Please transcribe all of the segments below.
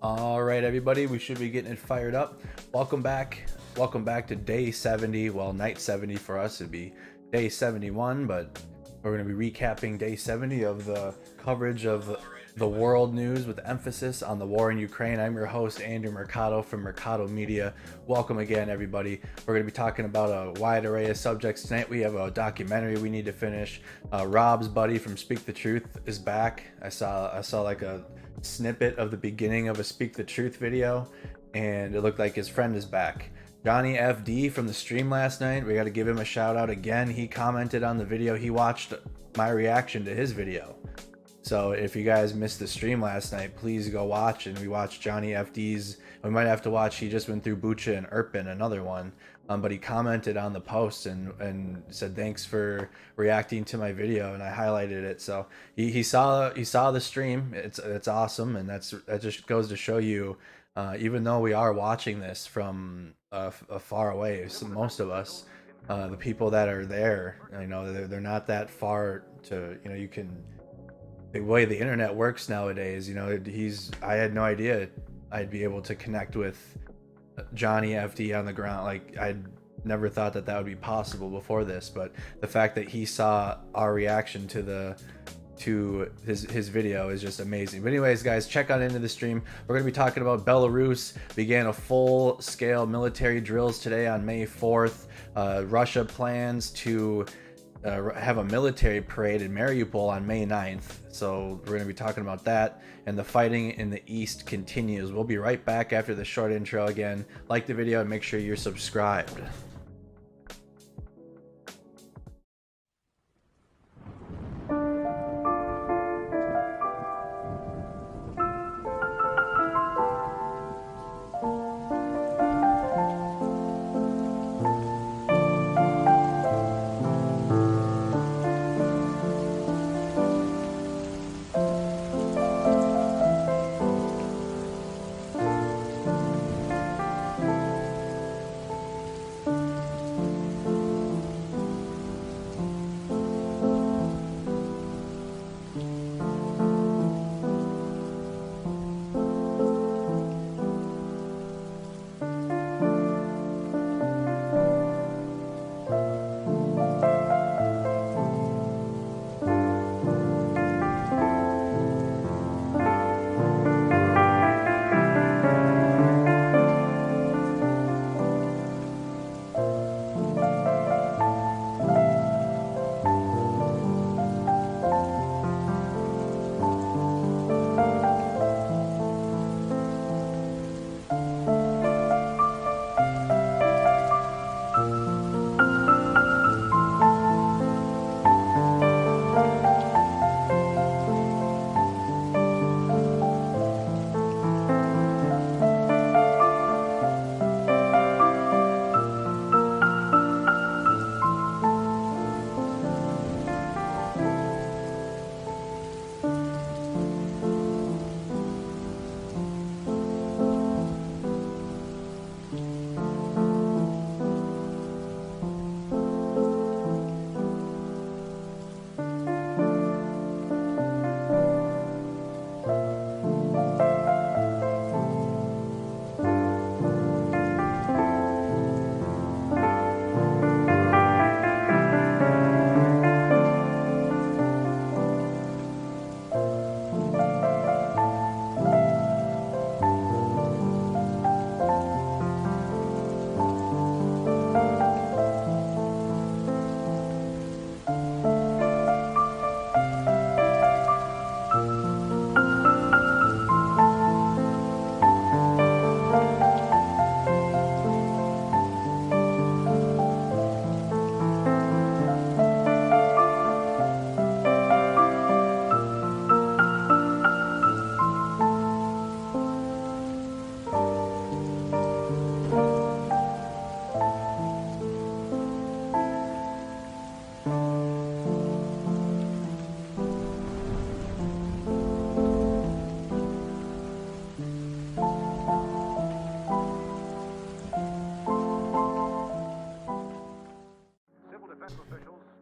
All right, everybody, we should be getting it fired up. Welcome back. Welcome back to day 70. Well, night 70 for us would be day 71, but we're going to be recapping day 70 of the coverage of the world news with emphasis on the war in Ukraine. I'm your host, Andrew Mercado from Mercado Media. Welcome again, everybody. We're going to be talking about a wide array of subjects tonight. We have a documentary we need to finish. Rob's buddy from Speak the Truth is back. I saw like a snippet of the beginning of a Speak the Truth video, and it looked like his friend is back. Johnny FD from the stream last night, we got to give him a shout out again. He commented on the video. He watched my reaction to his video. So if you guys missed the stream last night, please go watch. And we watched Johnny FD's. We might have to watch. He just went through Bucha and Irpin, another one. But he commented on the post and said thanks for reacting to my video, and I highlighted it. So he saw the stream. It's awesome, and that just goes to show you, even though we are watching this from far away, so most of us, the people that are there, they're not that far to, you can. The way the internet works nowadays, I had no idea I'd be able to connect with Johnny FD on the ground. Like, I'd never thought that would be possible before this, but the fact that he saw our reaction to his video is just amazing. But anyways, guys, check out into the stream. We're going to be talking about Belarus began a full-scale military drills today on May 4th. Russia plans to have a military parade in Mariupol on May 9th. So we're going to be talking about that, and the fighting in the east continues. We'll be right back after the short intro. Again, like the video and make sure you're subscribed.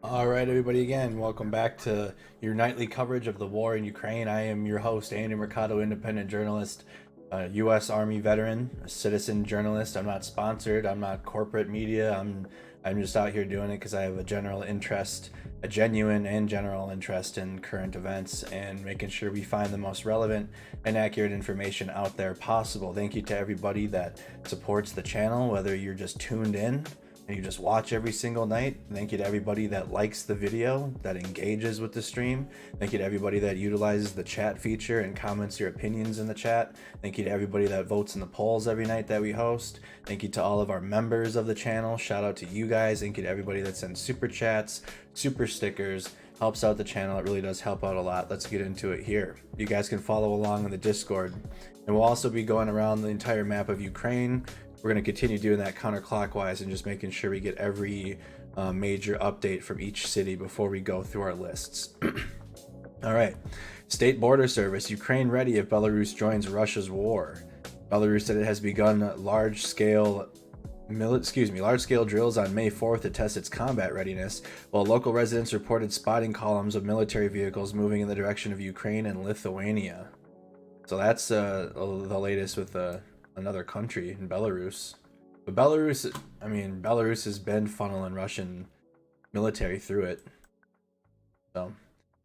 All right, everybody, again, welcome back to your nightly coverage of the war in Ukraine. I am your host, Andy Mercado, independent journalist. a U.S. Army veteran, a citizen journalist. I'm not sponsored. I'm not corporate media. I'm just out here doing it because I have a genuine and general interest in current events and making sure we find the most relevant and accurate information out there possible. Thank you to everybody that supports the channel, whether you're just tuned in and you just watch every single night. Thank you to everybody that likes the video, that engages with the stream. Thank you to everybody that utilizes the chat feature and comments your opinions in the chat. Thank you to everybody that votes in the polls every night that we host. Thank you to all of our members of the channel. Shout out to you guys. Thank you to everybody that sends super chats, super stickers, helps out the channel. It really does help out a lot. Let's get into it here. You guys can follow along in the Discord, and we'll also be going around the entire map of Ukraine. We're going to continue doing that counterclockwise and just making sure we get every major update from each city before we go through our lists. All right. State Border Service. Ukraine ready if Belarus joins Russia's war. Belarus said it has begun large-scale drills on May 4th to test its combat readiness, while local residents reported spotting columns of military vehicles moving in the direction of Ukraine and Lithuania. So that's the latest with another country in Belarus. But Belarus has been funneling Russian military through it. So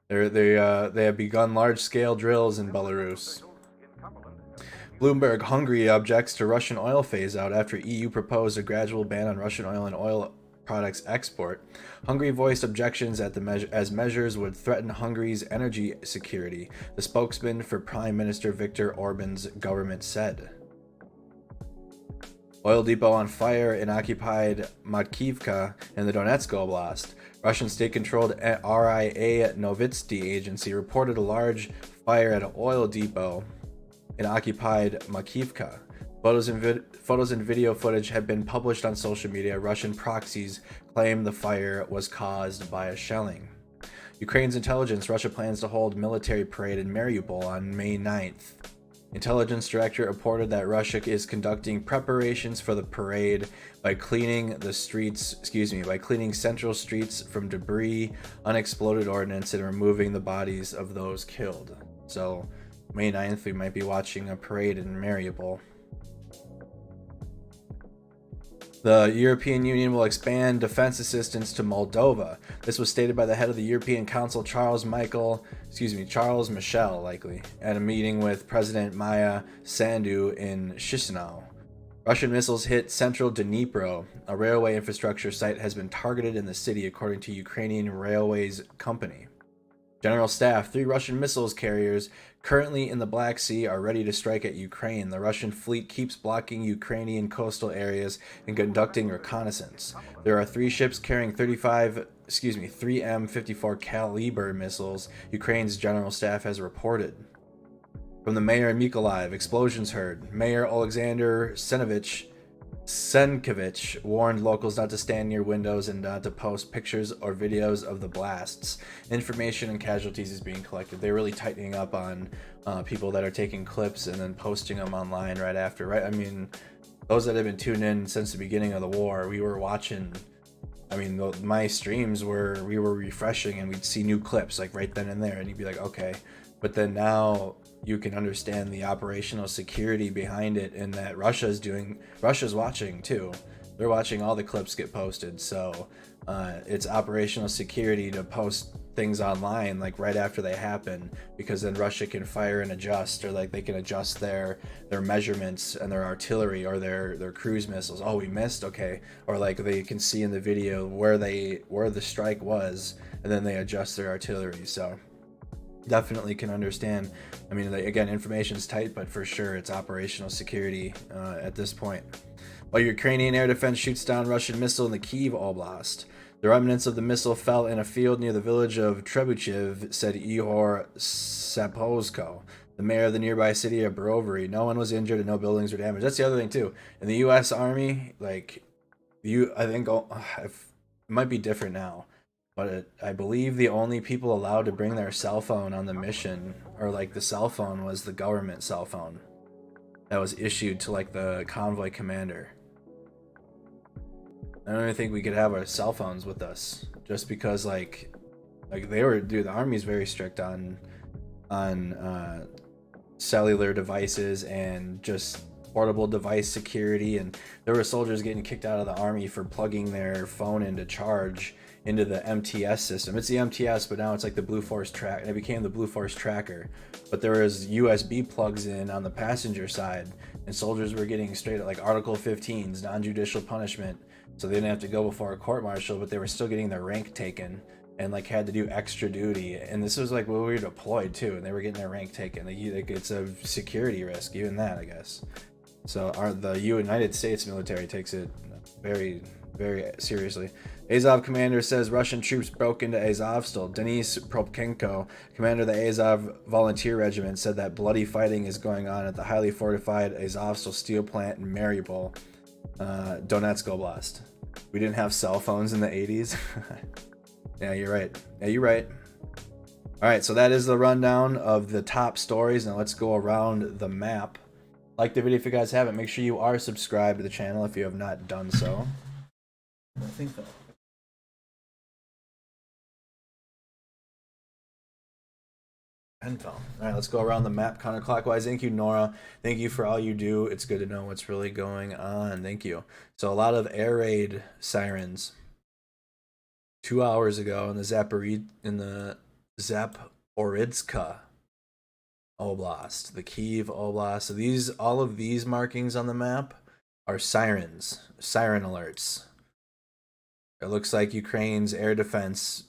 they have begun large-scale drills in Belarus. Bloomberg, Hungary objects to Russian oil phase-out after EU proposed a gradual ban on Russian oil and oil products export. Hungary voiced objections as measures would threaten Hungary's energy security, the spokesman for Prime Minister Viktor Orban's government said. Oil depot on fire in occupied Matkivka in the Donetsk Oblast. Russian state-controlled RIA Novitsky agency reported a large fire at an oil depot in occupied Matkivka. Photos and video footage have been published on social media. Russian proxies claim the fire was caused by a shelling. Ukraine's intelligence. Russia plans to hold military parade in Mariupol on May 9th. Intelligence Directorate reported that Russia is conducting preparations for the parade by cleaning central streets from debris, unexploded ordnance, and removing the bodies of those killed. So, May 9th, we might be watching a parade in Mariupol. The European Union will expand defense assistance to Moldova. This was stated by the head of the European Council, Charles Michel, likely, at a meeting with President Maya Sandu in Chisinau. Russian missiles hit central Dnipro. A railway infrastructure site has been targeted in the city, according to Ukrainian Railways Company. General Staff, 3 Russian missiles carriers currently in the Black Sea are ready to strike at Ukraine. The Russian fleet keeps blocking Ukrainian coastal areas and conducting reconnaissance. There are 3 ships carrying 3 M54 caliber missiles, Ukraine's General Staff has reported. From the mayor of Mykolaiv, explosions heard. Mayor Alexander Senkevich warned locals not to stand near windows and not to post pictures or videos of the blasts. Information and casualties is being collected. They're really tightening up on people that are taking clips and then posting them online right after, right? I mean, those that have been tuned in since the beginning of the war, we were watching, my streams we were refreshing and we'd see new clips like right then and there, and you'd be like, okay. But then now you can understand the operational security behind it, and that Russia's watching too. They're watching all the clips get posted, so it's operational security to post things online like right after they happen, because then Russia can fire and adjust, or like they can adjust their measurements and their artillery or their cruise missiles. Oh, we missed, okay. Or like they can see in the video where the strike was, and then they adjust their artillery. So definitely can understand. Again, information is tight, but for sure it's operational security at this point. While Ukrainian air defense shoots down Russian missile in the Kyiv Oblast. The remnants of the missile fell in a field near the village of Trebuchev, said Ihor Sapozko, the mayor of the nearby city of Brovary. No one was injured and no buildings were damaged. That's the other thing too. In the U.S. Army, it might be different now, but I believe the only people allowed to bring their cell phone on the mission, or like the cell phone, was the government cell phone that was issued to like the convoy commander. I don't even think we could have our cell phones with us, just because the army's very strict on cellular devices and just portable device security. And there were soldiers getting kicked out of the army for plugging their phone into charge into the MTS system. It's the MTS, but now it's like the Blue Force track. It became the Blue Force tracker. But there was USB plugs in on the passenger side, and soldiers were getting straight like Article 15s, non-judicial punishment. So they didn't have to go before a court martial, but they were still getting their rank taken and like had to do extra duty. And this was like when we were deployed too, and they were getting their rank taken. Like it's a security risk, even that, I guess. So the United States military takes it very, very seriously. Azov commander says Russian troops broke into Azovstal. Denis Propchenko, commander of the Azov Volunteer Regiment, said that bloody fighting is going on at the highly fortified Azovstal steel plant in Mariupol, Donetsk Oblast. We didn't have cell phones in the 80s. Yeah, you're right. Yeah, you're right. All right, so that is the rundown of the top stories. Now let's go around the map. Like the video if you guys haven't. Make sure you are subscribed to the channel if you have not done so. I think so. All right, let's go around the map counterclockwise. Thank you, Nora. Thank you for all you do. It's good to know what's really going on. Thank you. So a lot of air raid sirens 2 hours ago in the Zaporizhzhia Oblast, the Kiev Oblast. So all of these markings on the map are siren alerts. It looks like Ukraine's air defense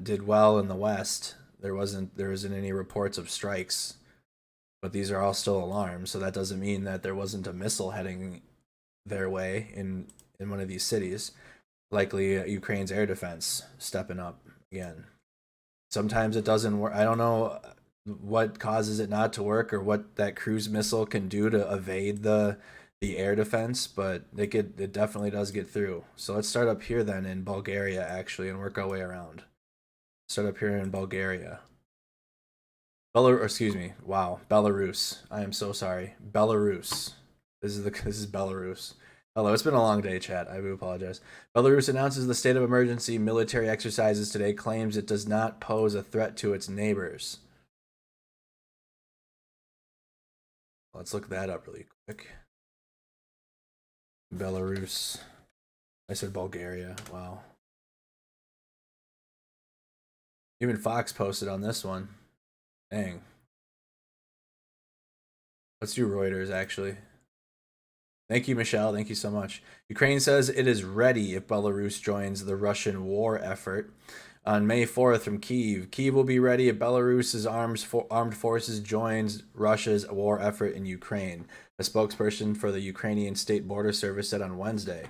did well in the west. There wasn't any reports of strikes, but these are all still alarms. So that doesn't mean that there wasn't a missile heading their way in one of these cities. Likely Ukraine's air defense stepping up again. Sometimes it doesn't work. I don't know what causes it not to work or what that cruise missile can do to evade the air defense, but it definitely does get through. So let's start up here then in Bulgaria actually and work our way around. Start up here in Bulgaria. Belarus. I am so sorry. Belarus. This is Belarus. Hello, it's been a long day, chat. I do apologize. Belarus announces the state of emergency military exercises today, claims it does not pose a threat to its neighbors. Let's look that up really quick. Belarus. I said Bulgaria. Wow. Even Fox posted on this one. Dang. Let's do Reuters, actually. Thank you, Michelle. Thank you so much. Ukraine says it is ready if Belarus joins the Russian war effort. On May 4th from Kyiv, Kyiv will be ready if Belarus's armed forces joins Russia's war effort in Ukraine, a spokesperson for the Ukrainian State Border Service said on Wednesday.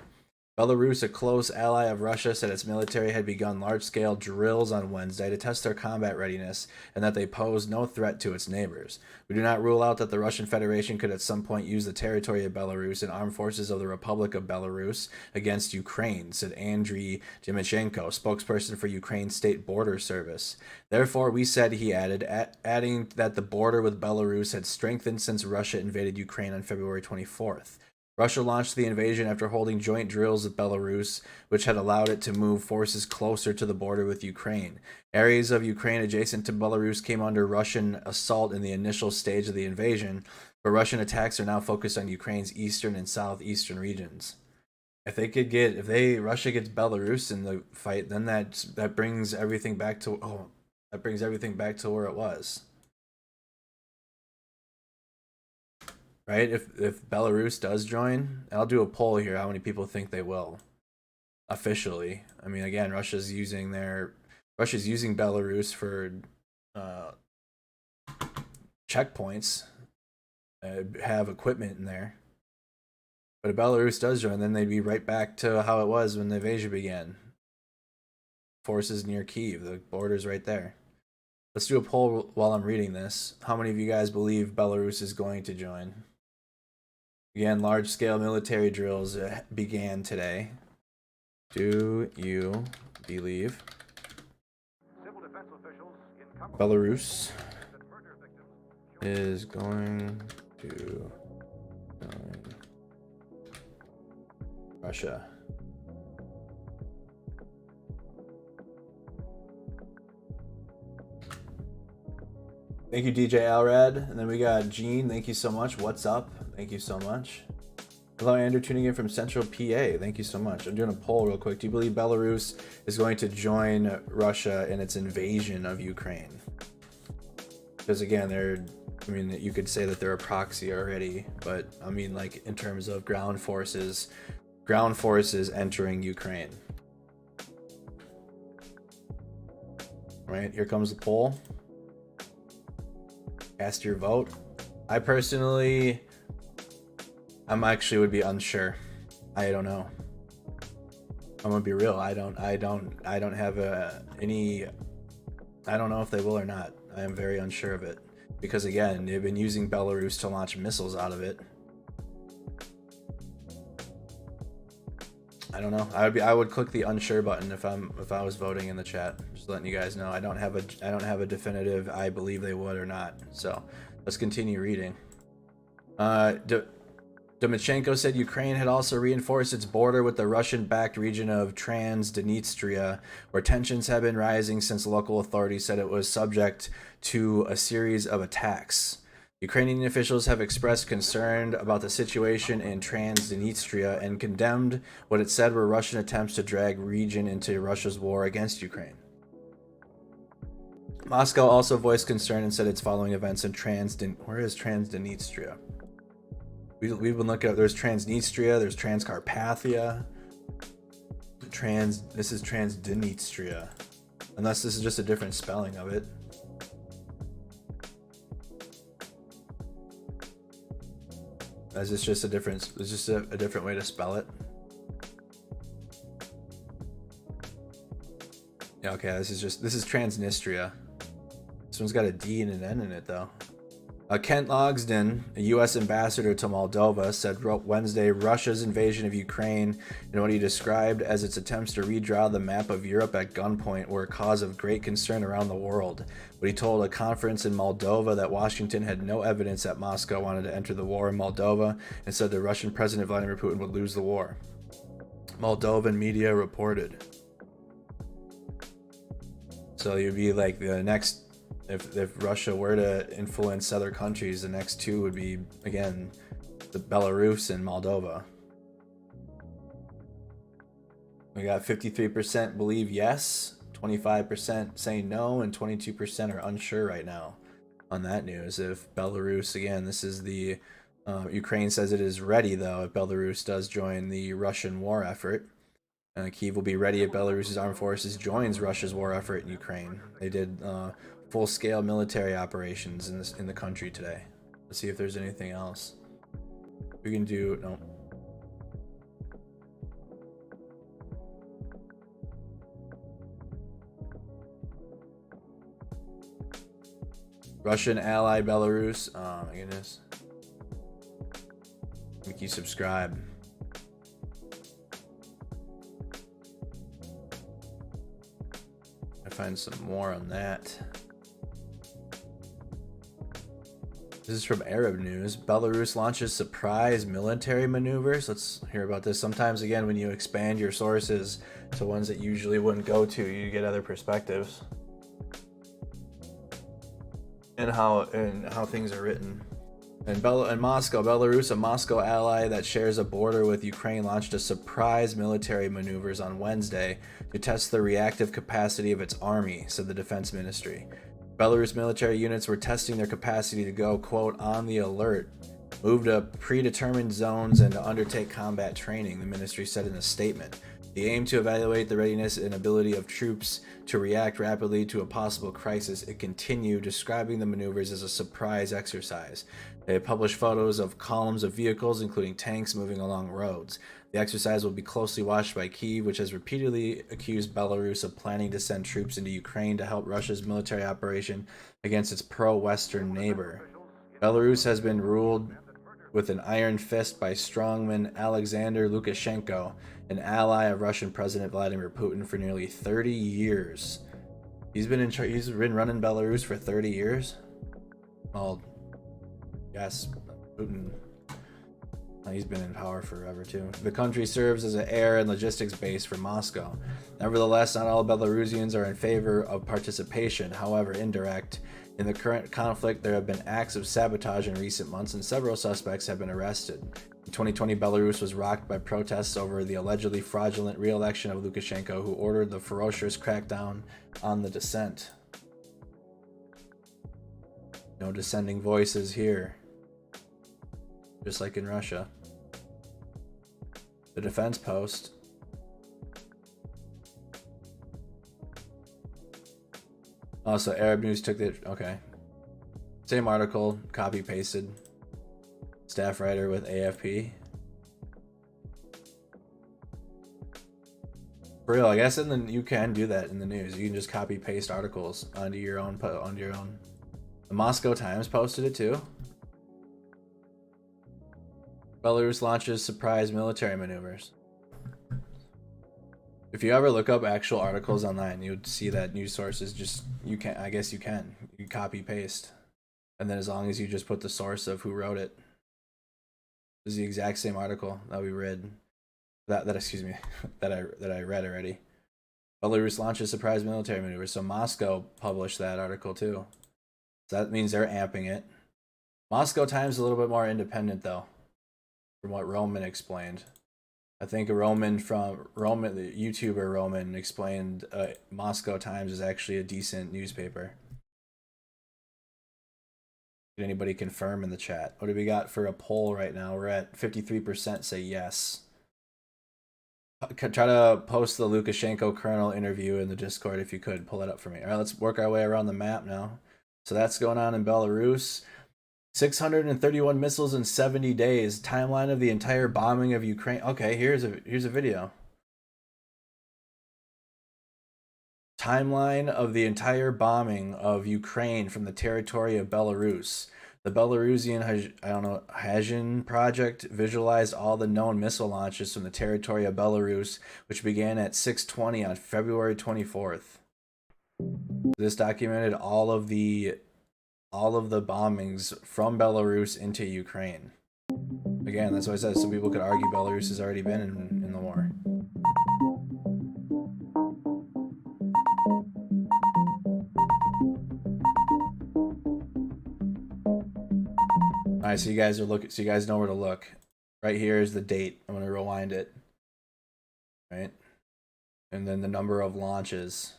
Belarus, a close ally of Russia, said its military had begun large-scale drills on Wednesday to test their combat readiness and that they pose no threat to its neighbors. We do not rule out that the Russian Federation could at some point use the territory of Belarus and armed forces of the Republic of Belarus against Ukraine, said Andriy Timoshenko, spokesperson for Ukraine's State Border Service. Therefore, we said, he added, adding that the border with Belarus had strengthened since Russia invaded Ukraine on February 24th. Russia launched the invasion after holding joint drills with Belarus, which had allowed it to move forces closer to the border with Ukraine. Areas of Ukraine adjacent to Belarus came under Russian assault in the initial stage of the invasion, but Russian attacks are now focused on Ukraine's eastern and southeastern regions. If Russia gets Belarus in the fight, then that brings everything back to where it was. Right? If Belarus does join, I'll do a poll here how many people think they will. Officially. I mean, again, Russia's using Belarus for checkpoints, have equipment in there. But if Belarus does join, then they'd be right back to how it was when the invasion began. Forces near Kyiv, the border's right there. Let's do a poll while I'm reading this. How many of you guys believe Belarus is going to join? Again, large-scale military drills began today. Do you believe Belarus is going to join Russia? Thank you, DJ Alrad. And then we got Gene. Thank you so much. What's up? Thank you so much. Hello, Andrew, tuning in from Central PA. Thank you so much. I'm doing a poll real quick. Do you believe Belarus is going to join Russia in its invasion of Ukraine? Because again, I mean, you could say that they're a proxy already, but I mean, like in terms of ground forces entering Ukraine. Right, here comes the poll. Cast your vote. I personally, actually would be unsure. I don't know. I'm gonna be real. I don't have any. I don't know if they will or not. I am very unsure of it because again, they've been using Belarus to launch missiles out of it. I don't know. I would click the unsure button if I was voting in the chat. Just letting you guys know. I don't have a definitive I believe they would or not. So let's continue reading. Domichenko said Ukraine had also reinforced its border with the Russian-backed region of Transnistria, where tensions have been rising since local authorities said it was subject to a series of attacks. Ukrainian officials have expressed concern about the situation in Transnistria and condemned what it said were Russian attempts to drag region into Russia's war against Ukraine. Moscow also voiced concern and said it's following events in where is Transnistria? We've been looking at, there's Transnistria, there's Transcarpathia. This is Transnistria. Unless this is just a different spelling of it. Is this just a different, is just a different way to spell it? Yeah, okay, this is Transnistria. This one's got a D and an N in it though. Kent Logsdon, a U.S. ambassador to Moldova, said Wednesday Russia's invasion of Ukraine and what he described as its attempts to redraw the map of Europe at gunpoint were a cause of great concern around the world. But he told a conference in Moldova that Washington had no evidence that Moscow wanted to enter the war in Moldova and said the Russian President Vladimir Putin would lose the war. Moldovan media reported. So you'd be like the next... If Russia were to influence other countries, the next two would be, again, the Belarus and Moldova. We got 53% believe yes, 25% say no, and 22% are unsure right now on that news. If Belarus, again, this is the... Ukraine says it is ready, though, if Belarus does join the Russian war effort. Kyiv will be ready if Belarus's armed forces joins Russia's war effort in Ukraine. They did... full-scale military operations in the country today. Let's see if there's anything else we can do. No. Russian ally Belarus. Oh my goodness. Make you subscribe. I find some more on that. This is from Arab News. Belarus launches surprise military maneuvers. Let's hear about this. Sometimes, again, when you expand your sources to ones that you usually wouldn't go to, you get other perspectives and how things are written. And Moscow, Belarus, a Moscow ally that shares a border with Ukraine, launched a surprise military maneuvers on Wednesday to test the reactive capacity of its army, said the defense ministry. Belarus military units were testing their capacity to go, quote, on the alert, move to predetermined zones, and to undertake combat training, the ministry said in a statement. The aim to evaluate the readiness and ability of troops to react rapidly to a possible crisis. It continued, describing the maneuvers as a surprise exercise. They published photos of columns of vehicles, including tanks, moving along roads. The exercise will be closely watched by Kyiv, which has repeatedly accused Belarus of planning to send troops into Ukraine to help Russia's military operation against its pro-Western neighbor. Belarus has been ruled with an iron fist by strongman Alexander Lukashenko, an ally of Russian President Vladimir Putin, for nearly 30 years. He's been running Belarus for 30 years? Well, yes, Putin... He's been in power forever too. The country serves as an air and logistics base for Moscow. Nevertheless, not all Belarusians are in favor of participation, however indirect. In the current conflict, there have been acts of sabotage in recent months, and several suspects have been arrested. In 2020, Belarus was rocked by protests over the allegedly fraudulent re-election of Lukashenko, who ordered the ferocious crackdown on the dissent. No dissenting voices here. Just like in Russia. The defense post. Also, Arab News took the... Okay. Same article, copy pasted. Staff writer with AFP. For real, I guess you can do that in the news. You can just copy paste articles onto your own. The Moscow Times posted it too. Belarus launches surprise military maneuvers. If you ever look up actual articles online, you'd see that news sources just, you can, I guess you can copy paste. And then as long as you just put the source of who wrote it. This is the exact same article that we read, excuse me, that I read already. Belarus launches surprise military maneuvers. So Moscow published that article too. So that means they're amping it. Moscow Times is a little bit more independent though, from what Roman explained. I think the YouTuber Roman explained Moscow Times is actually a decent newspaper. Did anybody confirm in the chat? What do we got for a poll right now? We're at 53% say yes. Try to post the Lukashenko colonel interview in the Discord if you could. Pull it up for me. All right, let's work our way around the map now. So that's going on in Belarus. 631 missiles in 70 days. Timeline of the entire bombing of Ukraine. Okay, here's a video. Timeline of the entire bombing of Ukraine from the territory of Belarus. The Belarusian Hajin project visualized all the known missile launches from the territory of Belarus, which began at 6:20 on February 24th. This documented all of the bombings from Belarus into Ukraine. Again, that's why I said some people could argue Belarus has already been in the war. Alright, so you guys are looking, so you guys know where to look. Right here is the date. I'm gonna rewind it. Right? And then the number of launches.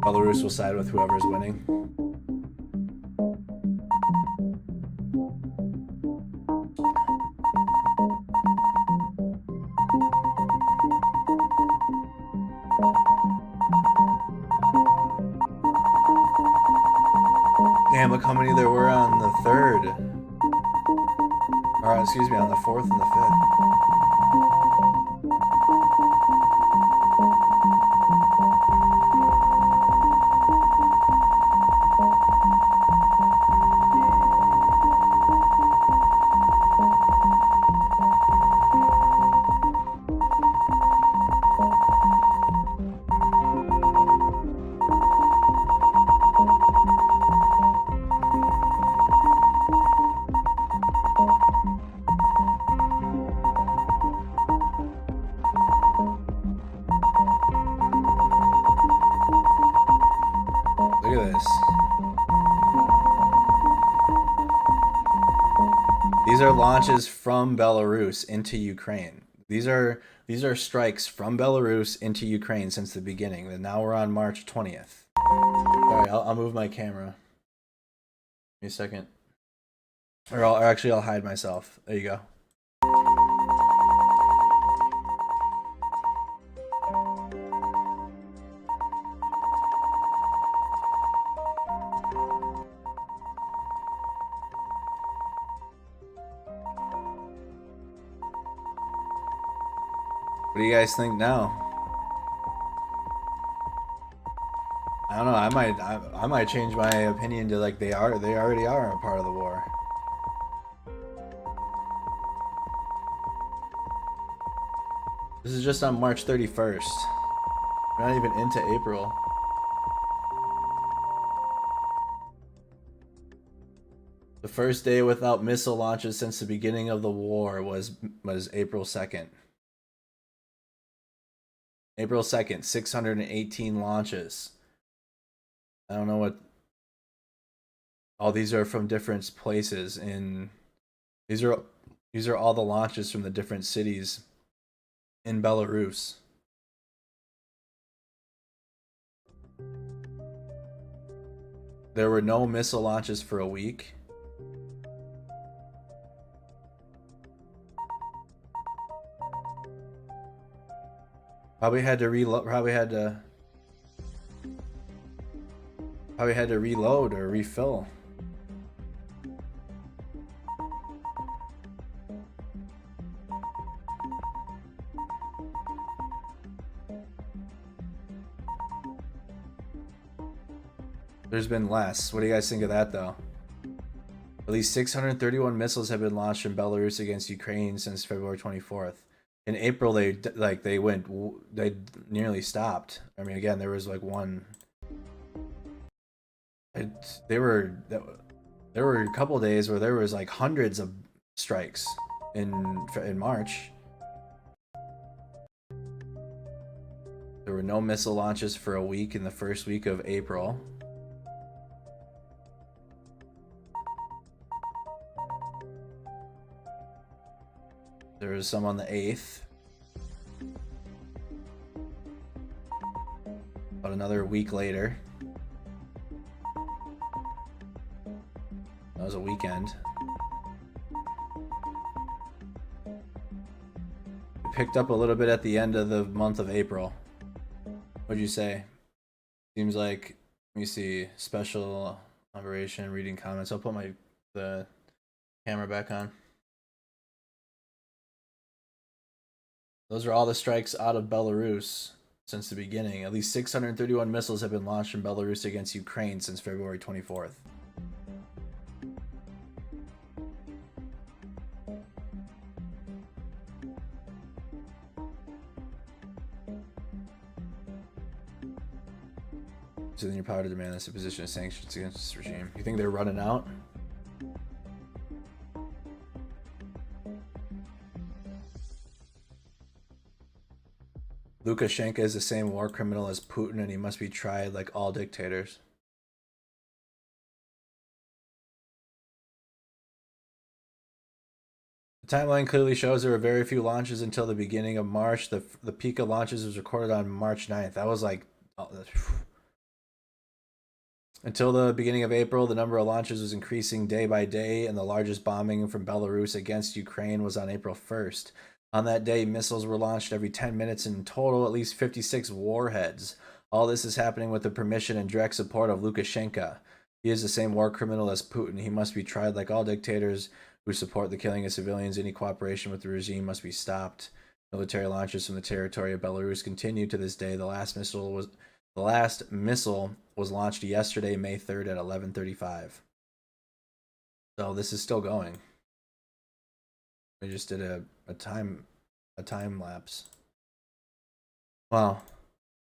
Belarus will side with whoever's winning. Damn, look how many there were on the 3rd. Or, excuse me, on the 4th and the 5th. These are launches from Belarus into Ukraine. These are strikes from Belarus into Ukraine since the beginning. And now we're on March 20th. All right, I'll move my camera. Give me a second. Or actually, I'll hide myself. There you go. What do you guys think now? I don't know. I might change my opinion to like they already are a part of the war. This is just on March 31st. We're not even into April. first day without missile launches since the beginning of the war was April 2nd. April 2nd, 618 launches. I don't know what. All these are from different places these are all the launches from the different cities in Belarus. There were no missile launches for a week. Probably had to reload. Probably had to reload or refill. There's been less. What do you guys think of that, though? At least 631 missiles have been launched from Belarus against Ukraine since February 24th. In April, they nearly stopped. I mean, again, there was like one. There were a couple days where there was like hundreds of strikes in March. There were no missile launches for a week in the first week of April. There was some on the 8th. About another week later. That was a weekend. It picked up a little bit at the end of the month of April. What'd you say? Seems like, let me see, special operation, reading comments. I'll put the camera back on. Those are all the strikes out of Belarus since the beginning. At least 631 missiles have been launched from Belarus against Ukraine since February 24th. So then your power to demand this imposition of sanctions against this regime. You think they're running out? Lukashenko is the same war criminal as Putin, and he must be tried like all dictators. The timeline clearly shows there were very few launches until the beginning of March. The peak of launches was recorded on March 9th. That was like... Until the beginning of April, the number of launches was increasing day by day, and the largest bombing from Belarus against Ukraine was on April 1st. On that day, missiles were launched every 10 minutes, and in total, at least 56 warheads. All this is happening with the permission and direct support of Lukashenko. He is the same war criminal as Putin. He must be tried like all dictators who support the killing of civilians. Any cooperation with the regime must be stopped. Military launches from the territory of Belarus continue to this day. The last missile was launched yesterday, May 3rd at 11:35. So this is still going. We just did a time lapse. Wow.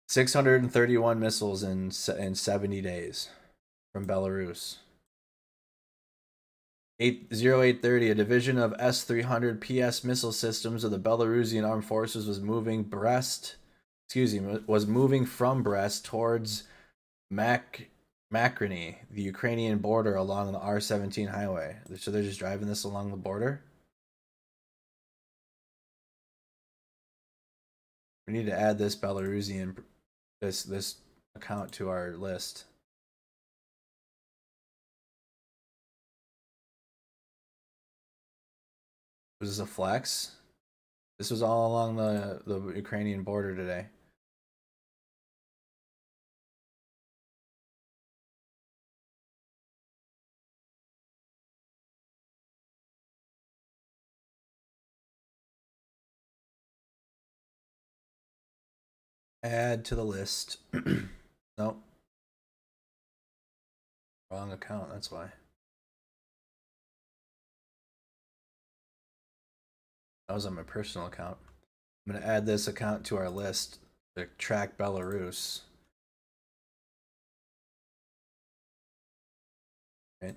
631 missiles in 70 days from Belarus. 0830, a division of S-300 PS missile systems of the Belarusian Armed Forces was moving from Brest towards Makriny, the Ukrainian border along the R-17 highway. So they're just driving this along the border? We need to add this Belarusian this account to our list. Was this a flex? This was all along the Ukrainian border today. Add to the list. Nope. Wrong account, that's why. That was on my personal account. I'm going to add this account to our list to track Belarus. Okay.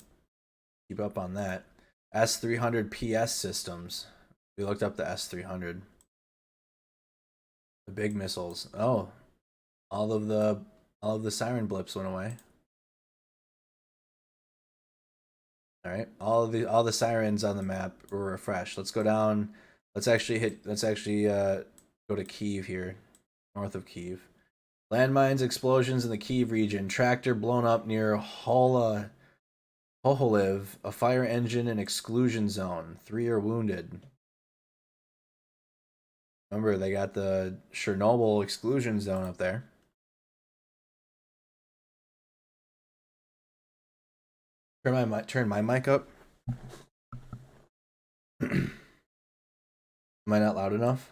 Keep up on that. S-300 PS systems. We looked up the S-300. The big missiles. Oh, all of the siren blips went away. All right, all the sirens on the map were refreshed. Let's go down. Let's actually go to Kyiv here, north of Kyiv. Landmines, explosions in the Kyiv region. Tractor blown up near Hoholiv. A fire engine and exclusion zone. 3 are wounded. Remember, they got the Chernobyl exclusion zone up there. Turn my mic up. Am I not loud enough?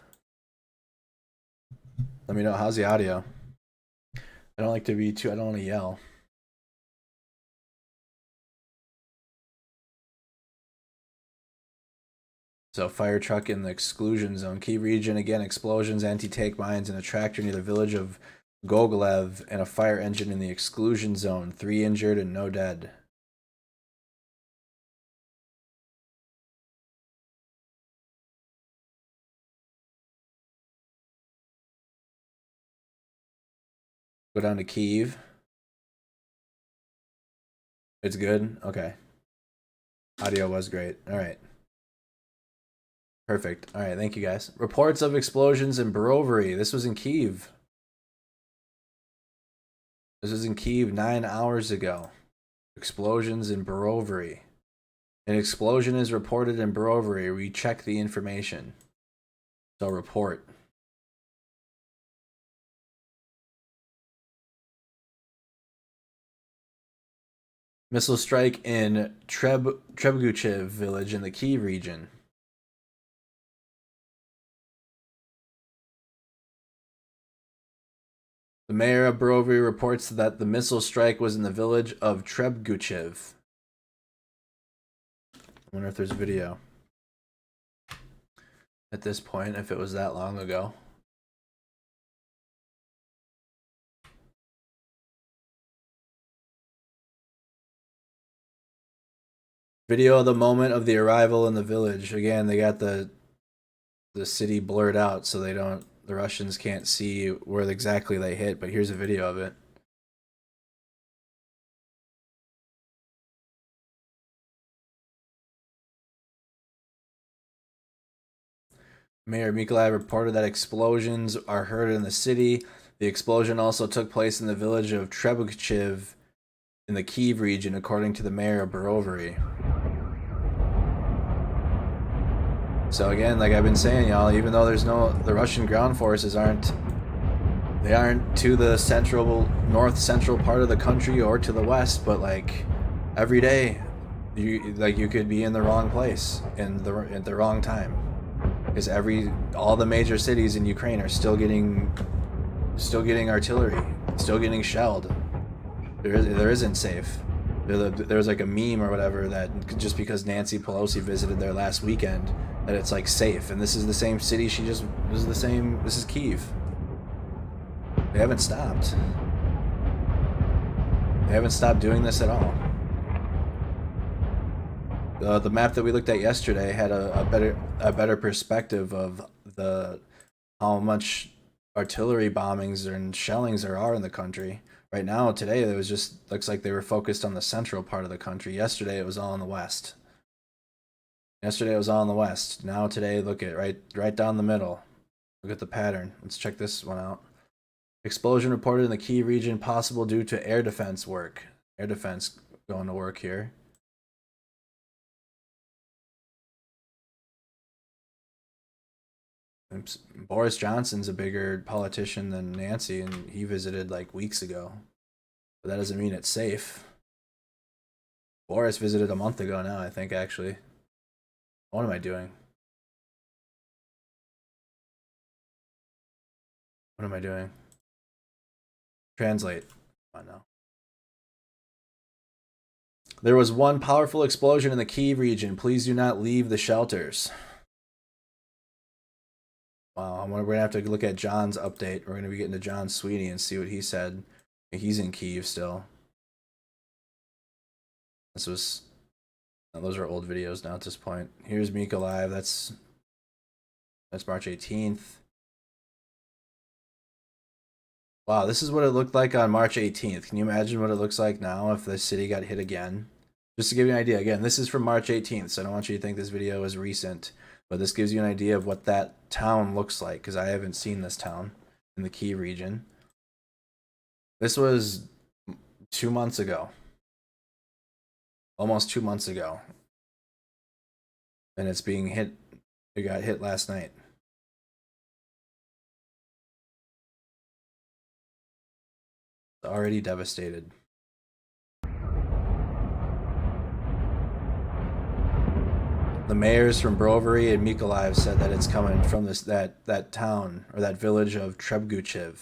Let me know. How's the audio? I don't like to be too. I don't want to yell. So fire truck in the exclusion zone. Kyiv region, again, explosions, anti-tank mines, and a tractor near the village of Gogolev, and a fire engine in the exclusion zone. 3 injured and no dead. Go down to Kyiv. It's good? Okay. Audio was great. All right. Perfect. All right, thank you guys. Reports of explosions in Borovary. This was in Kyiv. This was in Kyiv 9 hours ago. Explosions in Borovary. An explosion is reported in Borovary. We check the information. So report. Missile strike in Trebuchev village in the Kyiv region. The mayor of Borovary reports that the missile strike was in the village of Trebuchev. I wonder if there's video at this point, if it was that long ago. Video of the moment of the arrival in the village. Again, they got the city blurred out so the Russians can't see where exactly they hit, but here's a video of it. Mayor Mykolaiv reported that explosions are heard in the city. The explosion also took place in the village of Trebuchev in the Kyiv region, according to the mayor of Borovary. So again, like I've been saying, y'all, even though the Russian ground forces aren't to the north central part of the country or to the west, but like every day, you could be in the wrong place at the wrong time, because all the major cities in Ukraine are still getting artillery, still getting shelled. There isn't safe. There's like a meme or whatever that just because Nancy Pelosi visited there last weekend, that it's like safe, and this is the same city this is Kyiv. They haven't stopped. They haven't stopped doing this at all. The map that we looked at yesterday had a better perspective of how much artillery bombings and shellings there are in the country. Right now, today, it was just looks like they were focused on the central part of the country. Yesterday, it was all in the west. Now today, look at right down the middle. Look at the pattern. Let's check this one out. Explosion reported in the Kyiv region, possible due to air defense work. Air defense going to work here. Oops. Boris Johnson's a bigger politician than Nancy, and he visited like weeks ago. But that doesn't mean it's safe. Boris visited a month ago now, I think, actually. What am I doing? What am I doing? Translate. Come on now. There was one powerful explosion in the Kyiv region. Please do not leave the shelters. Wow, we're going to have to look at John's update. We're going to be getting to John Sweeney and see what he said. He's in Kyiv still. This Those are old videos now at this point. Here's Mykolaiv. That's March 18th. Wow, this is what it looked like on March 18th. Can you imagine what it looks like now if the city got hit again? Just to give you an idea, again, this is from March 18th, so I don't want you to think this video is recent, but this gives you an idea of what that town looks like, because I haven't seen this town in the Key region. This was 2 months ago. Almost 2 months ago. And it's being hit. It got hit last night. It's already devastated. The mayors from Brovary and Mykolaiv said that it's coming from that town or that village of Trebuchev.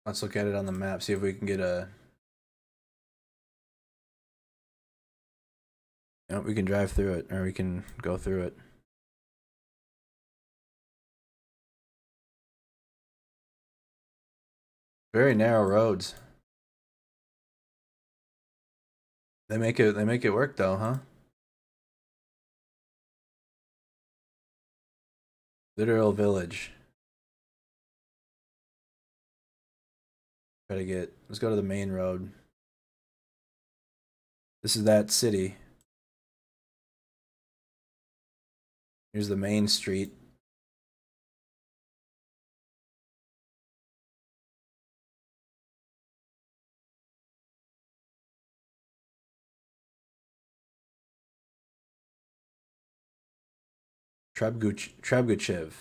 Let's look at it on the map, see if we can get a... Nope, we can drive through it, or we can go through it. Very narrow roads. They make it work though, huh? Literal village. Try to get, let's go to the main road. This is that city. Here's the main street. Trebuchev.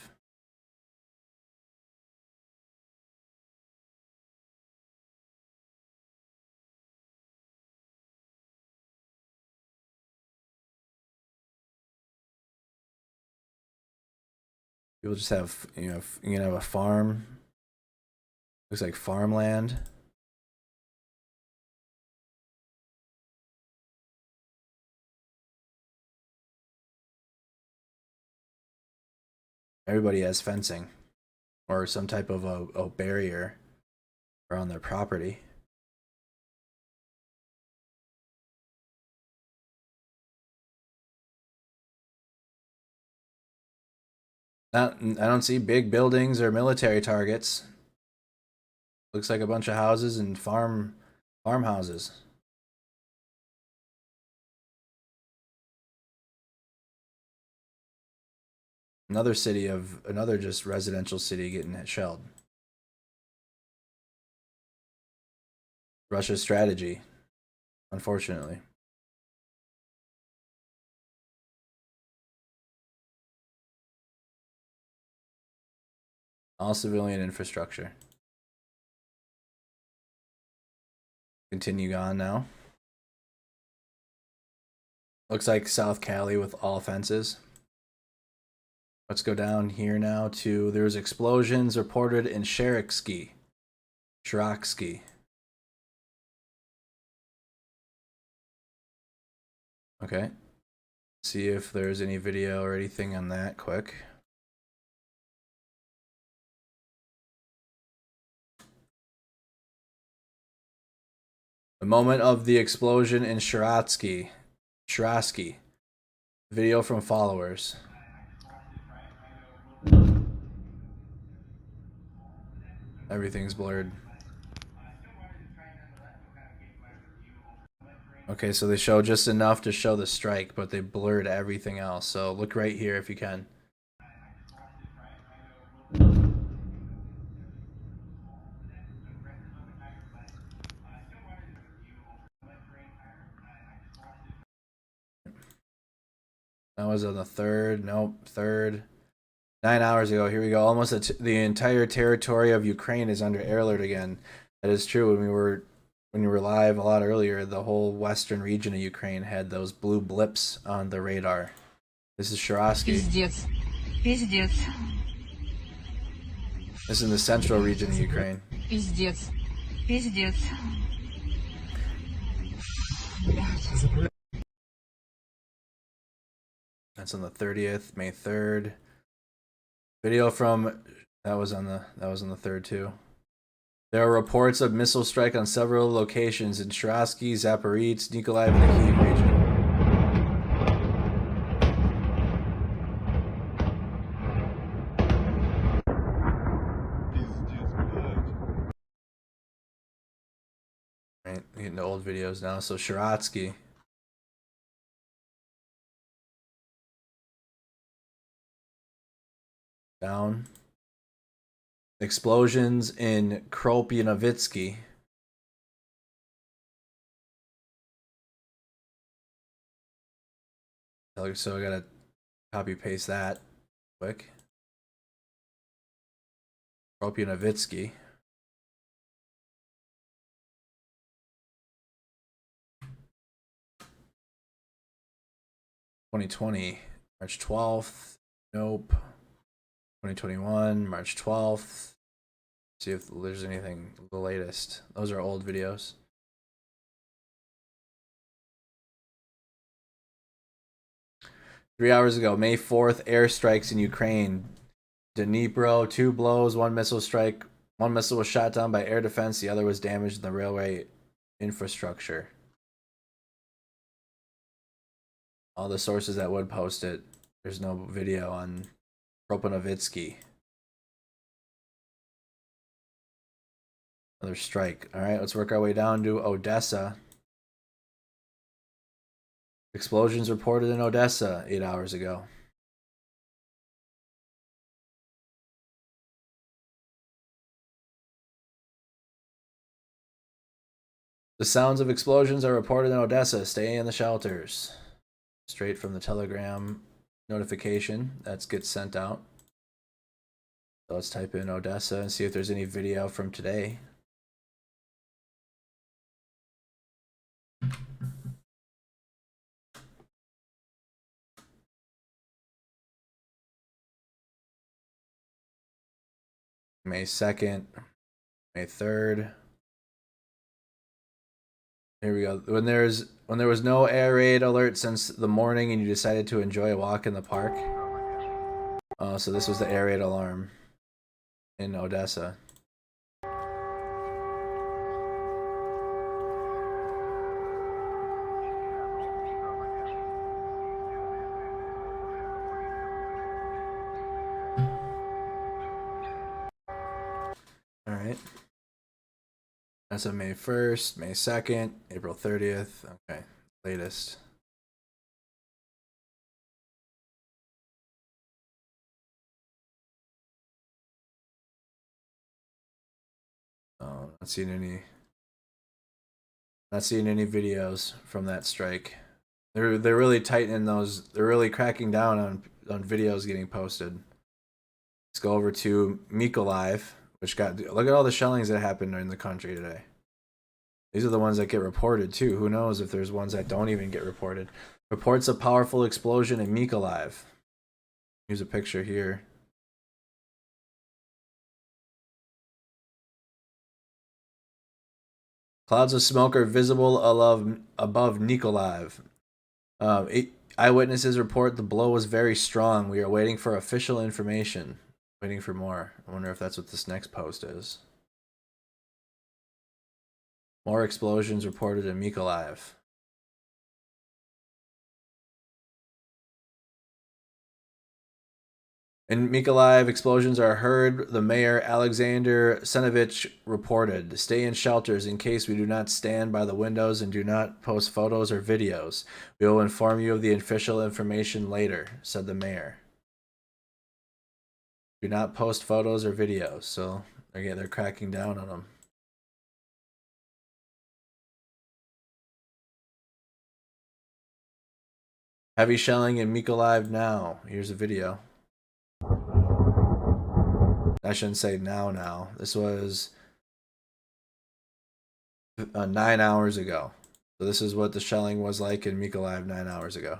People just have, you know, you can have a farm. Looks like farmland. Everybody has fencing or some type of a barrier around their property. I don't see big buildings or military targets. Looks like a bunch of houses and farmhouses. Another just residential city getting shelled. Russia's strategy, unfortunately. All civilian infrastructure. Continue on now. Looks like South Cali with all fences. Let's go down here now to, there's explosions reported in Sharaksky. Okay. See if there's any video or anything on that quick. The moment of the explosion in Sharatsky. Video from followers. Everything's blurred. Okay, so they show just enough to show the strike, but they blurred everything else. So look right here if you can. That was on the 3rd. Nope, 3rd. 9 hours ago. Here we go. Almost the entire territory of Ukraine is under air alert again. That is true. When we were live a lot earlier, the whole western region of Ukraine had those blue blips on the radar. This is Sharatsky. Пиздец. Пиздец. This is in the central region of Ukraine. Пиздец. Пиздец. That's on the 30th, May 3rd. Video from that was on the 3rd too. There are reports of missile strike on several locations in Shirasky, Zaporizhzhia, Nikolaev, and the Kyiv region. Right, getting the old videos now. So Shiratsky. Down. Explosions in Kropyvnytsky. So I gotta copy paste that quick. Kropyvnytsky. (2020) March 12th. Nope. 2021 March 12th. See if there's anything the latest. Those are old videos. Three hours ago, May 4th, airstrikes in Ukraine. Dnipro, 2 blows, 1 missile strike. 1 missile was shot down by air defense. The other was damaged in the railway infrastructure. All the sources that would post it, there's no video on Kropyvnytsky. Another strike. All right, let's work our way down to Odessa. Explosions reported in Odessa 8 hours ago. The sounds of explosions are reported in Odessa. Stay in the shelters. Straight from the Telegram notification that gets sent out. So let's type in Odessa and see if there's any video from today. May 2nd, May 3rd. Here we go. When there was no air raid alert since the morning and you decided to enjoy a walk in the park. So this was the air raid alarm in Odessa. All right. That's on May 1st, May 2nd, April 30th. Okay, latest. Oh, not seeing any videos from that strike. They're really tightening those. They're really cracking down on videos getting posted. Let's go over to Mykolaiv, which got, look at all the shellings that happened in the country today. These are the ones that get reported too. Who knows if there's ones that don't even get reported. Reports a powerful explosion in Mykolaiv. Here's a picture here. Clouds of smoke are visible above Mykolaiv. Eyewitnesses report the blow was very strong. We are waiting for official information. Waiting for more. I wonder if that's what this next post is. More explosions reported in Mykolaiv. In Mykolaiv, explosions are heard. The mayor, Alexander Senovich, reported, "Stay in shelters in case we do not stand by the windows and do not post photos or videos. We will inform you of the official information later," said the mayor. Do not post photos or videos. So again, they're cracking down on them. Heavy shelling in Mykolaiv now. Here's a video. I shouldn't say now. This was 9 hours ago. So this is what the shelling was like in Mykolaiv 9 hours ago.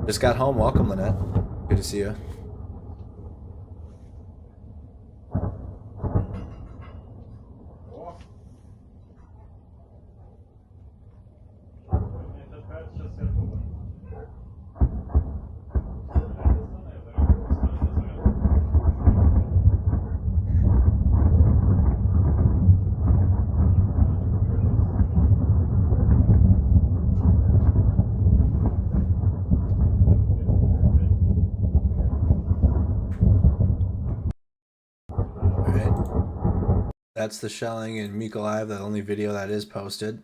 Just got home. Welcome, Lynette. Good to see you. That's the shelling in Mykolaiv, the only video that is posted.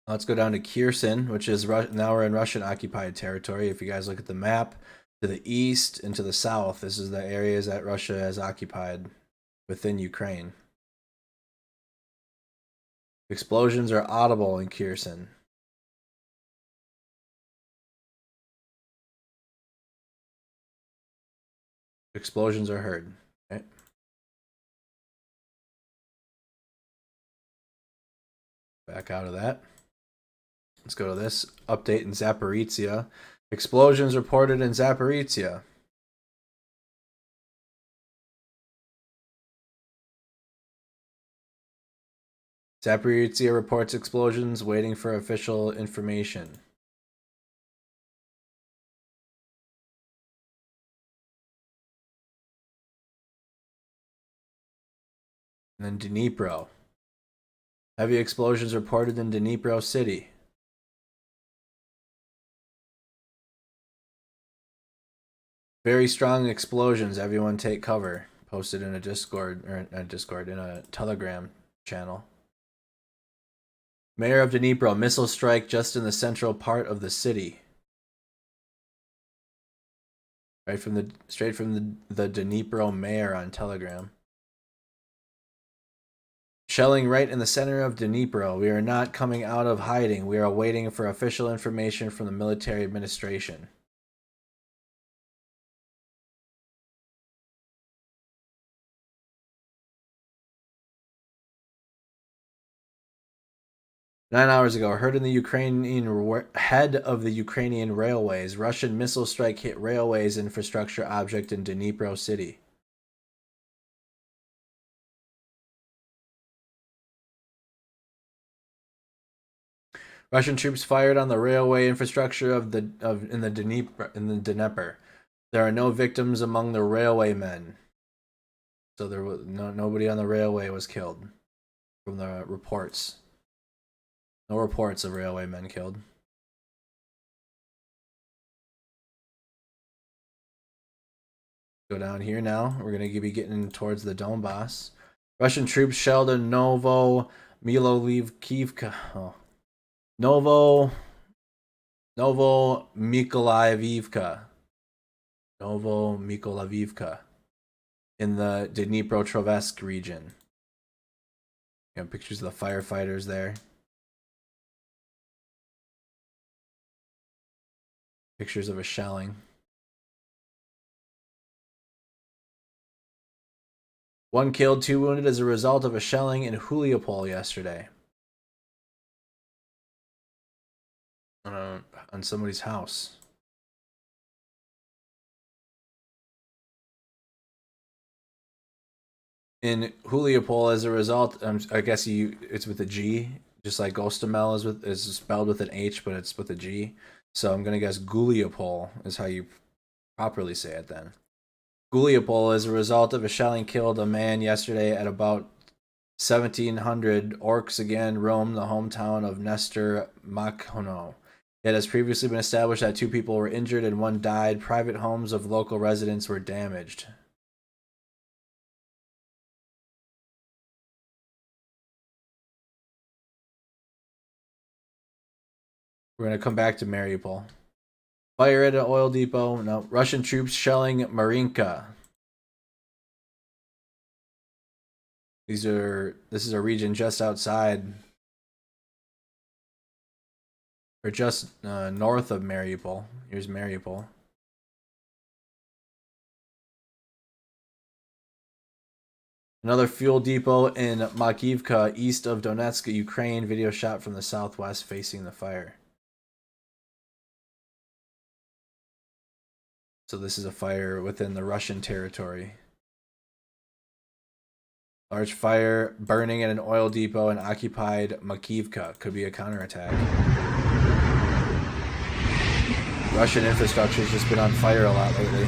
Let's go down to Kherson, which is now we're in Russian occupied territory. If you guys look at the map, to the east and to the south, this is the areas that Russia has occupied within Ukraine. Explosions are audible in Kherson. Explosions are heard. Okay. Back out of that. Let's go to this update in Zaporizhia. Explosions reported in Zaporizhia. Zaporizhia reports explosions, waiting for official information. And then Dnipro. Heavy explosions reported in Dnipro city. Very strong explosions. Everyone take cover. Posted in a Discord, or not Discord, in a Telegram channel. Mayor of Dnipro, missile strike just in the central part of the city. Straight from the Dnipro mayor on Telegram. Shelling right in the center of Dnipro. We are not coming out of hiding. We are waiting for official information from the military administration. Nine hours ago, heard in the Ukrainian head of the Ukrainian railways, Russian missile strike hit railways infrastructure object in Dnipro city. Russian troops fired on the railway infrastructure in the Dnieper. There are no victims among the railway men. So there was nobody on the railway was killed from the reports. No reports of railway men killed. Go down here now. We're going to be getting towards the Donbass. Russian troops shelled a Novo Mykolaiivka. Oh. Novo Mykolaiivka. Novo Mykolaiivka. In the Dnipropetrovsk region. You have pictures of the firefighters there. Pictures of a shelling. One killed, 2 wounded as a result of a shelling in Mariupol yesterday. On somebody's house. In Mariupol, as a result, I guess it's with a G, just like Gostomel is spelled with an H, but it's with a G. So I'm gonna guess Mariupol is how you properly say it then. Mariupol, as a result of a shelling, killed a man yesterday at about 1700. Orcs again roamed the hometown of Nestor Makhono. It has previously been established that 2 people were injured and 1 died. Private homes of local residents were damaged. We're going to come back to Mariupol. Fire at an oil depot. No. Russian troops shelling Marinka. This is a region just outside, or just north of Mariupol. Here's Mariupol. Another fuel depot in Makivka, east of Donetsk, Ukraine. Video shot from the southwest facing the fire. So this is a fire within the Russian territory. Large fire burning at an oil depot in occupied Makivka. Could be a counterattack. Russian infrastructure has just been on fire a lot lately.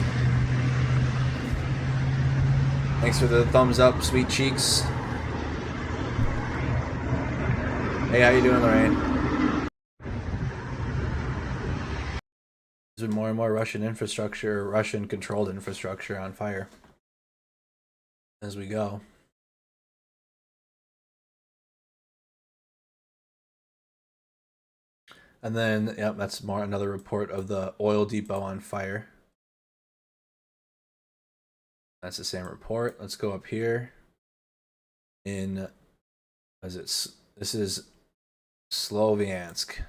Thanks for the thumbs up, sweet cheeks. Hey, how you doing, Lorraine? There's been more and more Russian infrastructure, Russian-controlled infrastructure on fire as we go. And then, yep, that's another report of the oil depot on fire. That's the same report. Let's go up here. This is Sloviansk.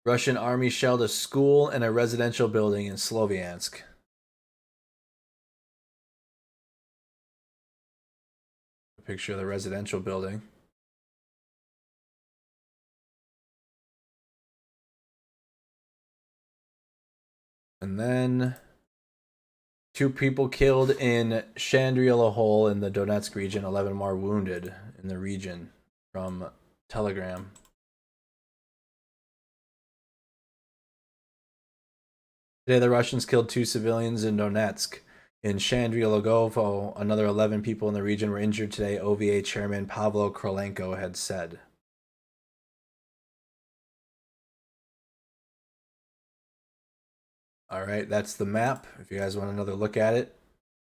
Russian army shelled a school and a residential building in Sloviansk. A picture of the residential building. And then 2 people killed in Chandrila Hole in the Donetsk region, 11 more wounded in the region, from Telegram. Today, the Russians killed 2 civilians in Donetsk. In Chandrila, another 11 people in the region were injured today, OVA chairman Pavlo Krolenko had said. All right, that's the map. If you guys want another look at it,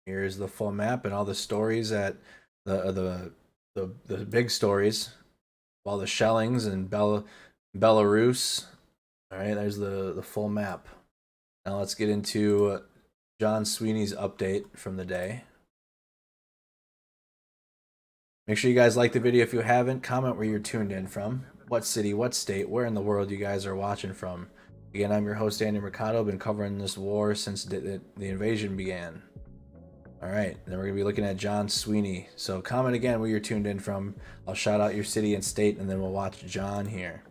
here's the full map and all the stories at the big stories, all the shellings in Belarus. All right, there's the full map. Now let's get into John Sweeney's update from the day. Make sure you guys like the video if you haven't. Comment where you're tuned in from. What city, what state, where in the world you guys are watching from. Again, I'm your host, Andy Mercado. I've been covering this war since the invasion began. All right, then we're going to be looking at John Sweeney. So comment again where you're tuned in from. I'll shout out your city and state, and then we'll watch John here.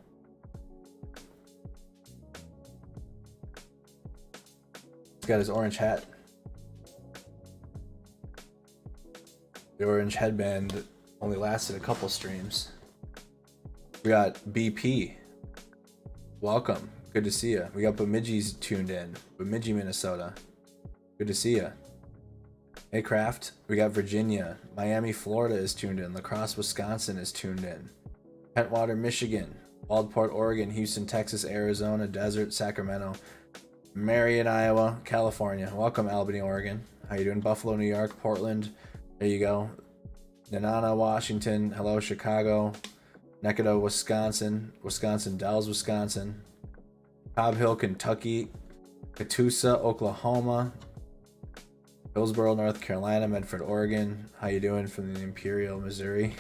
He's got his orange hat. The orange headband only lasted a couple streams. We got BP. Welcome. Good to see you. We got Bemidji's tuned in. Bemidji, Minnesota. Good to see you. Hey, Kraft. We got Virginia. Miami, Florida is tuned in. La Crosse, Wisconsin is tuned in. Pentwater, Michigan. Waldport, Oregon. Houston, Texas. Arizona. Desert, Sacramento. Marion, Iowa. California. Welcome, Albany, Oregon. How you doing? Buffalo, New York. Portland. There you go. Nenana, Washington. Hello, Chicago. Nekada, Wisconsin. Wisconsin Dells, Wisconsin. Cobb Hill, Kentucky. Catoosa, Oklahoma. Hillsboro, North Carolina. Medford, Oregon. How you doing from the Imperial, Missouri?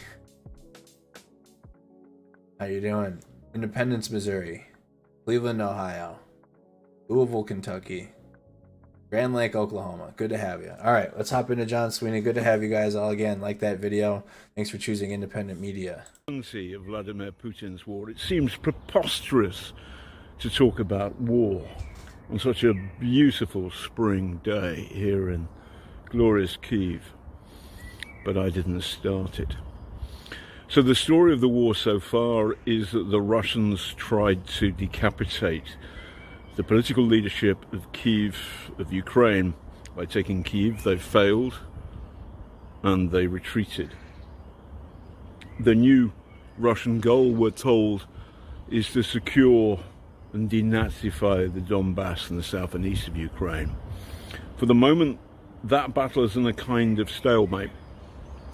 How you doing? Independence, Missouri. Cleveland, Ohio. Louisville, Kentucky. Grand Lake, Oklahoma. Good to have you. All right, let's hop into John Sweeney. Good to have you guys all again. Like that video. Thanks for choosing independent media. Of Vladimir Putin's war, it seems preposterous to talk about war on such a beautiful spring day here in glorious Kyiv, but I didn't start it. So the story of the war so far is that the Russians tried to decapitate the political leadership of Kyiv, of Ukraine, by taking Kyiv. They failed and they retreated. The new Russian goal, we're told, is to secure and denazify the Donbass and the south and east of Ukraine. For the moment, that battle is in a kind of stalemate.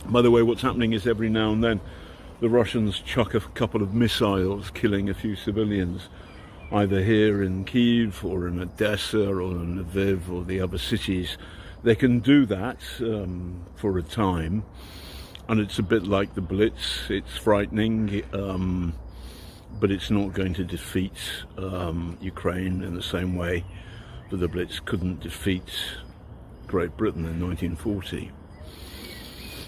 By the way, what's happening is every now and then the Russians chuck a couple of missiles, killing a few civilians, either here in Kyiv or in Odessa or in Lviv or the other cities. They can do that for a time, and it's a bit like the Blitz. It's frightening, but it's not going to defeat Ukraine in the same way that the Blitz couldn't defeat Great Britain in 1940.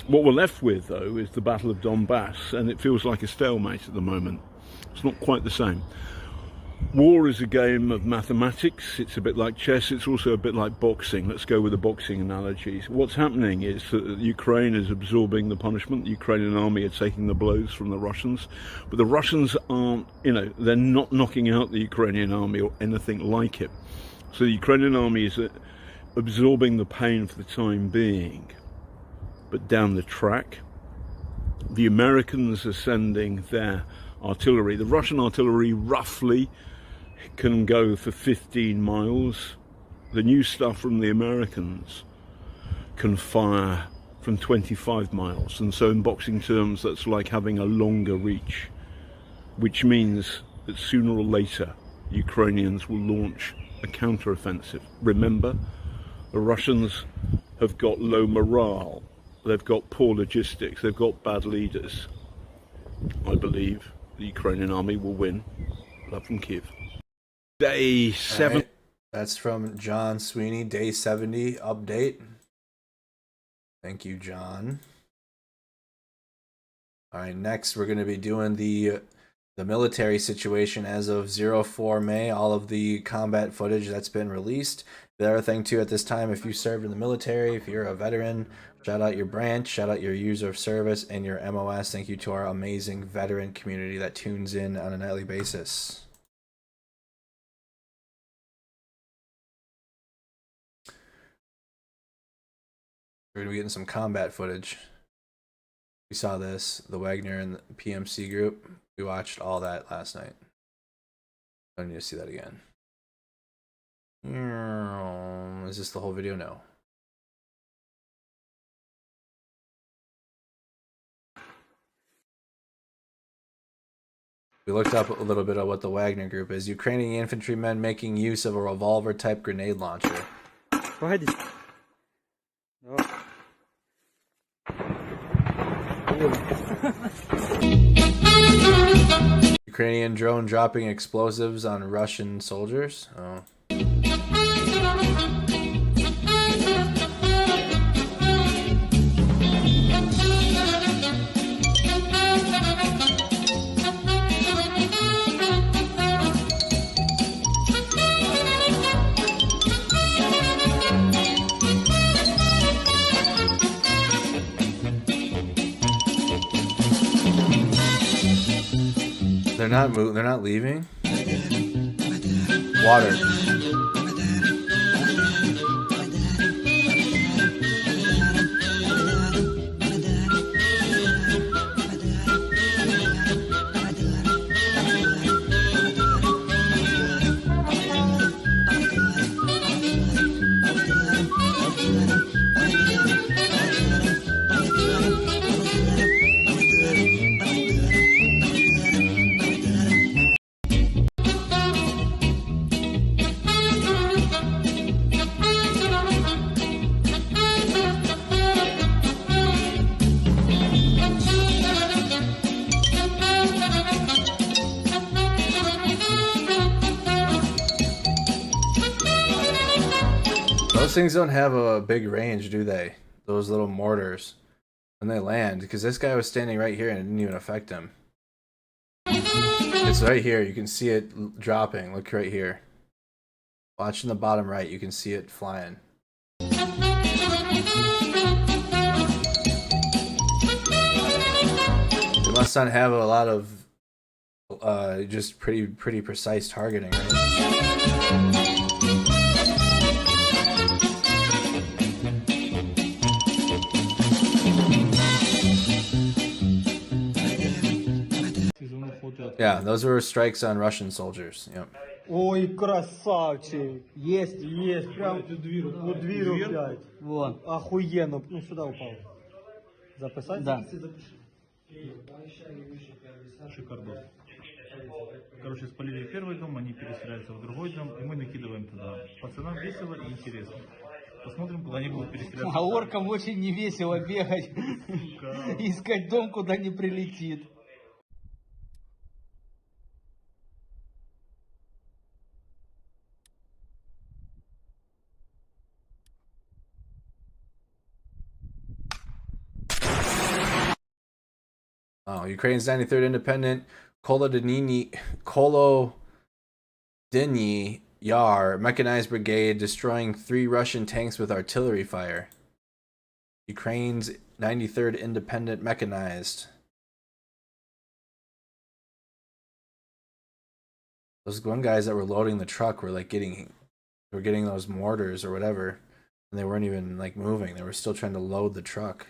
What we're left with, though, is the Battle of Donbass, and it feels like a stalemate at the moment. It's not quite the same. War is a game of mathematics. It's a bit like chess. It's also a bit like boxing. Let's go with the boxing analogies. What's happening is that Ukraine is absorbing the punishment. The Ukrainian army are taking the blows from the Russians. But the Russians aren't, they're not knocking out the Ukrainian army or anything like it. So the Ukrainian army is absorbing the pain for the time being. But down the track, the Americans are sending their artillery. The Russian artillery roughly can go for 15 miles. The new stuff from the Americans can fire from 25 miles. And so in boxing terms, that's like having a longer reach. which means that sooner or later Ukrainians will launch a counter-offensive. Remember, the Russians have got low morale, they've got poor logistics, they've got bad leaders. I believe the Ukrainian army will win. Love from Kiev. Day 7. Right. That's from John Sweeney, day 70 update. Thank you, John. All right, next we're going to be doing the military situation as of 04 May, all of the combat footage that's been released. The other thing too, at this time, if you served in the military, if you're a veteran, shout out your branch, shout out your user of service and your MOS. Thank you to our amazing veteran community that tunes in on a nightly basis. We're going to be getting some combat footage. We saw this, the Wagner and the PMC group. We watched all that last night. I don't need to see that again. Is this the whole video? No. We looked up a little bit of what the Wagner group is. Ukrainian infantrymen making use of a revolver-type grenade launcher. Погоди. Ukrainian drone dropping explosives on Russian soldiers. Oh. They're not leaving. Water. Those things don't have a big range, do they? Those little mortars when they land, because this guy was standing right here and it didn't even affect him. It's right here. You can see it dropping. Look right here. Watch in the bottom right. You can see it flying. It must not have a lot of just pretty precise targeting, right? Yeah, those were strikes on Russian soldiers. Yep. Ой, красавчик. Есть, есть. Прям вот дверь 5. Вон. Охуенно. Ну, сюда упал. Записать? Да. Шикардос. Короче, спалили первый дом, они переселяются в другой дом, и мы накидываем туда. Пацанам весело и интересно. Посмотрим, куда они будут переселяться. А оркам очень не весело бегать. Искать дом, куда не прилетит. Oh, Ukraine's 93rd Independent Kolodny Yar mechanized brigade destroying 3 Russian tanks with artillery fire. Ukraine's 93rd Independent Mechanized. Those one guys that were loading the truck were like getting those mortars or whatever, and they weren't even like moving. They were still trying to load the truck.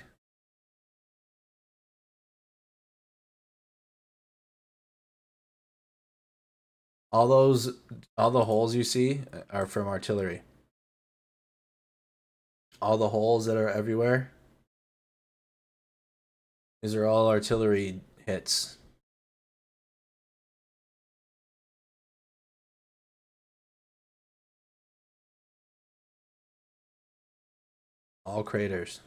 All the holes you see are from artillery. All the holes that are everywhere, these are all artillery hits. All craters.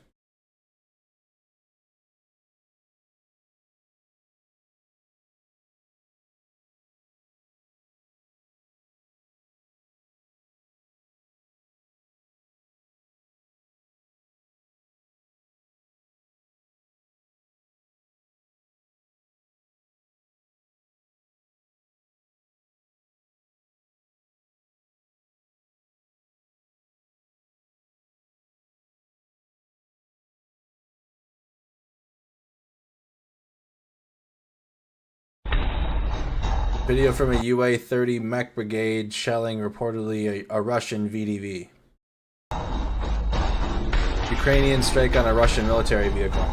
Video from a UA-30 mech brigade shelling reportedly a Russian VDV. Ukrainian strike on a Russian military vehicle.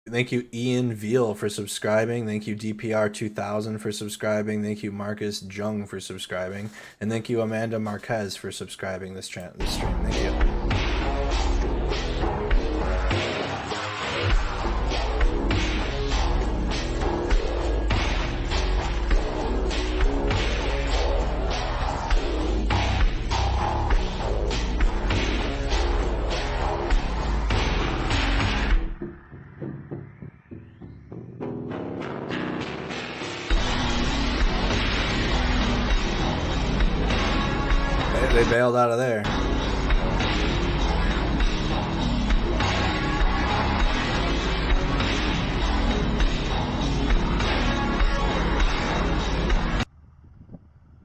Thank you, Ian Veal, for subscribing. Thank you, DPR2000, for subscribing. Thank you, Marcus Jung, for subscribing. And thank you, Amanda Marquez, for subscribing this stream. Thank you. They bailed out of there.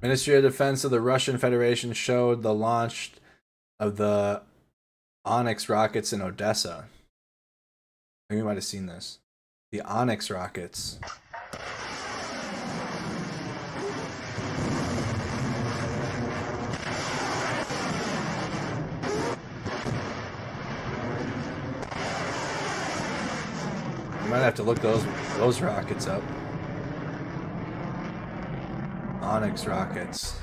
Ministry of Defense of the Russian Federation showed the launch of the Onyx rockets in Odessa. I think you might have seen this. The Onyx rockets. Might have to look those rockets up. Onyx rockets.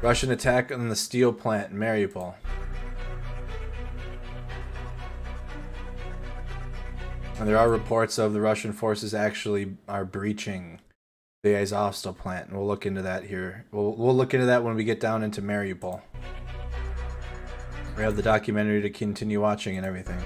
Russian attack on the steel plant in Mariupol. And there are reports of the Russian forces actually are breaching the Azovstal plant, and we'll look into that here. We'll look into that when we get down into Mariupol. We have the documentary to continue watching and everything.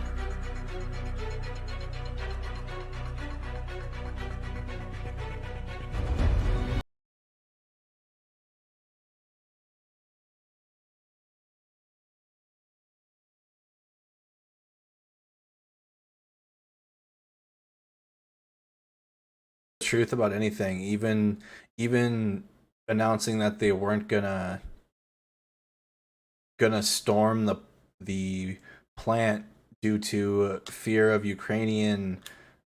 Truth about anything, even announcing that they weren't gonna storm the plant due to fear of Ukrainian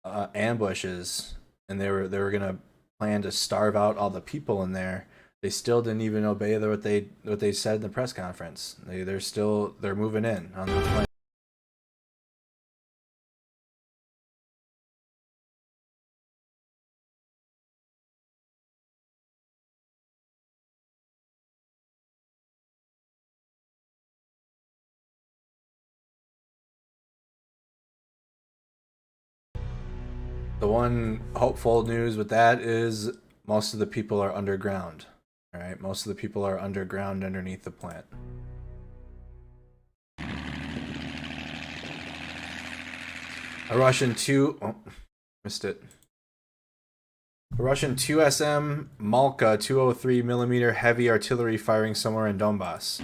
ambushes, and they were gonna plan to starve out all the people in there. They still didn't even obey what they said in the press conference. They're moving in on the plant. The one hopeful news with that is most of the people are underground. All right, most of the people are underground underneath the plant. A Russian missed it. Russian 2SM Malka 203mm heavy artillery firing somewhere in Donbass.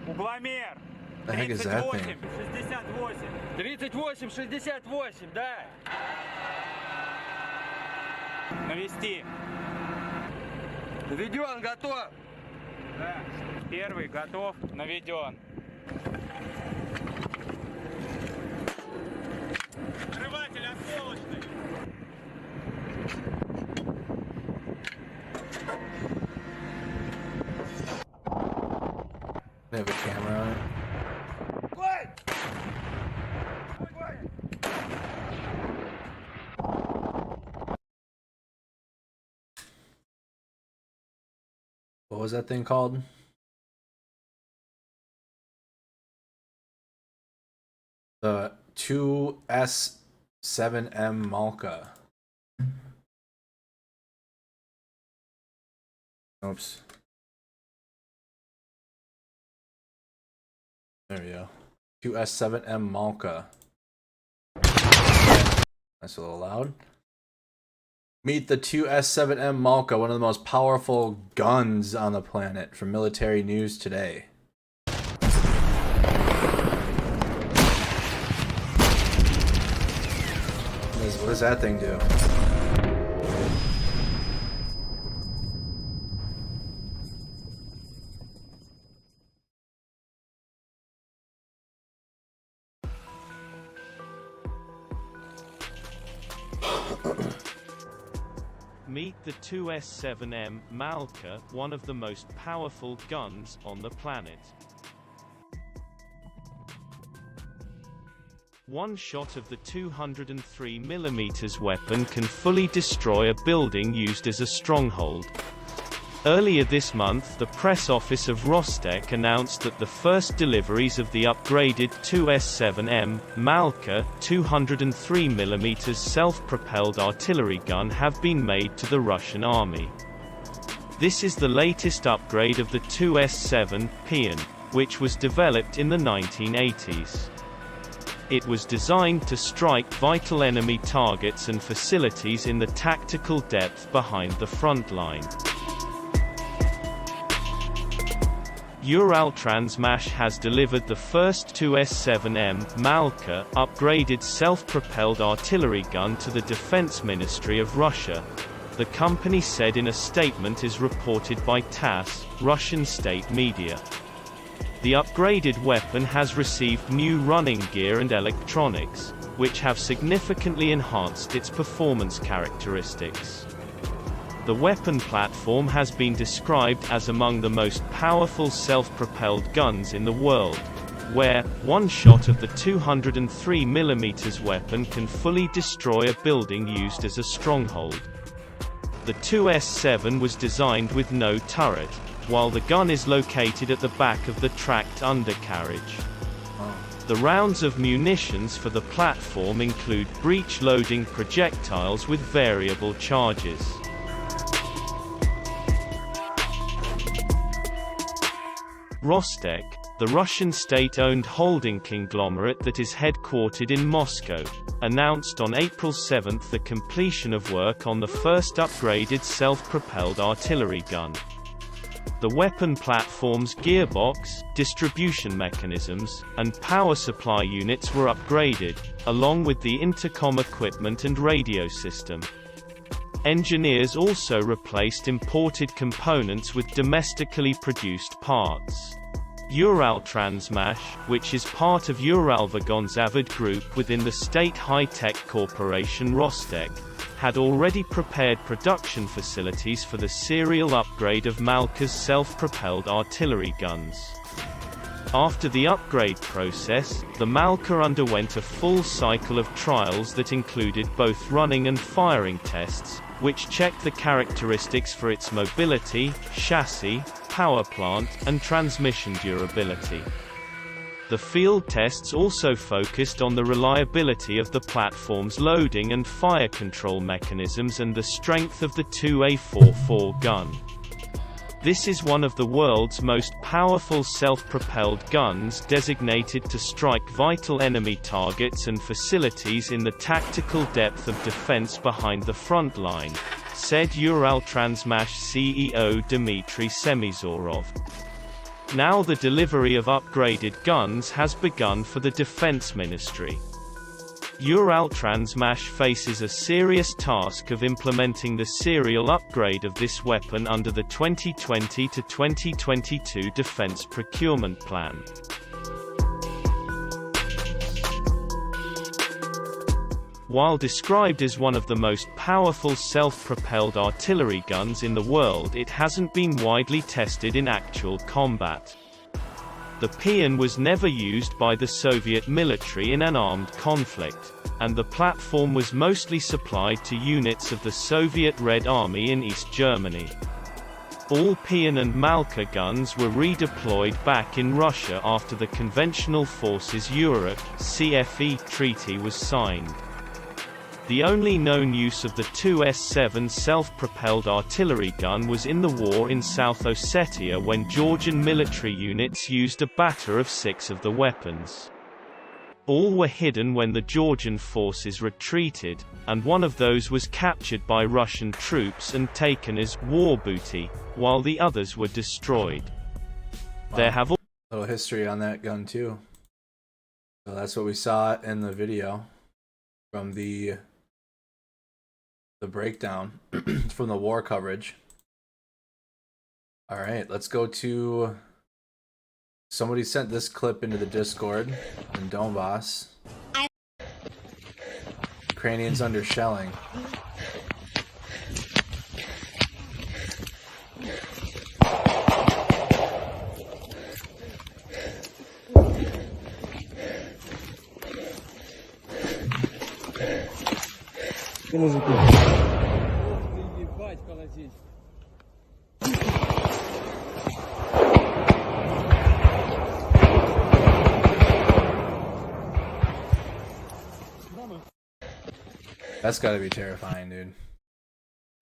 Угломер. The heck is that thing? 38, 68, да. Навести. Наведен, готов. Да. Первый готов, наведен. Взрыватель осколочный. They have a camera on it. What was that thing called? The 2S7M Malka. Oops. There we go. 2S7M Malka. That's a little loud. Meet the 2S7M Malka, one of the most powerful guns on the planet, from Military News Today. What does that thing do? Meet the 2S7M Malka, one of the most powerful guns on the planet. One shot of the 203mm weapon can fully destroy a building used as a stronghold. Earlier this month, the press office of Rostec announced that the first deliveries of the upgraded 2S7M Malka 203mm self-propelled artillery gun have been made to the Russian army. This is the latest upgrade of the 2S7 Pion, which was developed in the 1980s. It was designed to strike vital enemy targets and facilities in the tactical depth behind the front line. Uraltransmash has delivered the first 2S7M Malka upgraded self-propelled artillery gun to the Defense Ministry of Russia, the company said in a statement as reported by TASS, Russian state media. The upgraded weapon has received new running gear and electronics, which have significantly enhanced its performance characteristics. The weapon platform has been described as among the most powerful self-propelled guns in the world, where one shot of the 203mm weapon can fully destroy a building used as a stronghold. The 2S7 was designed with no turret, while the gun is located at the back of the tracked undercarriage. The rounds of munitions for the platform include breech-loading projectiles with variable charges. Rostec, the Russian state-owned holding conglomerate that is headquartered in Moscow, announced on April 7 the completion of work on the first upgraded self-propelled artillery gun. The weapon platform's gearbox, distribution mechanisms, and power supply units were upgraded, along with the intercom equipment and radio system. Engineers also replaced imported components with domestically produced parts. Uraltransmash, which is part of Uralvagonzavod Group within the state high-tech corporation Rostec, had already prepared production facilities for the serial upgrade of Malka's self-propelled artillery guns. After the upgrade process, the Malka underwent a full cycle of trials that included both running and firing tests, which checked the characteristics for its mobility, chassis, power plant, and transmission durability. The field tests also focused on the reliability of the platform's loading and fire control mechanisms and the strength of the 2A44 gun. This is one of the world's most powerful self-propelled guns designated to strike vital enemy targets and facilities in the tactical depth of defense behind the front line, said Uraltransmash CEO Dmitry Semizorov. Now the delivery of upgraded guns has begun for the Defense Ministry. Uraltransmash faces a serious task of implementing the serial upgrade of this weapon under the 2020 to 2022 Defense Procurement Plan. While described as one of the most powerful self-propelled artillery guns in the world, it hasn't been widely tested in actual combat. The Pion was never used by the Soviet military in an armed conflict, and the platform was mostly supplied to units of the Soviet Red Army in East Germany. All Pion and Malka guns were redeployed back in Russia after the Conventional Forces Europe (CFE) treaty was signed. The only known use of the 2S7 self-propelled artillery gun was in the war in South Ossetia when Georgian military units used a batter of 6 of the weapons. All were hidden when the Georgian forces retreated, and one of those was captured by Russian troops and taken as war booty, while the others were destroyed. Wow. There have a little history on that gun too. So that's what we saw in the video from the breakdown from the war coverage. All right, let's go to, somebody sent this clip into the Discord in Donbass. Ukrainians under shelling. That's gotta be terrifying, dude.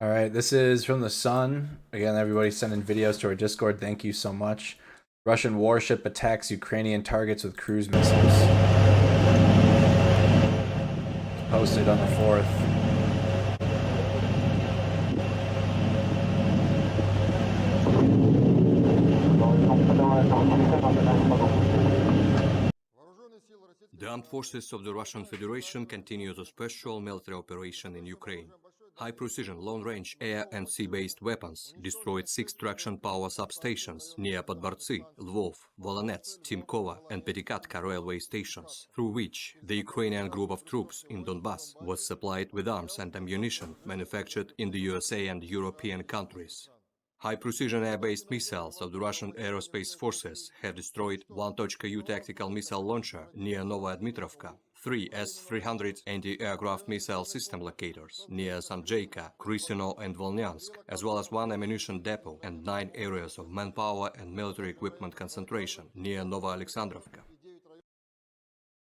Alright, this is from the Sun. Again, everybody sending videos to our Discord. Thank you so much. Russian warship attacks Ukrainian targets with cruise missiles. Posted on the 4th. The armed forces of the Russian Federation continue the special military operation in Ukraine. High-precision, long-range air and sea-based weapons destroyed 6 traction power substations near Podborцы, Lvov, Volonets, Timkovo and Petikatka railway stations, through which the Ukrainian group of troops in Donbass was supplied with arms and ammunition manufactured in the USA and European countries. High-precision air-based missiles of the Russian Aerospace Forces have destroyed 1.U tactical missile launcher near Novoadmitrovka, 3 S-300 anti-aircraft missile system locators near Sanjayka, Krysyno and Volnyansk, as well as 1 ammunition depot and 9 areas of manpower and military equipment concentration near Novoalexandrovka.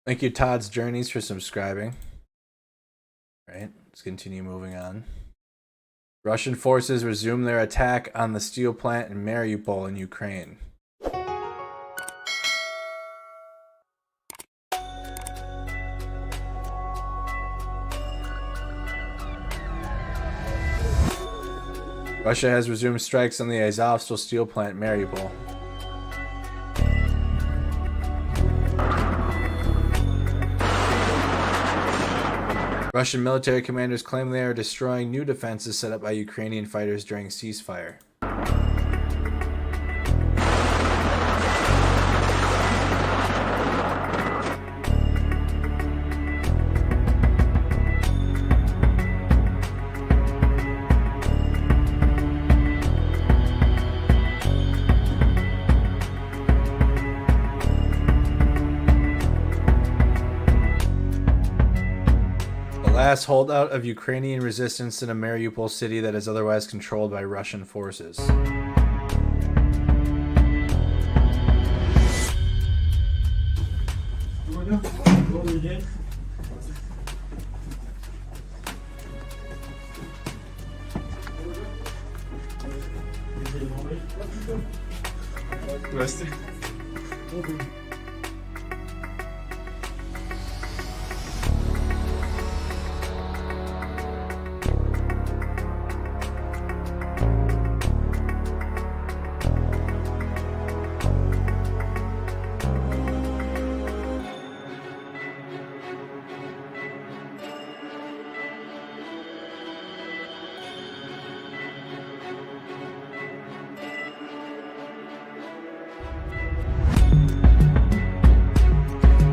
Thank you, Todd's Journeys, for subscribing. All right, let's continue moving on. Russian forces resume their attack on the steel plant in Mariupol in Ukraine. Russia has resumed strikes on the Azovstal steel plant in Mariupol. Russian military commanders claim they are destroying new defenses set up by Ukrainian fighters during ceasefire. Last holdout of Ukrainian resistance in a Mariupol city that is otherwise controlled by Russian forces. Здрасте.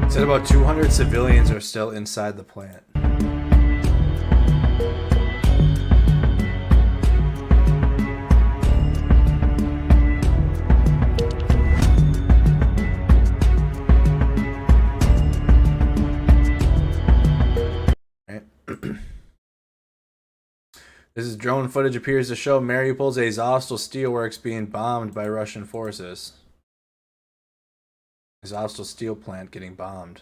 Said about 200 civilians are still inside the plant. Right. This is drone footage appears to show Mariupol's Azovstal steelworks being bombed by Russian forces. Azovstal steel plant getting bombed.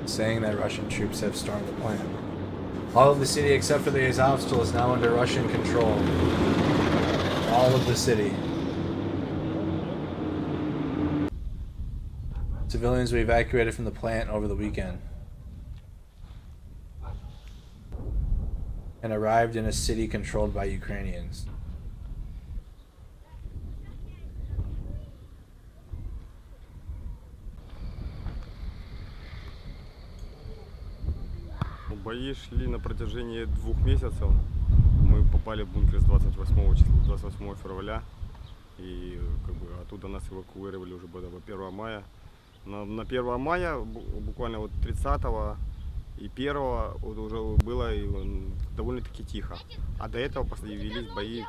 Saying that Russian troops have stormed the plant. All of the city except for the Azovstal is now under Russian control. All of the city. Civilians were evacuated from the plant over the weekend and arrived in a city controlled by Ukrainians. Бои шли на протяжении 2 месяцев. Мы попали в бункер с 28 февраля, и как бы оттуда нас эвакуировали уже было 1 мая. На 1 мая, буквально вот 30 и 1 вот уже было довольно-таки тихо. А до этого велись бои,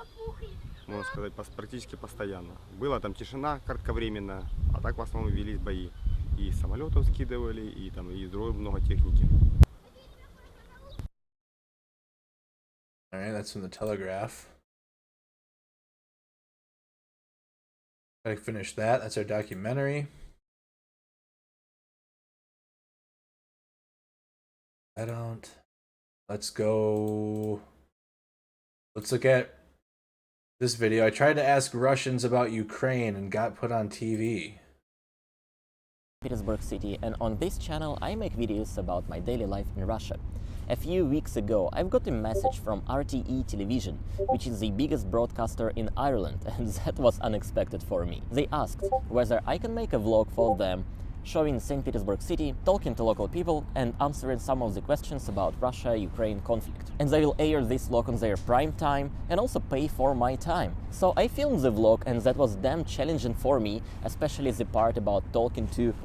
можно сказать, практически постоянно. Была там тишина кратковременная, а так в основном велись бои. И самолетов скидывали, и там и много техники. Alright, that's from the Telegraph. I finished that. That's our documentary. I don't. Let's go. Let's look at this video. I tried to ask Russians about Ukraine and got put on TV. Petersburg City, and on this channel I make videos about my daily life in Russia. A few weeks ago I've got a message from RTE Television, which is the biggest broadcaster in Ireland, and that was unexpected for me. They asked whether I can make a vlog for them, showing St. Petersburg City, talking to local people and answering some of the questions about Russia-Ukraine conflict. And they will air this vlog on their prime time and also pay for my time. So I filmed the vlog, and that was damn challenging for me, especially the part about talking to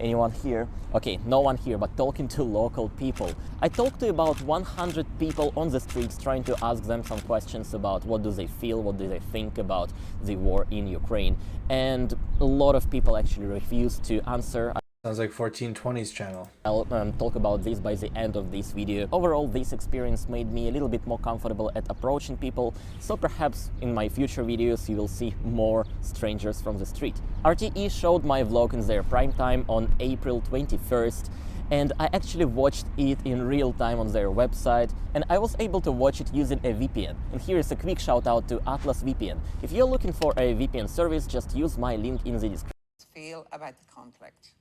anyone here? Okay, no one here, but talking to local people. I talked to about 100 people on the streets, trying to ask them some questions about what do they feel, what do they think about the war in Ukraine. And a lot of people actually refused to answer. Sounds like 1420's channel. I'll talk about this by the end of this video. Overall, this experience made me a little bit more comfortable at approaching people, so perhaps in my future videos you will see more strangers from the street. RTE showed my vlog in their prime time on April 21st, and I actually watched it in real time on their website, and I was able to watch it using a VPN. And here is a quick shout out to Atlas VPN. If you're looking for a VPN service, just use my link in the description. Feel about the conflict.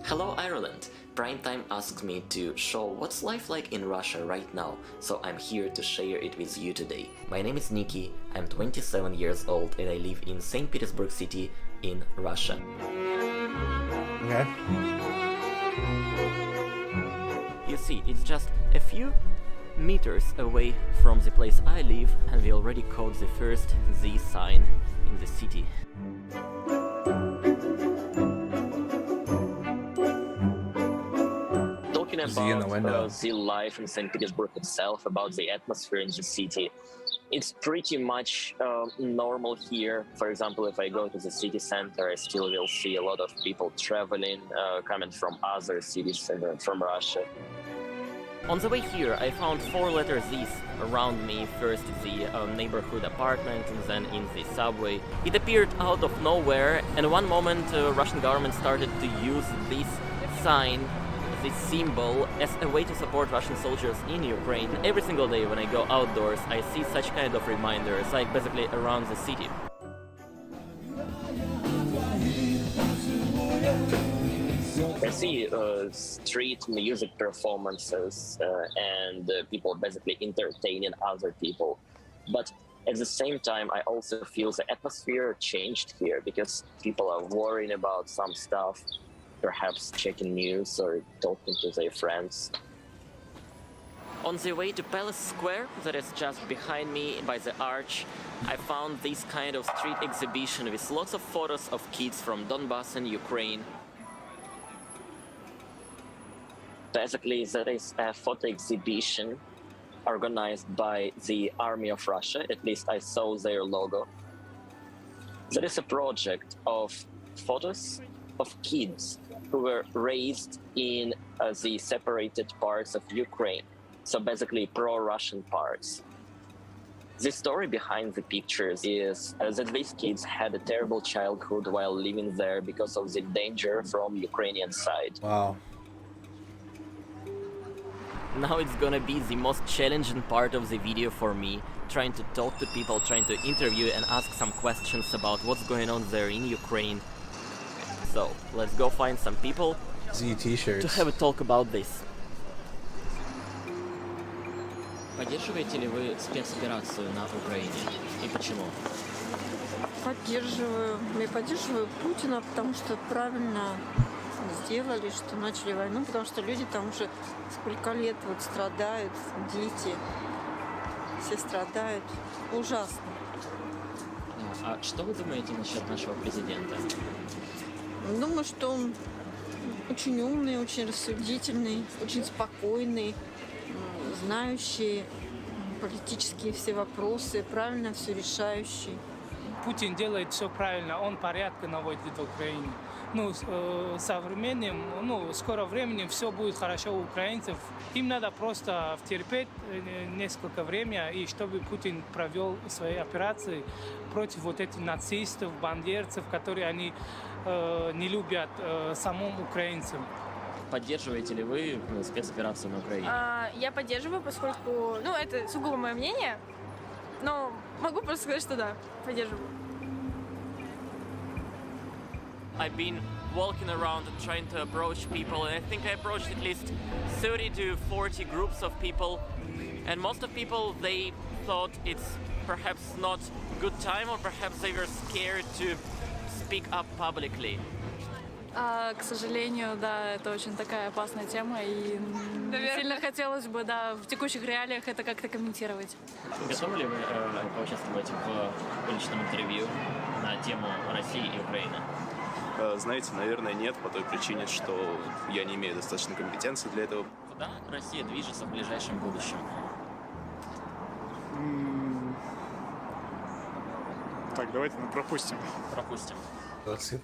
Hello Ireland! Primetime asked me to show what's life like in Russia right now, so I'm here to share it with you today. My name is Nikki, I'm 27 years old and I live in St. Petersburg City in Russia. Okay. You see, it's just a few meters away from the place I live, and we already caught the first Z sign in the city. Talking about the life in St. Petersburg itself, about the atmosphere in the city, It's pretty much normal here. For example, if I go to the city center, I still will see a lot of people traveling, coming from other cities from Russia. On the way here, I found 4 letter Z's around me, first in the neighborhood apartment and then in the subway. It appeared out of nowhere, and one moment Russian government started to use this sign, this symbol, as a way to support Russian soldiers in Ukraine. Every single day when I go outdoors, I see such kind of reminders, like basically around the city. I see street music performances and people basically entertaining other people. But at the same time, I also feel the atmosphere changed here because people are worrying about some stuff, perhaps checking news or talking to their friends. On the way to Palace Square, that is just behind me by the arch, I found this kind of street exhibition with lots of photos of kids from Donbass and Ukraine. Basically, there is a photo exhibition organized by the Army of Russia. At least I saw their logo. There is a project of photos of kids who were raised in the separated parts of Ukraine. So basically pro-Russian parts. The story behind the pictures is that these kids had a terrible childhood while living there because of the danger from Ukrainian side. Wow. Now it's gonna be the most challenging part of the video for me, trying to talk to people, trying to interview and ask some questions about what's going on there in Ukraine. So, let's go find some people Z t-shirts to have a talk about this. Поддерживаете ли вы спецоперацию на Украине и почему? Поддерживаю. Я поддерживаю Путина, потому что правильно сделали, что начали войну, потому что люди там уже сколько лет вот страдают, дети, все страдают. Ужасно. А что вы думаете насчет нашего президента? Думаю, что он очень умный, очень рассудительный, очень спокойный, знающий политические все вопросы, правильно все решающий. Путин делает все правильно, он порядок наводит в Украине. Со временем, в скором времени все будет хорошо у украинцев. Им надо просто терпеть несколько времени, и чтобы Путин провел свои операции против вот этих нацистов, бандерцев, которые они не любят самим украинцам. Поддерживаете ли вы спецоперацию на Украине? Я поддерживаю, поскольку, это сугубо мое мнение, но могу просто сказать, что да, поддерживаю. I've been walking around and trying to approach people, and I think I approached at least 30 to 40 groups of people, and most of people, they thought it's perhaps not a good time, or perhaps they were scared to speak up publicly. К сожалению, да, это очень такая опасная тема, и сильно хотелось бы, в текущих реалиях это как-то комментировать. Готовы ли вы поучаствовать в уличном интервью на тему России и Украины? Знаете, наверное, нет, по той причине, что я не имею достаточной компетенции для этого. Куда Россия движется в ближайшем будущем? Так, давайте пропустим. Пропустим.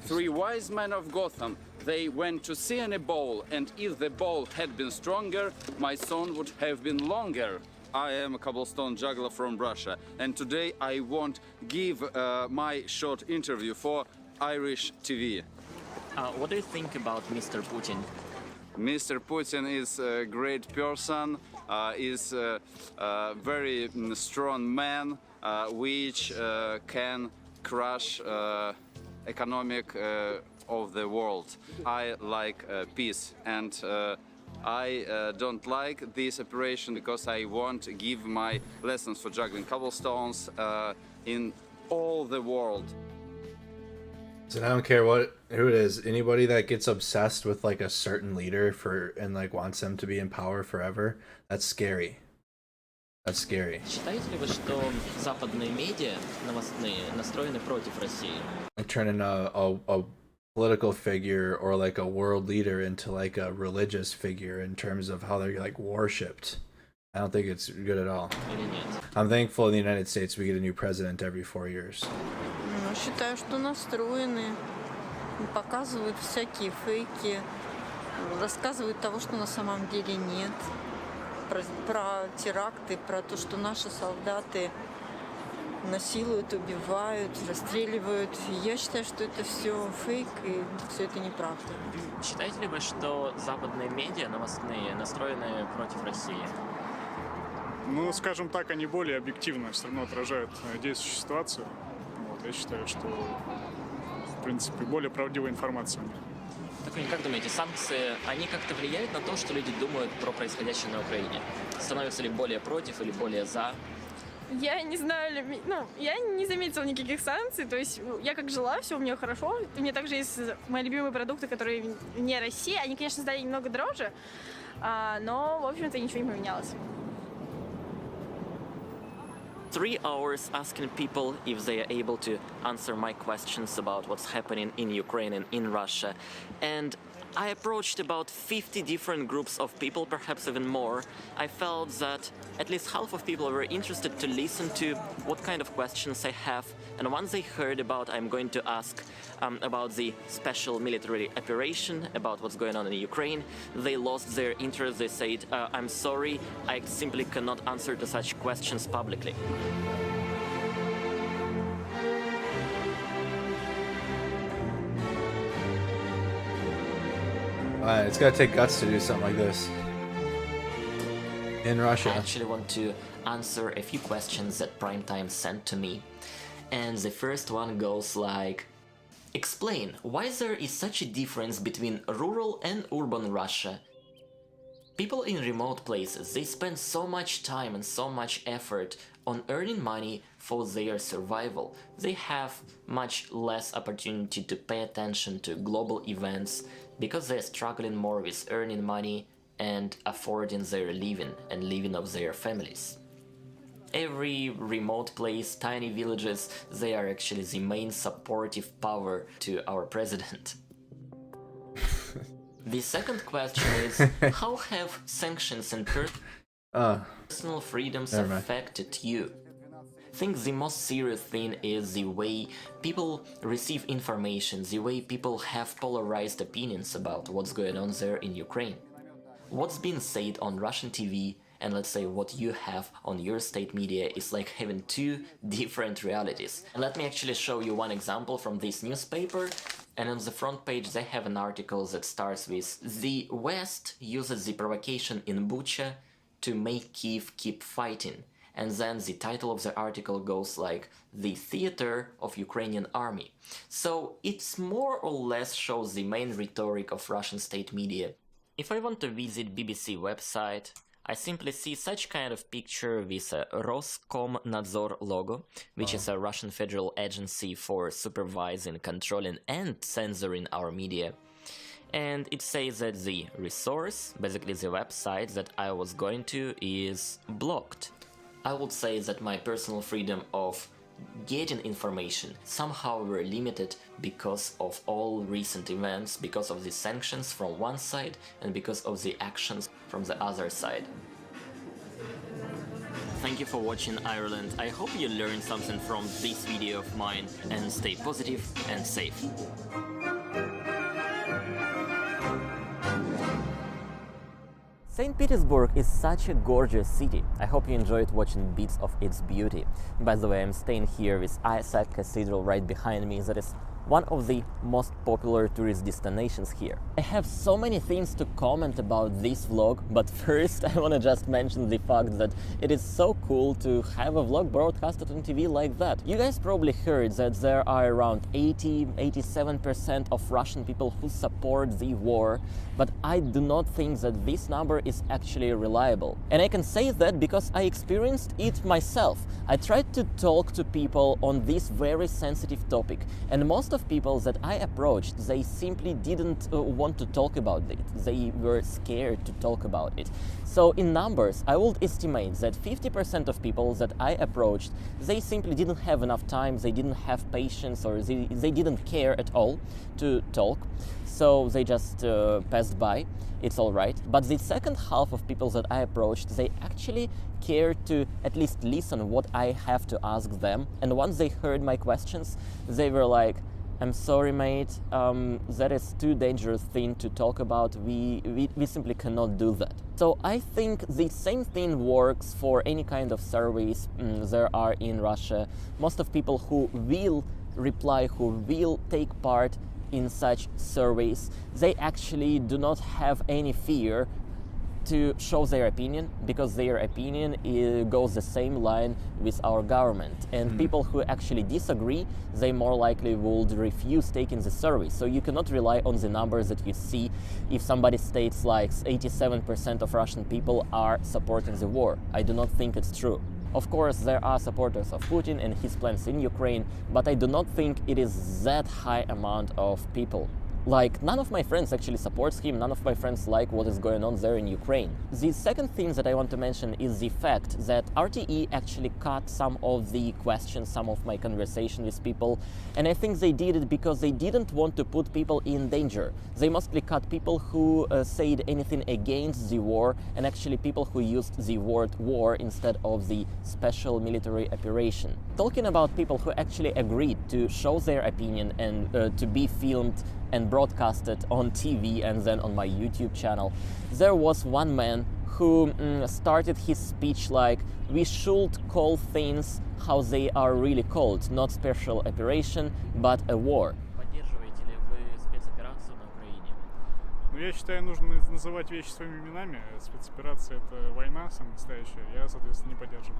Three wise men of Gotham, they went to see in a bowl, and if the bowl had been stronger, my son would have been longer. I am a cobblestone juggler from Russia, and today I won't give my short interview for Irish TV. What do you think about Mr. Putin? Mr. Putin is a great person, is a very strong man, which can crush economic of the world. I like peace, and I don't like this operation because I want to give my lessons for juggling cobblestones in all the world. And I don't care who it is, anybody that gets obsessed with like a certain leader and like wants them to be in power forever, that's scary. That's scary. Считаете ли вы, что западные медиа новостные настроены против России? Like turning a political figure or like a world leader into like a religious figure in terms of how they're like worshipped. I don't think it's good at all. Или нет? I'm thankful in the United States we get a new president every 4 years. Ну, считаю, что настроены, показывают всякие фейки, рассказывают того, что на самом деле нет, про теракты, про то, что наши солдаты насилуют, убивают, расстреливают. И я считаю, что это все фейк и все это неправда. Считаете ли вы, что западные медиа новостные настроены против России? Ну, скажем так, они более объективно все равно отражают действующую ситуацию. Вот, я считаю, что, в принципе, более правдивая информация. Так вы как думаете, санкции, они как-то влияют на то, что люди думают про происходящее на Украине? Становятся ли более против или более за? Я не знаю, ну, я не заметила никаких санкций, то есть я как жила, все у меня хорошо. У меня также есть мои любимые продукты, которые не Россия. Они, конечно, стали немного дороже, но, в общем-то, ничего не поменялось. 3 hours asking people if they are able to answer my questions about what's happening in Ukraine and in Russia. And I approached about 50 different groups of people, perhaps even more. I felt that at least half of people were interested to listen to what kind of questions I have. And once they heard about, I'm going to ask about the special military operation, about what's going on in Ukraine, they lost their interest. They said, I'm sorry, I simply cannot answer to such questions publicly. It's gotta take guts to do something like this. In Russia. I actually want to answer a few questions that Primetime sent to me. And the first one goes like, explain why there is such a difference between rural and urban Russia. People in remote places, they spend so much time and so much effort on earning money for their survival. They have much less opportunity to pay attention to global events because they're struggling more with earning money and affording their living and living of their families. Every remote place, tiny villages, they are actually the main supportive power to our president. The second question is, how have sanctions and personal freedoms affected you? I think the most serious thing is the way people receive information, the way people have polarized opinions about what's going on there in Ukraine. What's being said on Russian TV and let's say what you have on your state media is like having two different realities. And let me actually show you one example from this newspaper. And on the front page they have an article that starts with, "The West uses the provocation in Bucha to make Kyiv keep fighting." And then the title of the article goes like, "The Theater of Ukrainian Army." So it's more or less shows the main rhetoric of Russian state media. If I want to visit BBC website, I simply see such kind of picture with a Roskomnadzor logo, which is a Russian federal agency for supervising, controlling and censoring our media. And it says that the resource, basically the website that I was going to, is blocked. I would say that my personal freedom of getting information somehow were limited because of all recent events, because of the sanctions from one side and because of the actions from the other side. Thank you for watching Ireland. I hope you learned something from this video of mine and stay positive and safe. St. Petersburg is such a gorgeous city. I hope you enjoyed watching bits of its beauty. By the way, I'm staying here with Isaac Cathedral right behind me. That is one of the most popular tourist destinations here. I have so many things to comment about this vlog, but first I want to just mention the fact that it is so cool to have a vlog broadcasted on TV like that. You guys probably heard that there are around 87% of Russian people who support the war, but I do not think that this number is actually reliable. And I can say that because I experienced it myself. I tried to talk to people on this very sensitive topic, and most of of people that I approached, they simply didn't want to talk about it. They were scared to talk about it. So in numbers, I would estimate that 50% of people that I approached, they simply didn't have enough time, they didn't have patience, or they didn't care at all to talk. So they just passed by. It's all right. But the second half of people that I approached, they actually cared to at least listen what I have to ask them. And once they heard my questions, they were like, I'm sorry, mate, that is too dangerous thing to talk about. We simply cannot do that. So I think the same thing works for any kind of surveys there are in Russia. Most of people who will reply, who will take part in such surveys, they actually do not have any fear to show their opinion, because their opinion goes the same line with our government. And people who actually disagree, they more likely would refuse taking the survey. So you cannot rely on the numbers that you see if somebody states like 87% of Russian people are supporting the war. I do not think it's true. Of course, there are supporters of Putin and his plans in Ukraine, but I do not think it is that high amount of people. Like, none of my friends actually supports him, none of my friends like what is going on there in Ukraine. The second thing that I want to mention is the fact that RTE actually cut some of the questions, some of my conversation with people, and I think they did it because they didn't want to put people in danger. They mostly cut people who said anything against the war, and actually people who used the word war instead of the special military operation. Talking about people who actually agreed to show their opinion and to be filmed and broadcasted on TV and then on my YouTube channel, there was one man who started his speech like, we should call things how they are really called, not special operation, but a war. Поддерживаете ли вы спецоперацию на Украине? Ну, я считаю, нужно называть вещи своими именами. Спецоперация — это война самая настоящая. Я, соответственно, не поддерживаю.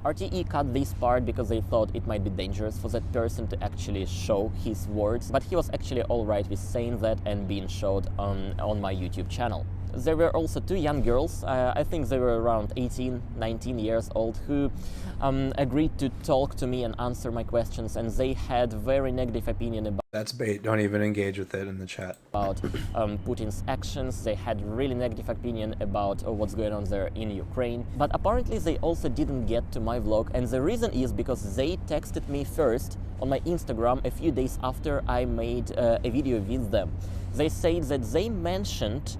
RTE cut this part because they thought it might be dangerous for that person to actually show his words, but he was actually alright with saying that and being showed on my YouTube channel. There were also two young girls, I think they were around 18, 19 years old, who agreed to talk to me and answer my questions, and they had very negative opinion about... That's bait, don't even engage with it in the chat. ...about Putin's actions. They had really negative opinion about what's going on there in Ukraine. But apparently they also didn't get to my vlog, and the reason is because they texted me first on my Instagram a few days after I made a video with them. They said that they mentioned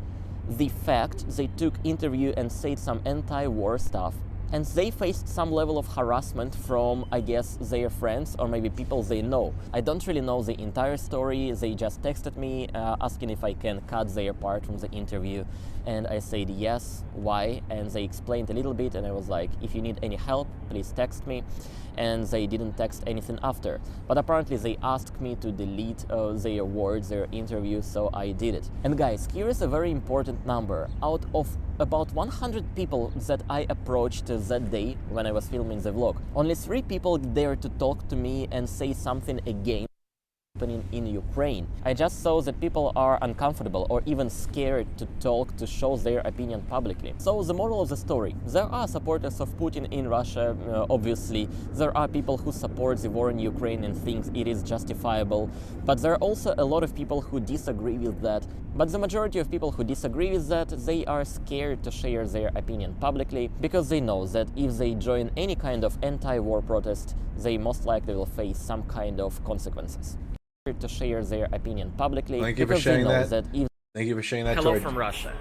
the fact they took interview and said some anti-war stuff, and they faced some level of harassment from, I guess, their friends or maybe people they know. I don't really know the entire story. They just texted me asking if I can cut their part from the interview, and I said yes, why, and they explained a little bit, and I was like, if you need any help, please text me. And they didn't text anything after. But apparently they asked me to delete their words, their interview, so I did it. And guys, here is a very important number. Out of about 100 people that I approached that day when I was filming the vlog, only 3 people dared to talk to me and say something against happening in Ukraine. I just saw that people are uncomfortable or even scared to talk, to show their opinion publicly. So the moral of the story: there are supporters of Putin in Russia, obviously. There are people who support the war in Ukraine and think it is justifiable. But there are also a lot of people who disagree with that. But the majority of people who disagree with that, they are scared to share their opinion publicly, because they know that if they join any kind of anti-war protest, they most likely will face some kind of consequences. To share their opinion publicly. Thank you for sharing that. If... Thank you for sharing that. Hello from Russia.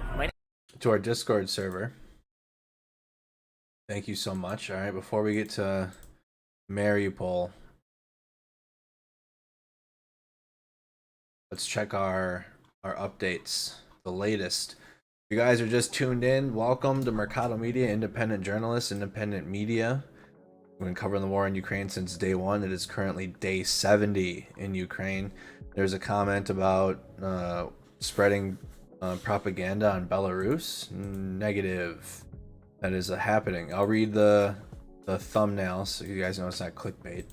To our Discord server. Thank you so much. All right, before we get to Mariupol, let's check our updates, the latest. If you guys are just tuned in, welcome to Mercado Media, independent journalists, independent media. We've been covering the war in Ukraine since day 1. It is currently day 70 in Ukraine. There's a comment about spreading propaganda on Belarus. Negative. That is happening. I'll read the thumbnail so you guys know it's not clickbait.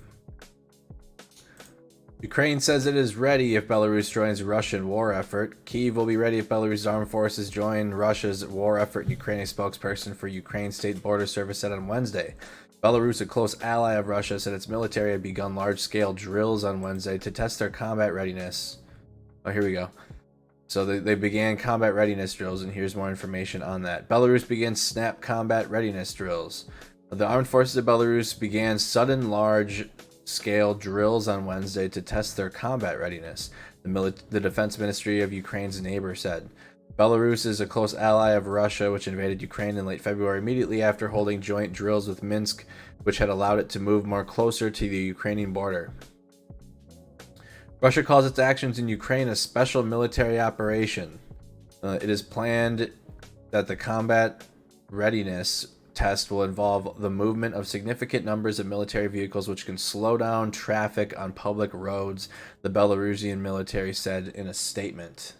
Ukraine says it is ready if Belarus joins the Russian war effort. Kyiv will be ready if Belarus armed forces join Russia's war effort, Ukraine. A spokesperson for Ukraine State Border Service said on Wednesday. Belarus, a close ally of Russia, said its military had begun large-scale drills on Wednesday to test their combat readiness. Oh, here we go. So they began combat readiness drills, and here's more information on that. Belarus began snap combat readiness drills. The armed forces of Belarus began sudden large-scale drills on Wednesday to test their combat readiness, the defense ministry of Ukraine's neighbor said. Belarus is a close ally of Russia, which invaded Ukraine in late February immediately after holding joint drills with Minsk, which had allowed it to move more closer to the Ukrainian border. Russia calls its actions in Ukraine a special military operation. It is planned that the combat readiness test will involve the movement of significant numbers of military vehicles which can slow down traffic on public roads, the Belarusian military said in a statement.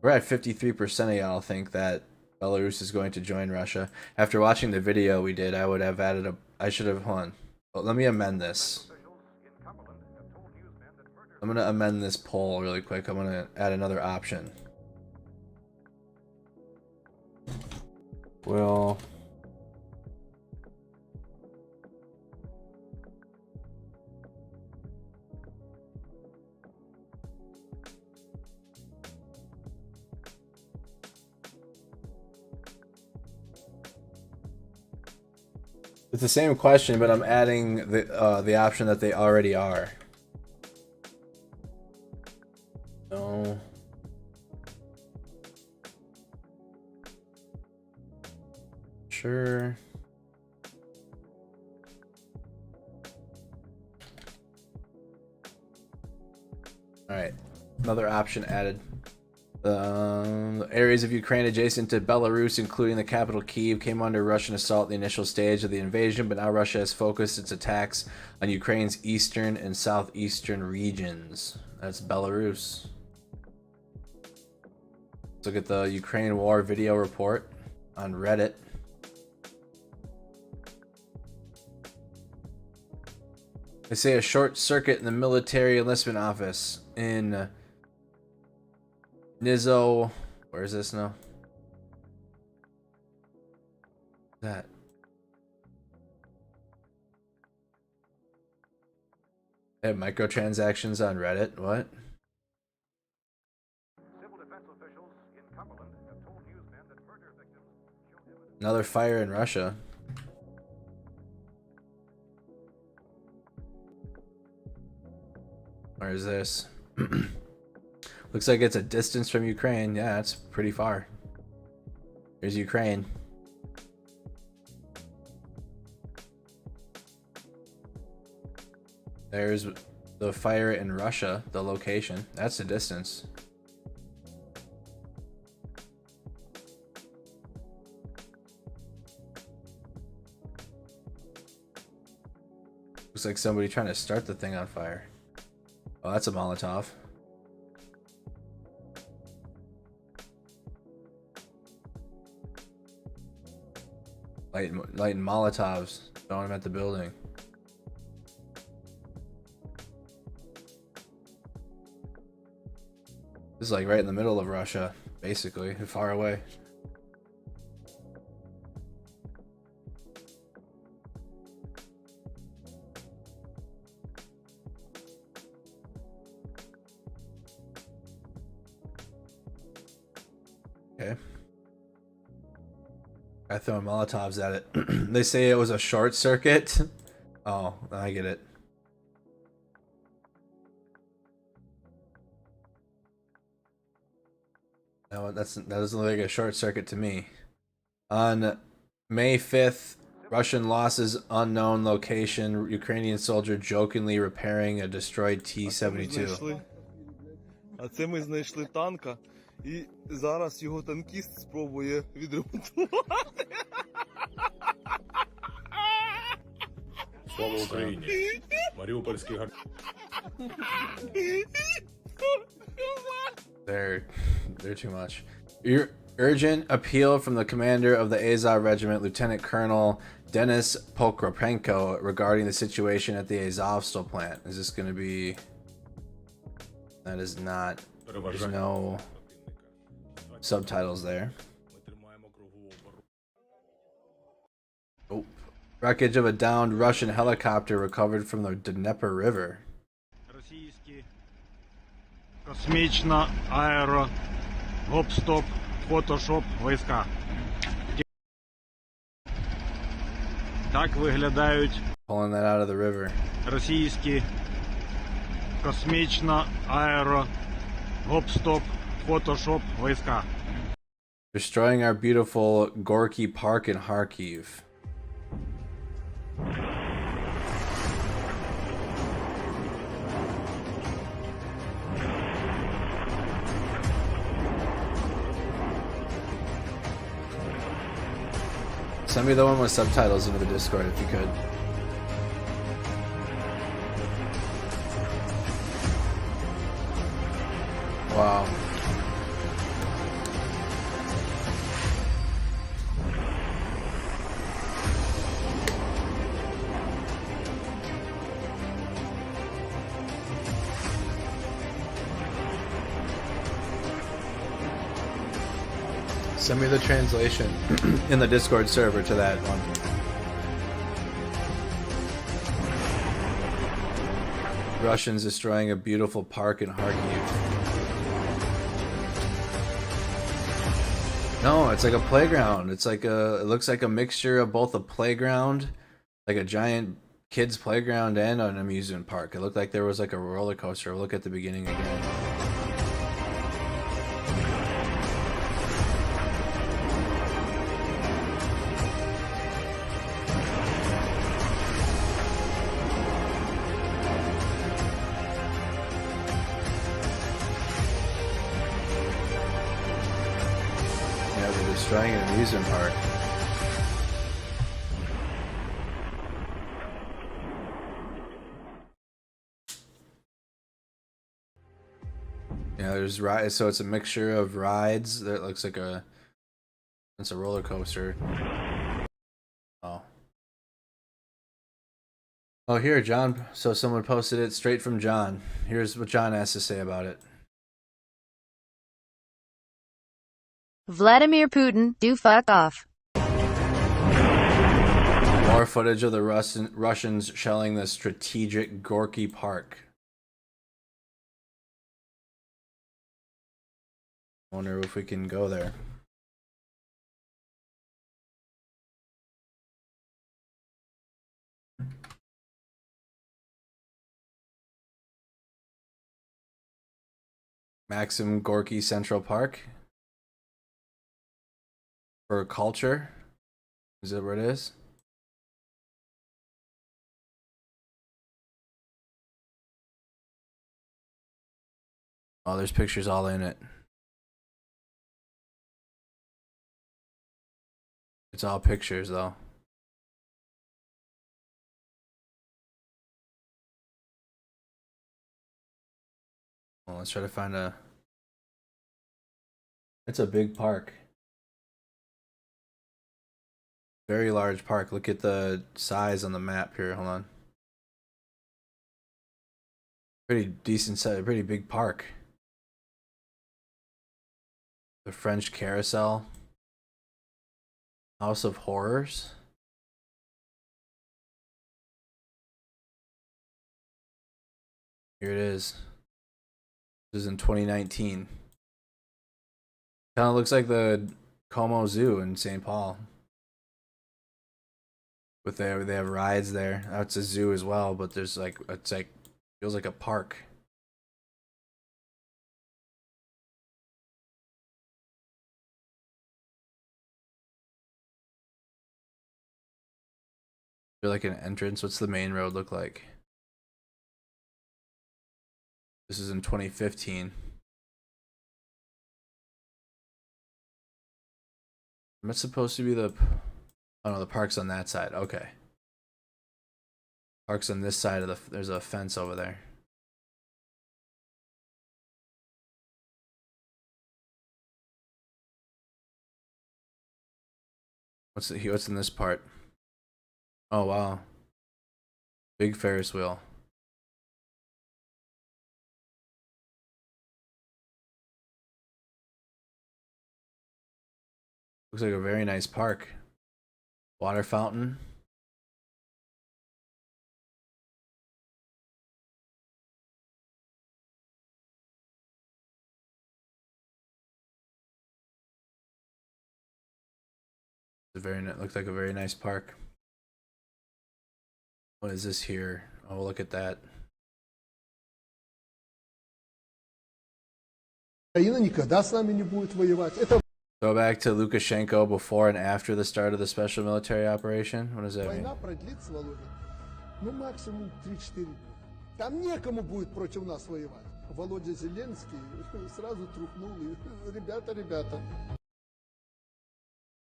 We're at 53% of y'all think that Belarus is going to join Russia. After watching the video we did, I would have added a... I should have... Hold on. Well, let me amend this. I'm going to amend this poll really quick. I'm going to add another option. Will... It's the same question, but I'm adding the option that they already are. No. Sure. All right. Another option added. Areas of Ukraine adjacent to Belarus, including the capital Kyiv, came under Russian assault in the initial stage of the invasion, but now Russia has focused its attacks on Ukraine's eastern and southeastern regions. That's Belarus. Let's look at the Ukraine war video report on Reddit. They say a short circuit in the military enlistment office in Nizo, where is this now? That. They have microtransactions on Reddit. What? Another fire in Russia. Where is this? Looks like it's a distance from Ukraine. Yeah, it's pretty far. Here's Ukraine. There's the fire in Russia, the location. That's the distance. Looks like somebody trying to start the thing on fire. Oh, that's a Molotov. Lighting Molotovs, throwing them at the building. This is like right in the middle of Russia, basically, far away. Okay. I throw Molotovs at it. They say it was a short circuit. Oh, I get it. No, that doesn't look like a short circuit to me. On May 5th, Russian losses unknown location. Ukrainian soldier jokingly repairing a destroyed T-72. А це ми знайшли танка, і зараз його танкіст спробує відремонтувати. Слава Україні! Маріупольський гард... They're too much. Urgent appeal from the commander of the Azov Regiment, Lieutenant Colonel Denis Pokropenko, regarding the situation at the Azovstal plant. Is this going to be... That is not... There's no subtitles there. Oh. Wreckage of a downed Russian helicopter recovered from the Dnieper River. Російські космічно аеро гоп-стоп фотошоп війська. Так виглядають Pulling that out of the river. російські космічно аеро гоп-стоп фотошоп війська. Destroying our beautiful Gorky Park in Kharkiv. Send me the one with subtitles into the Discord if you could. Wow. Send me the translation in the Discord server to that one. Russians destroying a beautiful park in Kharkiv. No, it's like a playground. It looks like a mixture of both a playground, like a giant kids playground, and an amusement park. It looked like there was like a roller coaster. Look at the beginning again. Destroying an amusement park. Yeah, there's rides, so it's a mixture of rides. That looks like it's a roller coaster. Oh. Oh, here, John. So someone posted it straight from John. Here's what John has to say about it. Vladimir Putin, do fuck off. More footage of the Russians shelling the strategic Gorky Park. Wonder if we can go there. Maxim Gorky Central Park. For culture? Is that where it is? Oh, there's pictures all in it. It's all pictures though. Well, let's try to find a... It's a big park. Very large park. Look at the size on the map here. Hold on. Pretty decent size, pretty big park. The French Carousel. House of Horrors. Here it is. This is in 2019. Kind of looks like the Como Zoo in St. Paul. But they have rides there. Now it's a zoo as well, but there's like feels like a park. Is there like an entrance? What's the main road look like? This is in 2015. Am I supposed to be the... Oh no, the park's on that side. Okay. Park's on this side of the... There's a fence over there. What's in this part? Oh wow. Big Ferris wheel. Looks like a very nice park. Water fountain. Looks like a very nice park. What is this here? Oh, look at that. Go back to Lukashenko before and after the start of the special military operation. What does that mean? Ну, максимум 3-4 дня. Там некому будет против нас воевать. Володя Зеленский сразу трухнул и ребята.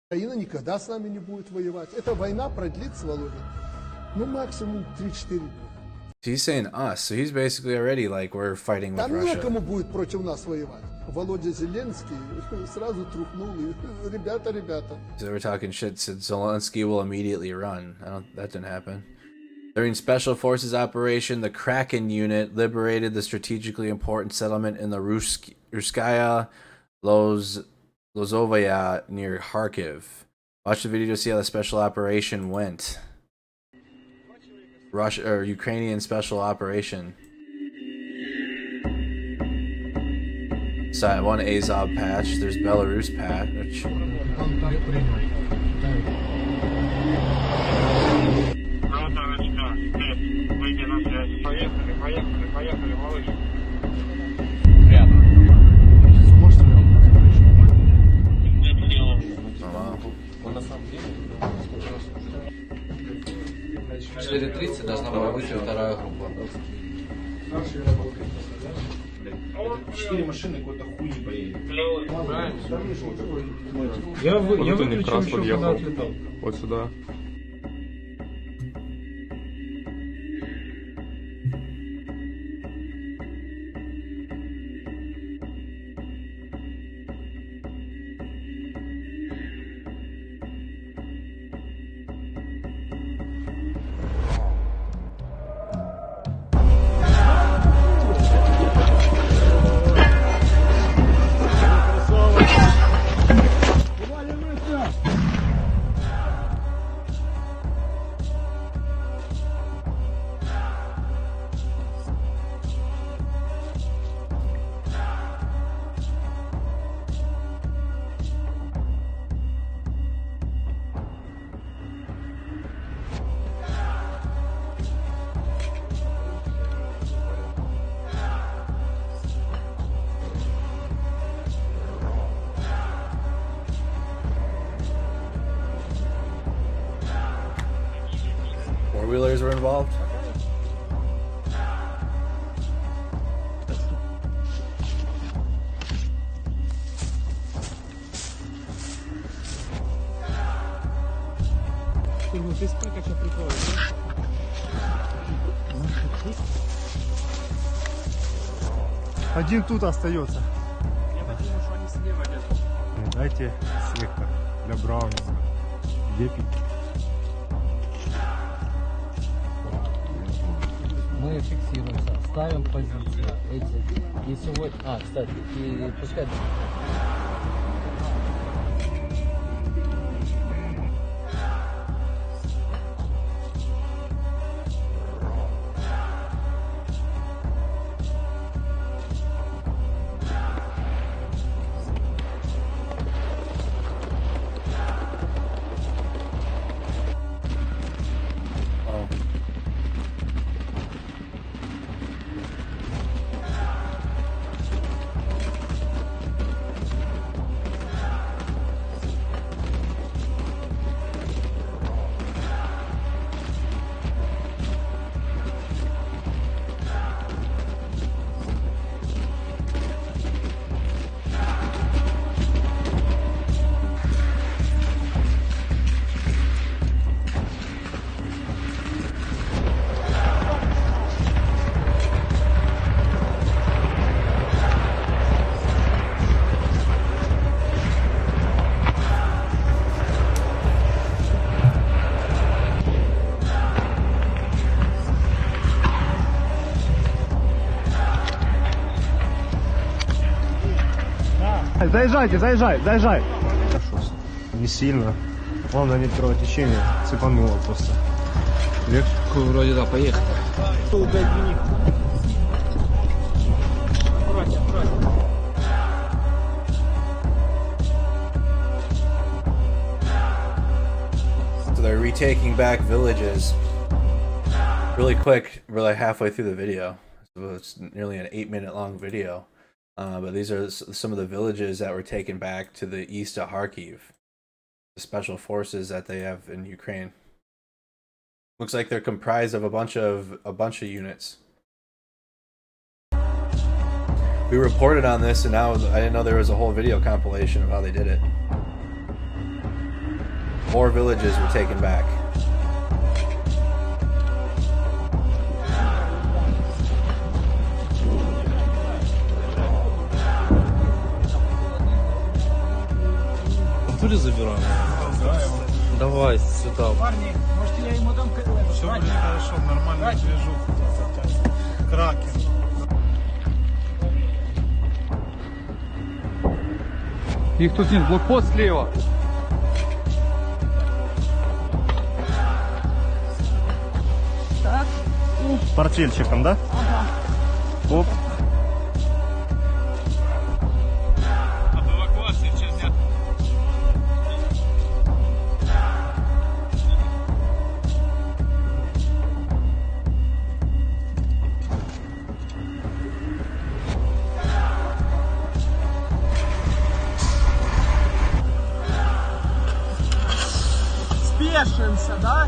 Украина никогда с нами не будет воевать. Эта война продлится, Володя, ну, максимум 3-4 дня. He's saying us, so he's basically already like we're fighting with Там Russia. некому будет против нас воевать. Володя Зеленский сразу трухнул и ребята. So we're talking shit. Said Zelensky will immediately run. That didn't happen. During Special Forces Operation, the Kraken unit liberated the strategically important settlement in the Ruskaya Lozovaya near Kharkiv. Watch the video to see how the special operation went. Ukrainian special operation. Side one Azov patch. There's Belarus patch. Выйди на связь. Поехали, малыш. Сможешь Он на самом деле 4:30 должна была выйти вторая группа. 4 машины какой-то хуй не поедет. Я выключил еще, когда отлетал. Вот сюда. Four-wheelers were involved. Один тут остается. Я подумал, что они слева где-то. Дайте сектор для Браунинга. Где пить? Мы фиксируемся, ставим позиции. И сегодня... кстати, и пускай... Заезжай. Не сильно. Главное не кровотечение. Цепануло просто. Легче. Вроде да, поехали. retaking back villages. Really quick, we're like halfway through the video. So it's nearly an 8-minute long video. But these are some of the villages that were taken back to the east of Kharkiv. The special forces that they have in Ukraine. Looks like they're comprised of a bunch of units. We reported on this, and now I didn't know there was a whole video compilation of how they did it. 4 villages were taken back. Туди забираем. Давай сюда. Парни, может я ему дам все будет хорошо, нормально движуху. Кракен. Их тут нет, блокпост слева. Так. Портфельчиком, да? Ага. Оп. Об эвакуации сейчас нет. Спешимся, да?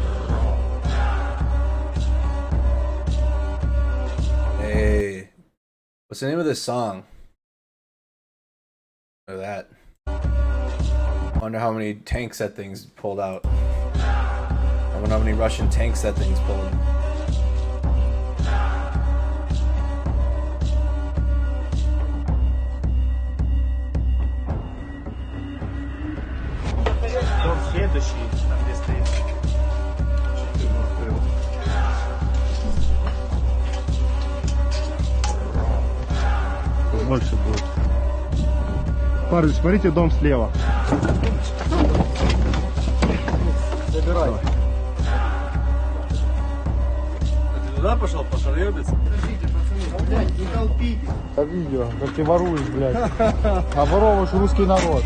Hey, what's the name of this song? Look at that. Wonder how many tanks that thing's pulled out. I wonder how many Russian tanks that thing's pulled. Дом следующий, там где стоит. Больше будет. Парни, смотрите, дом слева. Забирай. А ты туда пошел, пошаребец? Подождите, пацаны, блядь, не толпитесь. Я видео, как ты воруешь, блядь. Оборовываешь русский народ.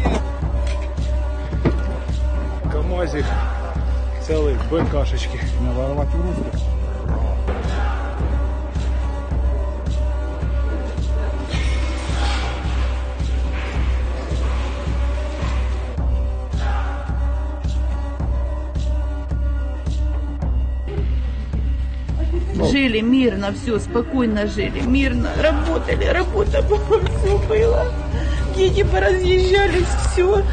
КамАЗик целый, БКшечки. Надо ворвать в русских. Жили мирно, все, спокойно жили, мирно, работали, работа была, все было. Дети поразъезжались, все.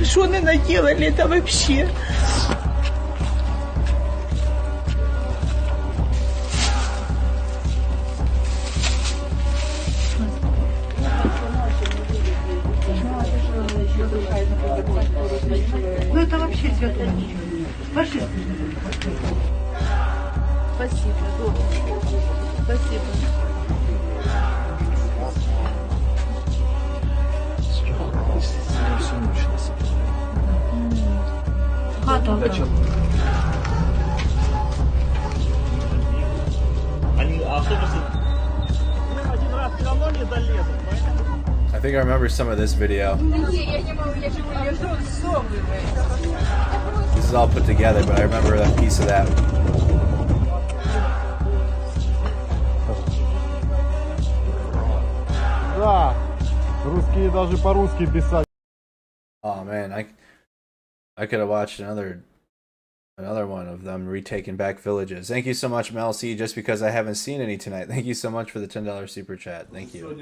Что они наделали это вообще? Ну это вообще святое. Пошли. Спасибо, Дора. Спасибо. Хата. Они автобусы один раз все равно не долезут, поэтому... I think I remember some of this video. This is all put together, but I remember a piece of that. Да, русские даже по-русски писать. Oh man, I could have watched another one of them retaking back villages. Thank you so much, Mel C, just because I haven't seen any tonight. Thank you so much for the $10 super chat. Thank you.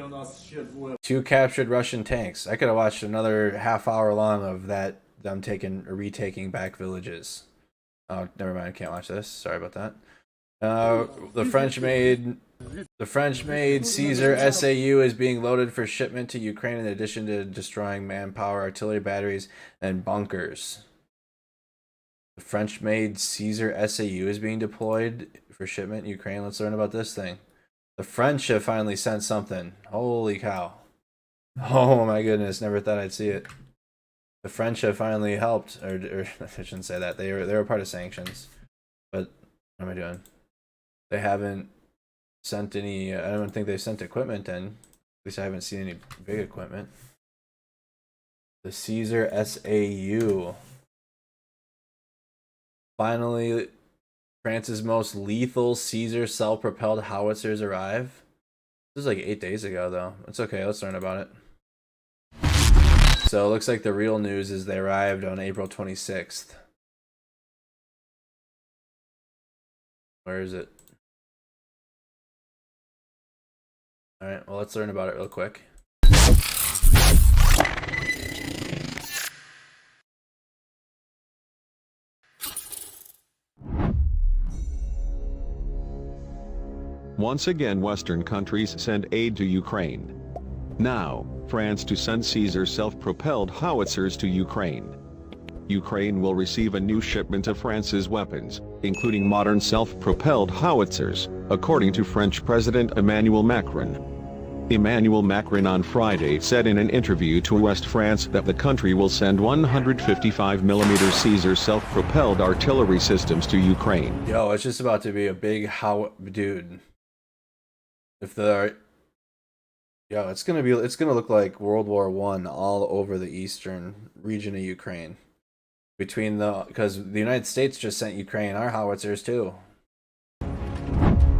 2 captured Russian tanks. I could have watched another half-hour long of that, them retaking back villages. Oh, never mind, I can't watch this. Sorry about that. The French-made Caesar SAU is being loaded for shipment to Ukraine in addition to destroying manpower, artillery batteries, and bunkers. The French-made Caesar SAU is being deployed for shipment in Ukraine. Let's learn about this thing. The French have finally sent something. Holy cow. Oh my goodness, never thought I'd see it. The French have finally helped, or I shouldn't say that. They were part of sanctions. But what am I doing? They haven't sent any, I don't think they've sent equipment in. At least I haven't seen any big equipment. The Caesar SAU. Finally, France's most lethal Caesar self-propelled howitzers arrive. This was like 8 days ago, though. It's okay. Let's learn about it. So it looks like the real news is they arrived on April 26th. Where is it? All right. Well, let's learn about it real quick. Once again, Western countries send aid to Ukraine. Now, France to send Caesar self-propelled howitzers to Ukraine. Ukraine will receive a new shipment of France's weapons, including modern self-propelled howitzers, according to French President Emmanuel Macron. Emmanuel Macron on Friday said in an interview to West France that the country will send 155mm Caesar self-propelled artillery systems to Ukraine. Yo, it's just about to be a big dude. If the it's gonna look like World War I all over the eastern region of Ukraine. Because the United States just sent Ukraine our howitzers too.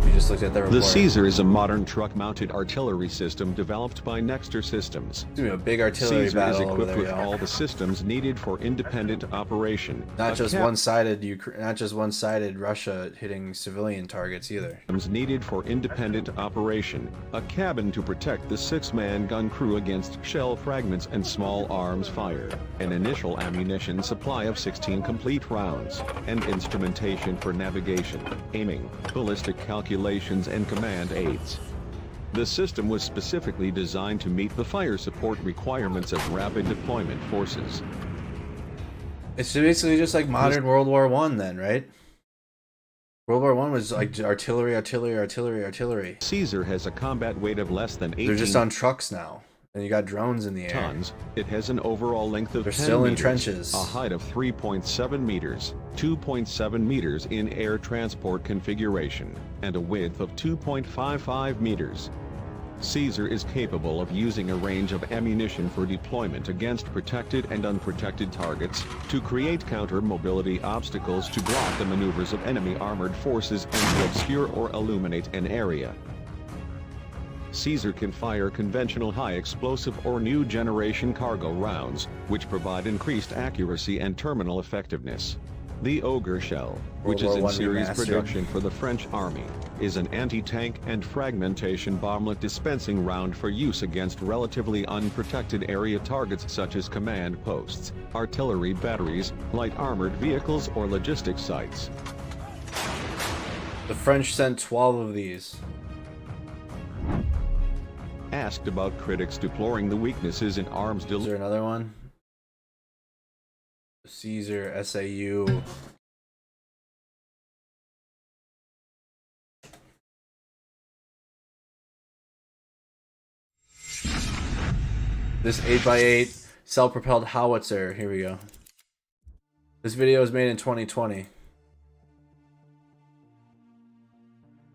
We just looked at the report. The Caesar is a modern truck-mounted artillery system developed by Nexter Systems. It's gonna be a big artillery Caesar battle is equipped over there, with yo. all the systems needed for independent operation. Not just one-sided Russia hitting civilian targets either. Needed for independent operation, a cabin to protect the 6-man gun crew against shell fragments and small arms fire, an initial ammunition supply of 16 complete rounds, and instrumentation for navigation, aiming, ballistic calculations and command aids. The system was specifically designed to meet the fire support requirements of rapid deployment forces. It's basically just like modern World War I then, right? World War I was like artillery. Caesar has a combat weight of less than 18 They're just on trucks now. And you got drones in the air. tons. It has an overall length of They're 10 still in meters, trenches. a height of 3.7 meters, 2.7 meters in air transport configuration, and a width of 2.55 meters. Caesar is capable of using a range of ammunition for deployment against protected and unprotected targets, to create counter-mobility obstacles to block the maneuvers of enemy armored forces and to obscure or illuminate an area. Caesar can fire conventional high-explosive or new-generation cargo rounds, which provide increased accuracy and terminal effectiveness. The Ogre shell, which is in series production for the French Army, is an anti-tank and fragmentation bomblet dispensing round for use against relatively unprotected area targets such as command posts, artillery batteries, light armored vehicles or logistics sites. The French sent 12 of these. Asked about critics deploring the weaknesses in arms delivery. Is there another one? Caesar SAU. This 8x8 self-propelled howitzer. Here we go. This video was made in 2020.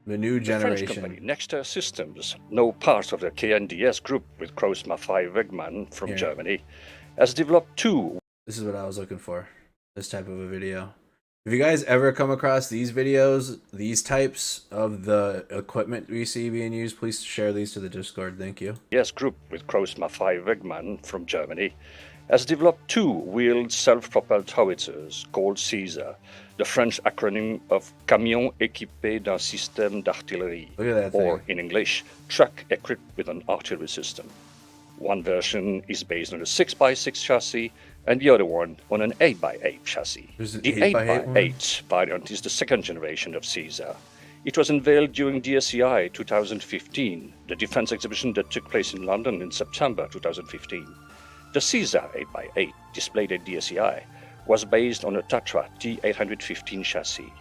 The new generation. The French company Nexter Systems, now part of the KNDS group with Kraus Maffei Wegmann from Germany, has developed two. This is what I was looking for. This type of a video. If you guys ever come across these videos, these types of the equipment we see being used, please share these to the Discord. Thank you. KNDS group with Kraus Maffei Wegmann from Germany has developed two-wheeled self-propelled howitzers called Caesar, the French acronym of Camion équipé d'un système d'artillerie, or in English, truck equipped with an artillery system. One version is based on a 6x6 chassis and the other one on an 8x8 chassis. The 8x8 variant is the second generation of Caesar. It was unveiled during DSEI 2015, the defense exhibition that took place in London in September 2015. The Caesar 8x8, displayed at DSEI, was based on a Tatra T815 chassis.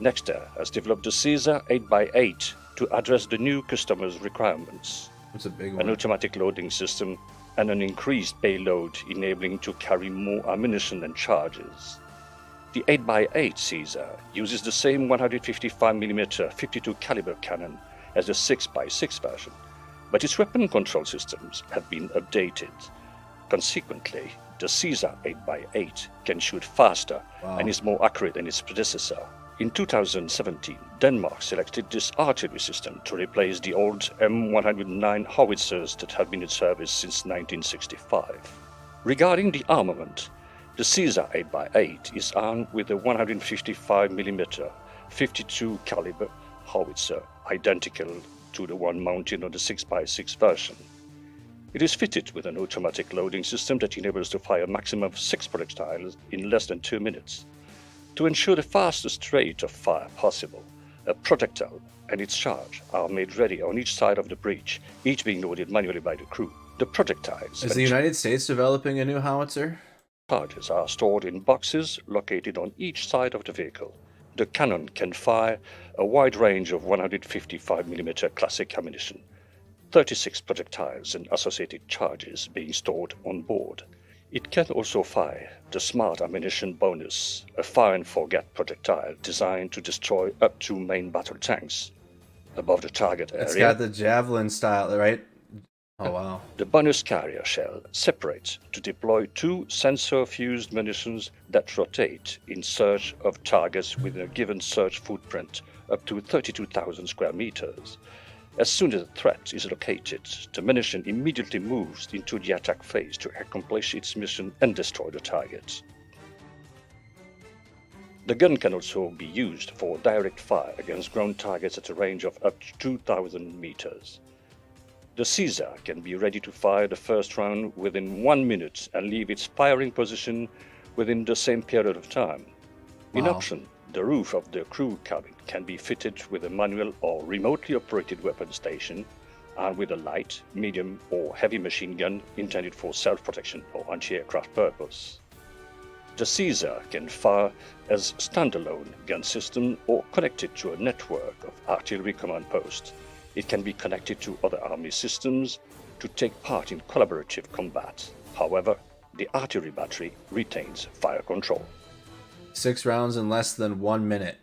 Nexter has developed the Caesar 8x8 to address the new customer's requirements. That's a big one. An automatic loading system and an increased payload enabling to carry more ammunition and charges. The 8x8 Caesar uses the same 155mm 52 caliber cannon as the 6x6 version, but its weapon control systems have been updated. Consequently, The Caesar 8x8 can shoot faster and is more accurate than its predecessor. In 2017, Denmark selected this artillery system to replace the old M109 howitzers that had been in service since 1965. Regarding the armament, the Caesar 8x8 is armed with a 155mm 52 caliber howitzer, identical to the one mounted on the 6x6 version. It is fitted with an automatic loading system that enables to fire a maximum of 6 projectiles in less than 2 minutes. To ensure the fastest rate of fire possible, a projectile and its charge are made ready on each side of the breech, each being loaded manually by the crew. The projectiles Is the United States developing a new howitzer? Charges are stored in boxes located on each side of the vehicle. The cannon can fire a wide range of 155mm classic ammunition, 36 projectiles and associated charges being stored on board. It can also fire the Smart Ammunition Bonus, a fire-and-forget projectile designed to destroy up to main battle tanks. Above the target area, It's got the javelin style, right? Oh, wow. The bonus carrier shell separates to deploy 2 sensor-fused munitions that rotate in search of targets within a given search footprint up to 32,000 square meters. As soon as a threat is located, the munition immediately moves into the attack phase to accomplish its mission and destroy the target. The gun can also be used for direct fire against ground targets at a range of up to 2,000 meters. The Caesar can be ready to fire the first round within 1 minute and leave its firing position within the same period of time. In Wow. option, the roof of the crew cabin can be fitted with a manual or remotely operated weapon station and with a light, medium or heavy machine gun intended for self-protection or anti-aircraft purpose. The Caesar can fire as standalone gun system or connected to a network of artillery command posts. It can be connected to other army systems to take part in collaborative combat. However, the artillery battery retains fire control. 6 rounds in less than 1 minute.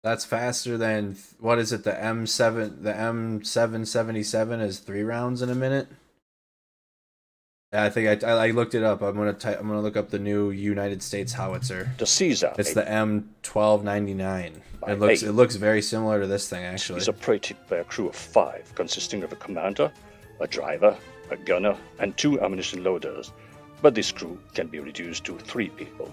That's faster than, what is it, the M777 is 3 rounds in a minute? Yeah, I think I looked it up. I'm gonna look up the new United States howitzer. The Caesar. It's the M1299. It looks very similar to this thing, actually. Is operated by a crew of 5, consisting of a commander, a driver, a gunner, and 2 ammunition loaders. But this crew can be reduced to 3 people.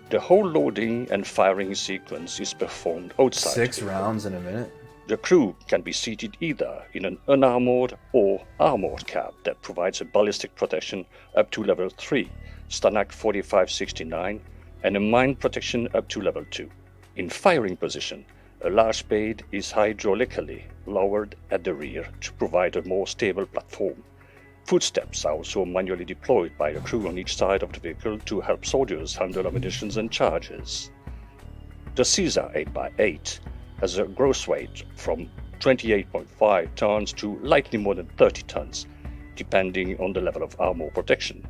The whole loading and firing sequence is performed outside. 6 rounds in a minute? The crew can be seated either in an unarmored or armored cab that provides a ballistic protection up to level 3, Stanak 4569, and a mine protection up to level 2. In firing position, a large spade is hydraulically lowered at the rear to provide a more stable platform. Footsteps are also manually deployed by a crew on each side of the vehicle to help soldiers handle ammunition and charges. The Caesar 8x8 has a gross weight from 28.5 tons to lightly more than 30 tons, depending on the level of armor protection.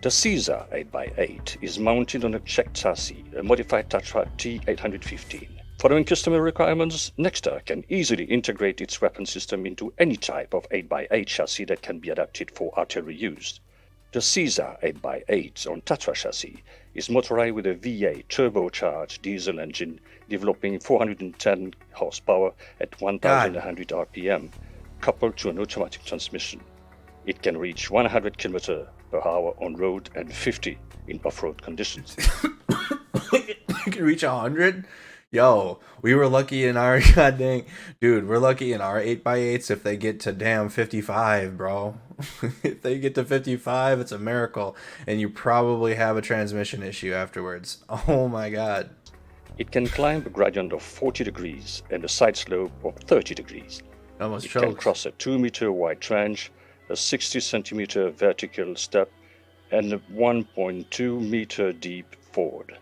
The Caesar 8x8 is mounted on a Czech chassis, a modified Tatra T815. Following customer requirements, Nexter can easily integrate its weapon system into any type of 8x8 chassis that can be adapted for artillery use. The Caesar 8x8 on Tatra chassis is motorized with a V8 turbocharged diesel engine developing 410 horsepower at 1,100 RPM, coupled to an automatic transmission. It can reach 100 km per hour on road and 50 in off-road conditions. You can reach 100? Yo, we were lucky in our we're lucky in our 8x8s if they get to damn 55, bro. If they get to 55, it's a miracle, and you probably have a transmission issue afterwards. Oh my god. It can climb a gradient of 40 degrees and a side slope of 30 degrees. Almost it can cross a 2-meter wide trench, a 60-centimeter vertical step, and a 1.2-meter deep ford.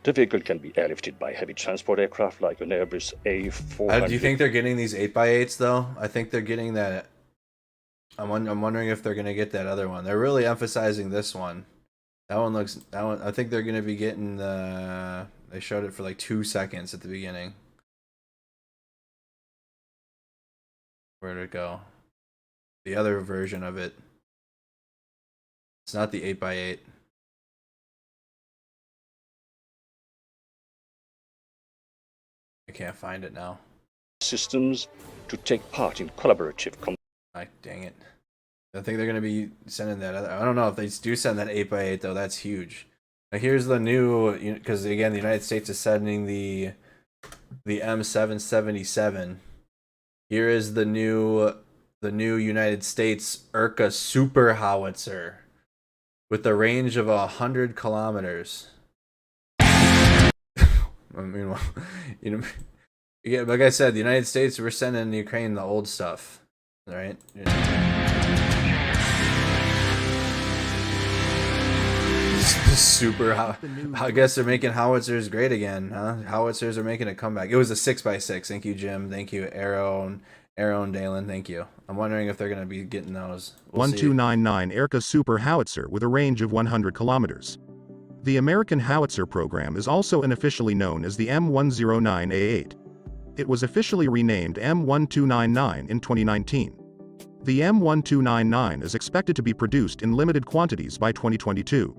The vehicle can be airlifted by heavy transport aircraft like an Airbus A400. Do you think they're getting these 8x8s though? I think they're getting that. I'm wondering if they're gonna get that other one. They're really emphasizing this one. That one. I think they're gonna be getting the. They showed it for like 2 seconds at the beginning. Where'd it go? the other version of it. It's not the 8x8. I can't find it now. Systems to take part in collaborative dang it. I think they're going to be sending that. I don't know if they do send that 8x8 though. That's huge. Now here's the new, because again, the United States is sending the M777. Here is the new United States Urka super howitzer with a range of 100 kilometers. I mean, yeah, like I said, the United States, we're sending Ukraine the old stuff, right? Super, I guess they're making howitzers great again, huh? Howitzers are making a comeback. It was a 6x6. Thank you, Jim. Thank you, Aaron Dalen. Thank you. I'm wondering if they're going to be getting those. We'll 1299 Erka Super Howitzer with a range of 100 kilometers. The American Howitzer program is also unofficially known as the M109A8. It was officially renamed M1299 in 2019. The M1299 is expected to be produced in limited quantities by 2022.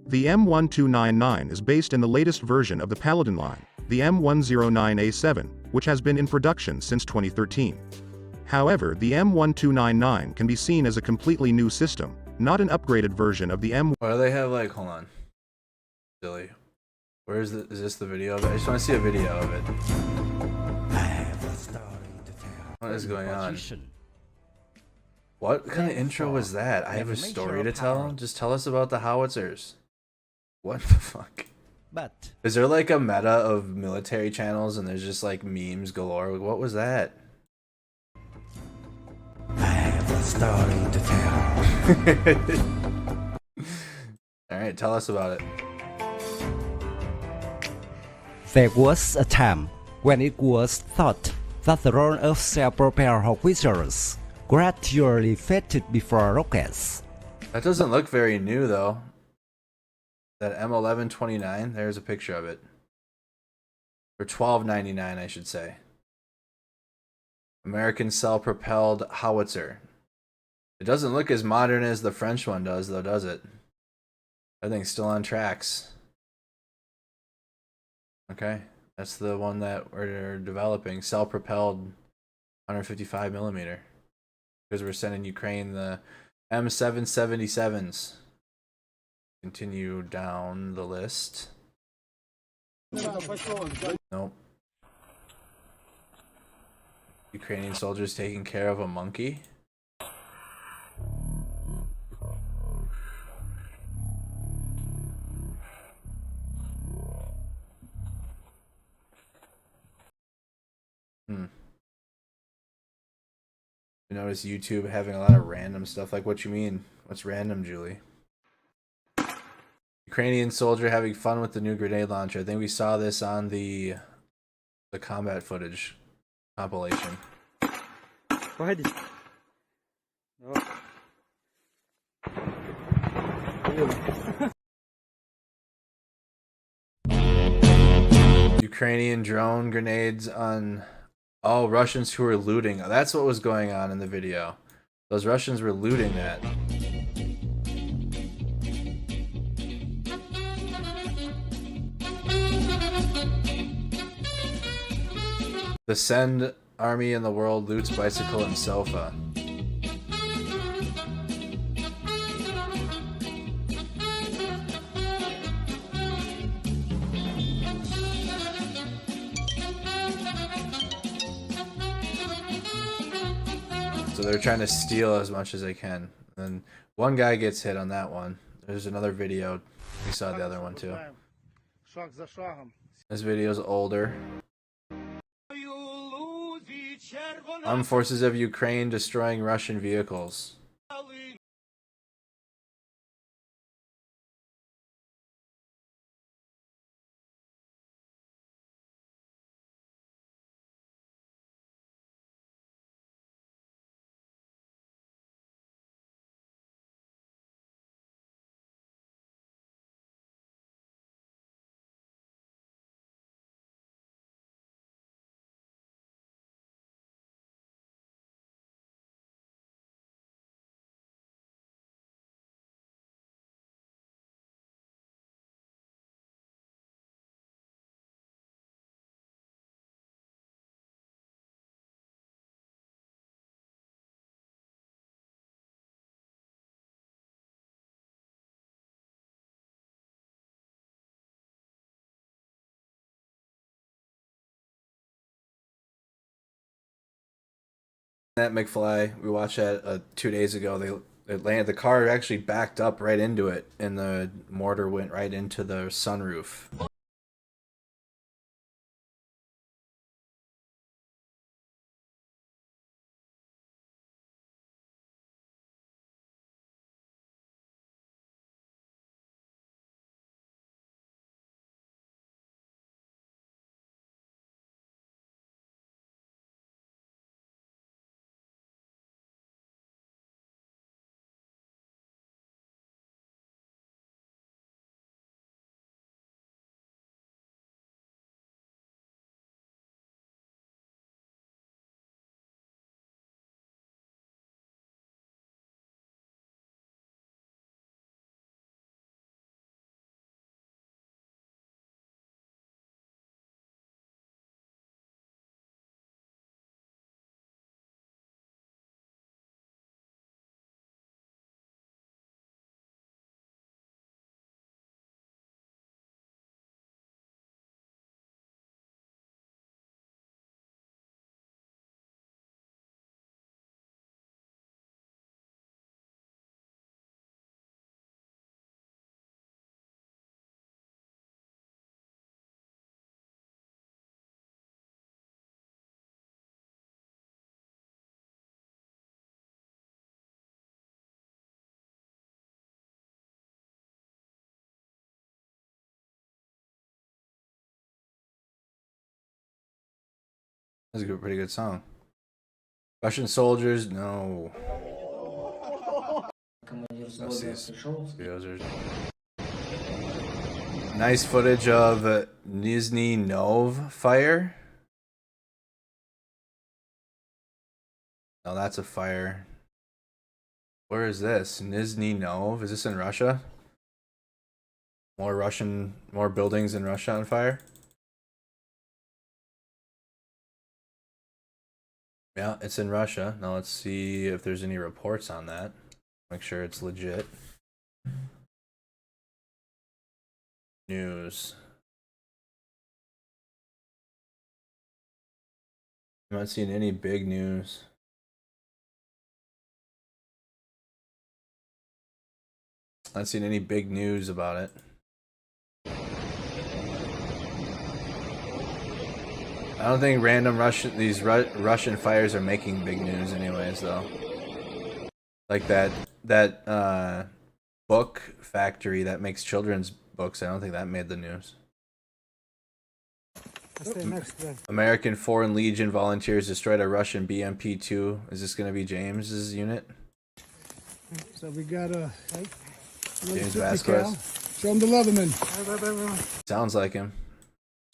The M1299 is based in the latest version of the Paladin line, the M109A7, which has been in production since 2013. However, the M1299 can be seen as a completely new system, not an upgraded version of the M. Why do they have like, hold on. Silly. Where is this the video of it? I just want to see a video of it. What is going on? What kind of intro was that? I have a story to tell? Just tell us about the howitzers. What the fuck? But is there like a meta of military channels and there's just like memes galore? What was that? I have a story to tell. Alright, tell us about it. There was a time when it was thought that the role of self-propelled howitzers gradually faded before rockets. That doesn't look very new though. That M1129, there's a picture of it. For $12.99, I should say. American self-propelled howitzer. It doesn't look as modern as the French one does though, does it? That thing's still on tracks. Okay, that's the one that we're developing. Self-propelled 155 millimeter. Because we're sending Ukraine the M777s. Continue down the list. Nope. Ukrainian soldiers taking care of a monkey. You notice YouTube having a lot of random stuff. Like, what you mean? What's random, Julie? Ukrainian soldier having fun with the new grenade launcher. I think we saw this on the combat footage compilation. Go ahead. Ukrainian drone grenades on Russians who were looting. That's what was going on in the video. Those Russians were looting that. The Send army in the world loots bicycle and sofa. So they're trying to steal as much as they can. And one guy gets hit on that one. There's another video. We saw the other one too. This video is older. Armed forces of Ukraine destroying Russian vehicles. That McFly, we watched that 2 days ago. They landed. The car actually backed up right into it, and the mortar went right into the sunroof. That's a pretty good song. Russian soldiers, no. Nice footage of Nizhny Nov fire. Oh, that's a fire. Where is this? Nizhny Nov? Is this in Russia? More buildings in Russia on fire? Yeah, it's in Russia. Now let's see if there's any reports on that. Make sure it's legit. News. I'm not seeing any big news. Not seeing any big news about it. I don't think random Russian fires are making big news anyways though. Like that book factory that makes children's books, I don't think that made the news. American Foreign Legion volunteers destroyed a Russian BMP-2. Is this going to be James's unit? So we got a James Vasquez. Show him the Leatherman. Sounds like him.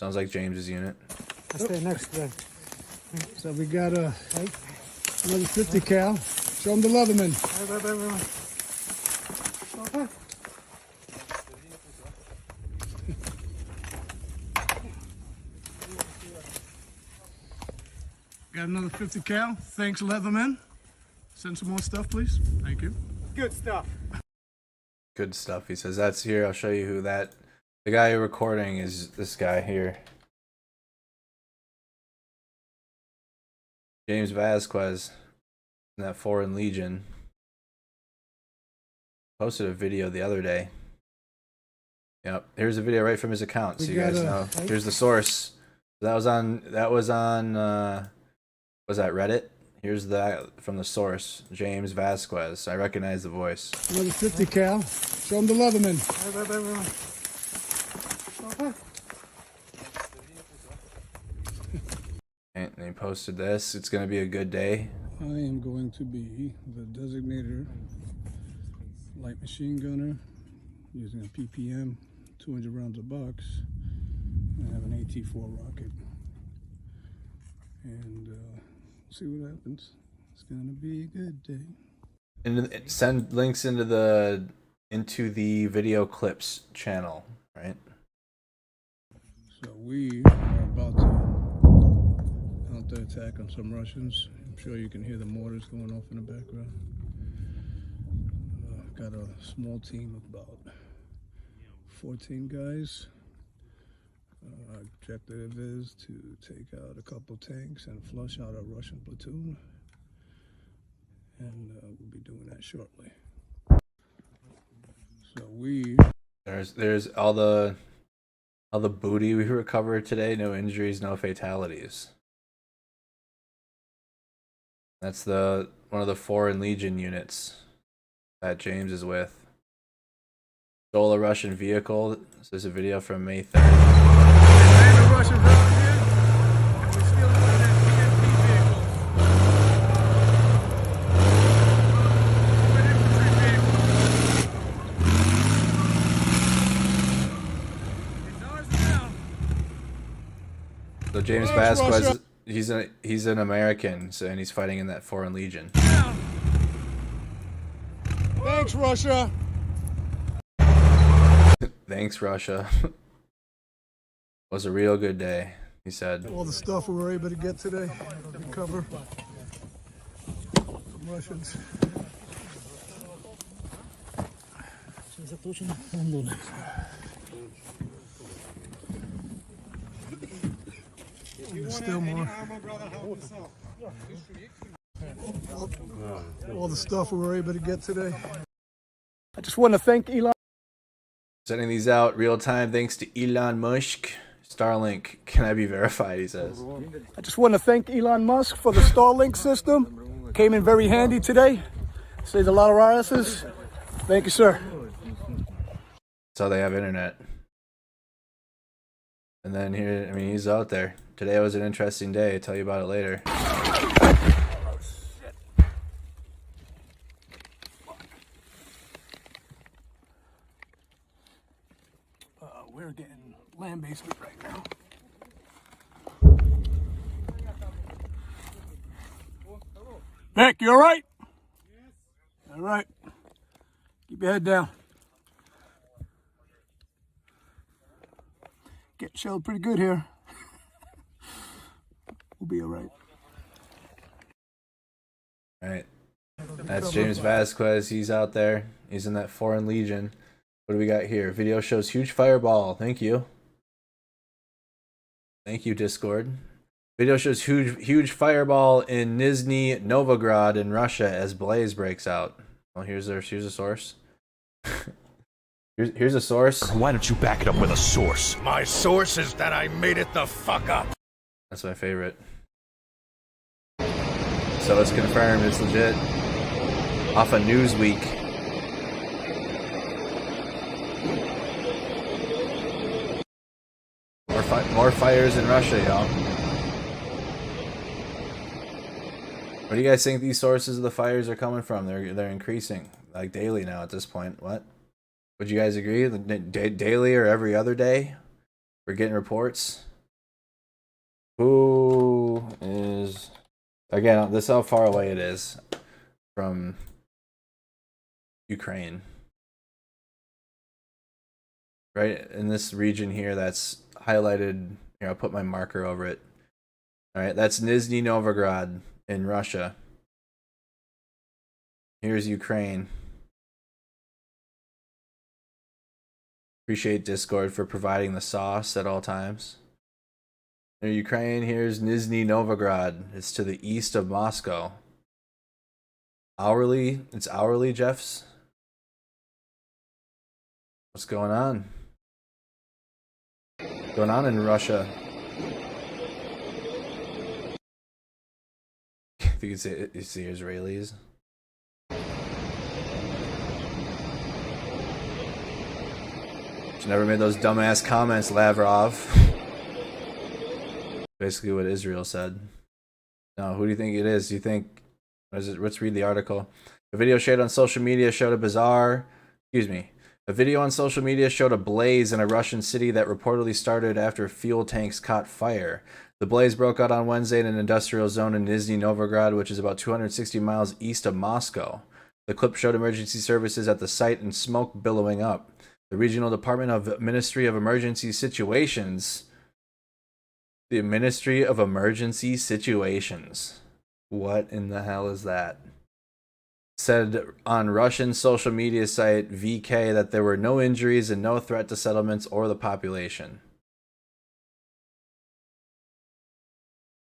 Sounds like James's unit. Stay next to that. So we got another 50 cal. Show him the Leatherman. Got another 50 cal. Thanks, Leatherman. Send some more stuff, please. Thank you. Good stuff. Good stuff. He says that's here. I'll show you who that. The guy recording is this guy here. James Vasquez in that Foreign Legion. Posted a video the other day. Yep, here's a video right from his account, so you guys know. Here's the source. That was on was that Reddit? Here's that from the source, James Vasquez. I recognize the voice. Another 50 cal. Show him the Leatherman. And he posted this. It's gonna be a good day. I am going to be the designator light machine gunner using a PPM, 200 rounds of box. I have an AT-4 rocket, and see what happens. It's gonna be a good day. And send links into the video clips channel, right? So we are about to mount the attack on some Russians. I'm sure you can hear the mortars going off in the background. I've got a small team of about 14 guys. Our objective is to take out a couple tanks and flush out a Russian platoon. and we'll be doing that shortly. So there's all the booty we recovered today. No injuries, no fatalities. That's one of the Foreign Legion units that James is with. Stole a Russian vehicle. This is a video from May 3rd. So James Vasquez, he's an American, and he's fighting in that Foreign Legion. Thanks, Russia. Thanks, Russia. Was a real good day, he said. All the stuff we were able to get today, recover from Russians. There's still more. All the stuff we were able to get today. I just want to thank Elon. Sending these out real time thanks to Elon Musk. Starlink, can I be verified, he says. I just want to thank Elon Musk for the Starlink system. Came in very handy today. Saved a lot of our asses. Thank you, sir. That's how they have internet. And then here, I mean, he's out there. Today was an interesting day. I'll tell you about it later. We're getting land basement right now. Nick, you all right? Yes. All right. Keep your head down. Get shelled pretty good here. We'll be all right. All right. That's James Vasquez. He's out there. He's in that Foreign Legion. What do we got here? Video shows huge fireball. Thank you. Thank you, Discord. Video shows huge fireball in Nizhny Novgorod in Russia as blaze breaks out. Well, here's a source. here's a source. Why don't you back it up with a source? My source is that I made it the fuck up. That's my favorite. So it's confirmed. It's legit. Off of Newsweek. More fires in Russia, y'all. Where do you guys think these sources of the fires are coming from? They're increasing like daily now at this point. What? Would you guys agree? Daily or every other day? We're getting reports. Who is... Again, this is how far away it is from Ukraine. Right in this region here that's highlighted. Here, I'll put my marker over it. All right, that's Nizhny Novgorod in Russia. Here's Ukraine. Appreciate Discord for providing the sauce at all times. In Ukraine, here's Nizhny Novgorod. It's to the east of Moscow. Hourly, it's hourly, Jeffs. What's going on? What's going on in Russia? I think it's the Israelis. She never made those dumbass comments, Lavrov. Basically what Israel said. No, who do you think it is? Do you think... Let's read the article. A video shared on social media showed a video on social media showed a blaze in a Russian city that reportedly started after fuel tanks caught fire. The blaze broke out on Wednesday in an industrial zone in Nizhny Novgorod, which is about 260 miles east of Moscow. The clip showed emergency services at the site and smoke billowing up. The Regional Department of Ministry of Emergency Situations. The Ministry of Emergency Situations. What in the hell is that? Said on Russian social media site VK that there were no injuries and no threat to settlements or the population.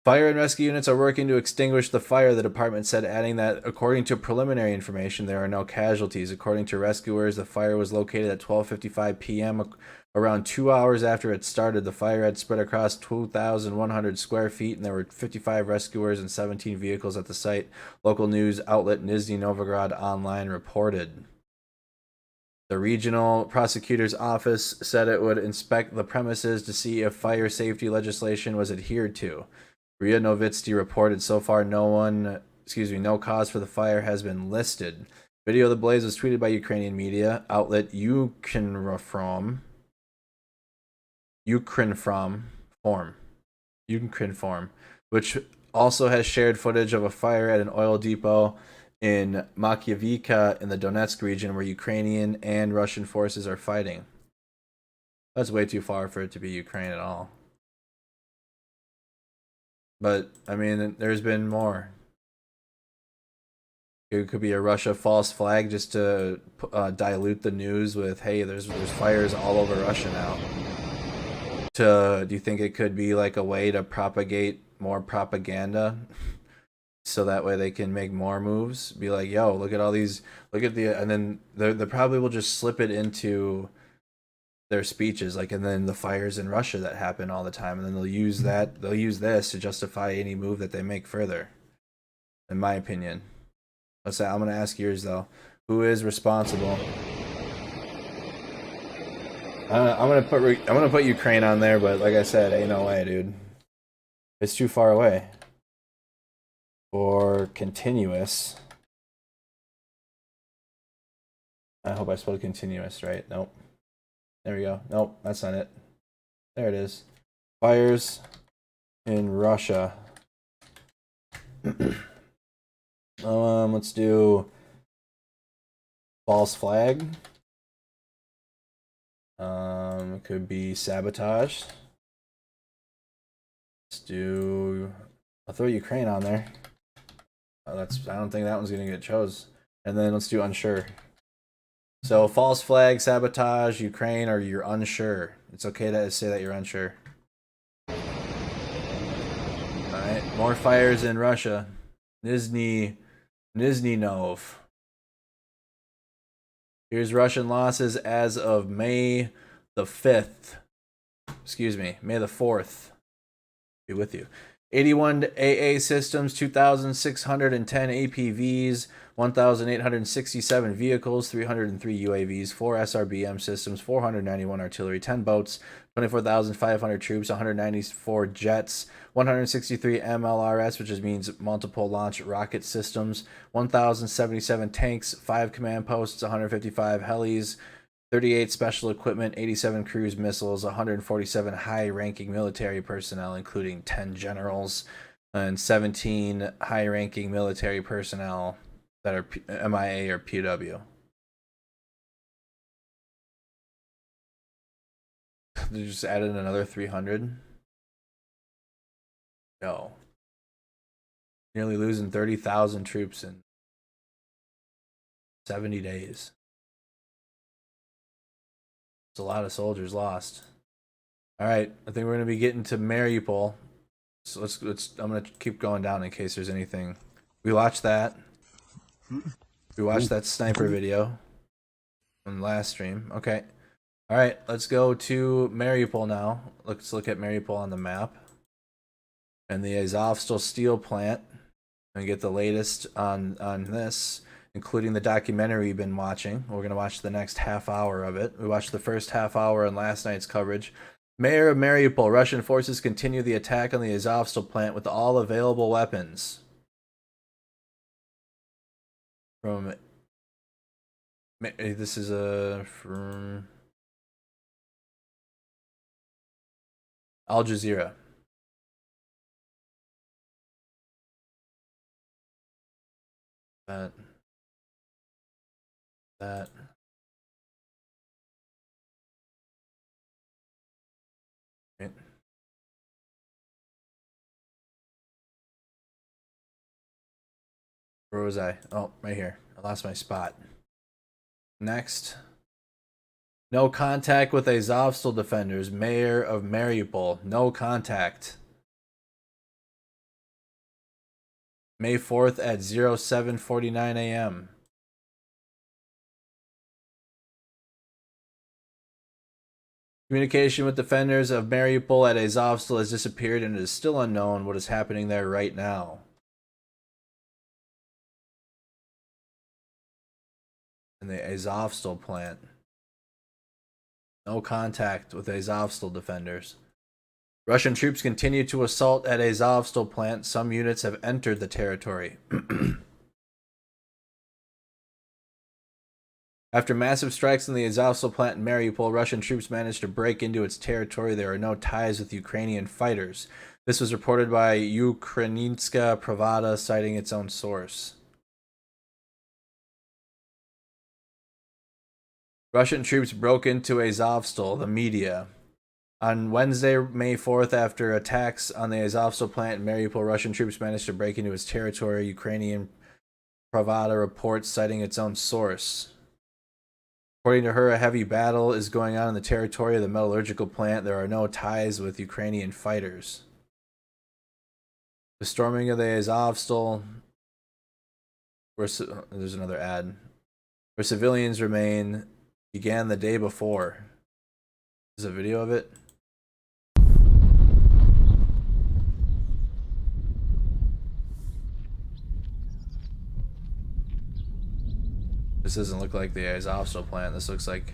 Fire and rescue units are working to extinguish the fire, the department said, adding that according to preliminary information, there are no casualties. According to rescuers, the fire was located at 12:55 p.m. Around 2 hours after it started. The fire had spread across 2,100 square feet, and there were 55 rescuers and 17 vehicles at the site. Local news outlet Nizhny Novgorod Online reported. The regional prosecutor's office said it would inspect the premises to see if fire safety legislation was adhered to. Ria Novitsky reported so far no cause for the fire has been listed. Video of the blaze was tweeted by Ukrainian media outlet Ukrinform, which also has shared footage of a fire at an oil depot in Makiivka in the Donetsk region where Ukrainian and Russian forces are fighting. That's way too far for it to be Ukraine at all. But, I mean, there's been more. It could be a Russia false flag just to dilute the news with, hey, there's fires all over Russia now. Do you think it could be like a way to propagate more propaganda? So that way they can make more moves? Be like, yo, look at all these, and then they probably will just slip it into their speeches, like, and then the fires in Russia that happen all the time, and then they'll use this to justify any move that they make further, in my opinion. Let's say, I'm gonna ask yours though. Who is responsible? I'm gonna put Ukraine on there, but like I said, ain't no way, dude. It's too far away. For continuous. I hope I spelled continuous right. Nope. There we go. Nope, that's not it. There it is. Fires in Russia. Let's do false flag. It could be sabotage. I'll throw Ukraine on there. I don't think that one's gonna get chose. And then let's do unsure. So false flag, sabotage, Ukraine, or you're unsure. It's okay to say that you're unsure. Alright, more fires in Russia. Nizhny Nov. Here's Russian losses as of May the 5th. Excuse me, May the 4th. Be with you. 81 AA systems, 2,610 APVs, 1,867 vehicles, 303 UAVs, 4 SRBM systems, 491 artillery, 10 boats, 24,500 troops, 194 jets, 163 MLRS, which means multiple launch rocket systems, 1,077 tanks, 5 command posts, 155 helis, 38 special equipment, 87 cruise missiles, 147 high-ranking military personnel, including 10 generals, and 17 high-ranking military personnel that are MIA or PW. They just added another 300. No. Nearly losing 30,000 troops in 70 days. It's a lot of soldiers lost. All right, I think we're going to be getting to Mariupol. So let's I'm going to keep going down in case there's anything. We watched that. We watched that sniper video on the last stream. Okay. All right, let's go to Mariupol now. Let's look at Mariupol on the map. And the Azovstal steel plant. And get the latest on this, including the documentary we've been watching. We're going to watch the next half hour of it. We watched the first half hour in last night's coverage. Mayor of Mariupol, Russian forces continue the attack on the Azovstal plant with all available weapons. This is from Al Jazeera. That. Right. Where was I? Oh, right here. I lost my spot. Next. No contact with Azovstal defenders. Mayor of Mariupol. No contact. May 4th at 07:49 a.m. Communication with defenders of Mariupol at Azovstal has disappeared, and it is still unknown what is happening there right now. In the Azovstal plant. No contact with Azovstal defenders. Russian troops continue to assault at Azovstal plant. Some units have entered the territory. After massive strikes in the Azovstal plant in Mariupol, Russian troops managed to break into its territory. There are no ties with Ukrainian fighters. This was reported by Ukrainska Pravda, citing its own source. Russian troops broke into Azovstal, the media. On Wednesday, May 4th, after attacks on the Azovstal plant in Mariupol, Russian troops managed to break into its territory, Ukrainian Pravda reports, citing its own source. According to her, a heavy battle is going on in the territory of the metallurgical plant. There are no ties with Ukrainian fighters. The storming of the Azovstal... There's another ad. Where civilians remain... began the day before. There's a video of it. This doesn't look like the Azovstal plant. This looks like...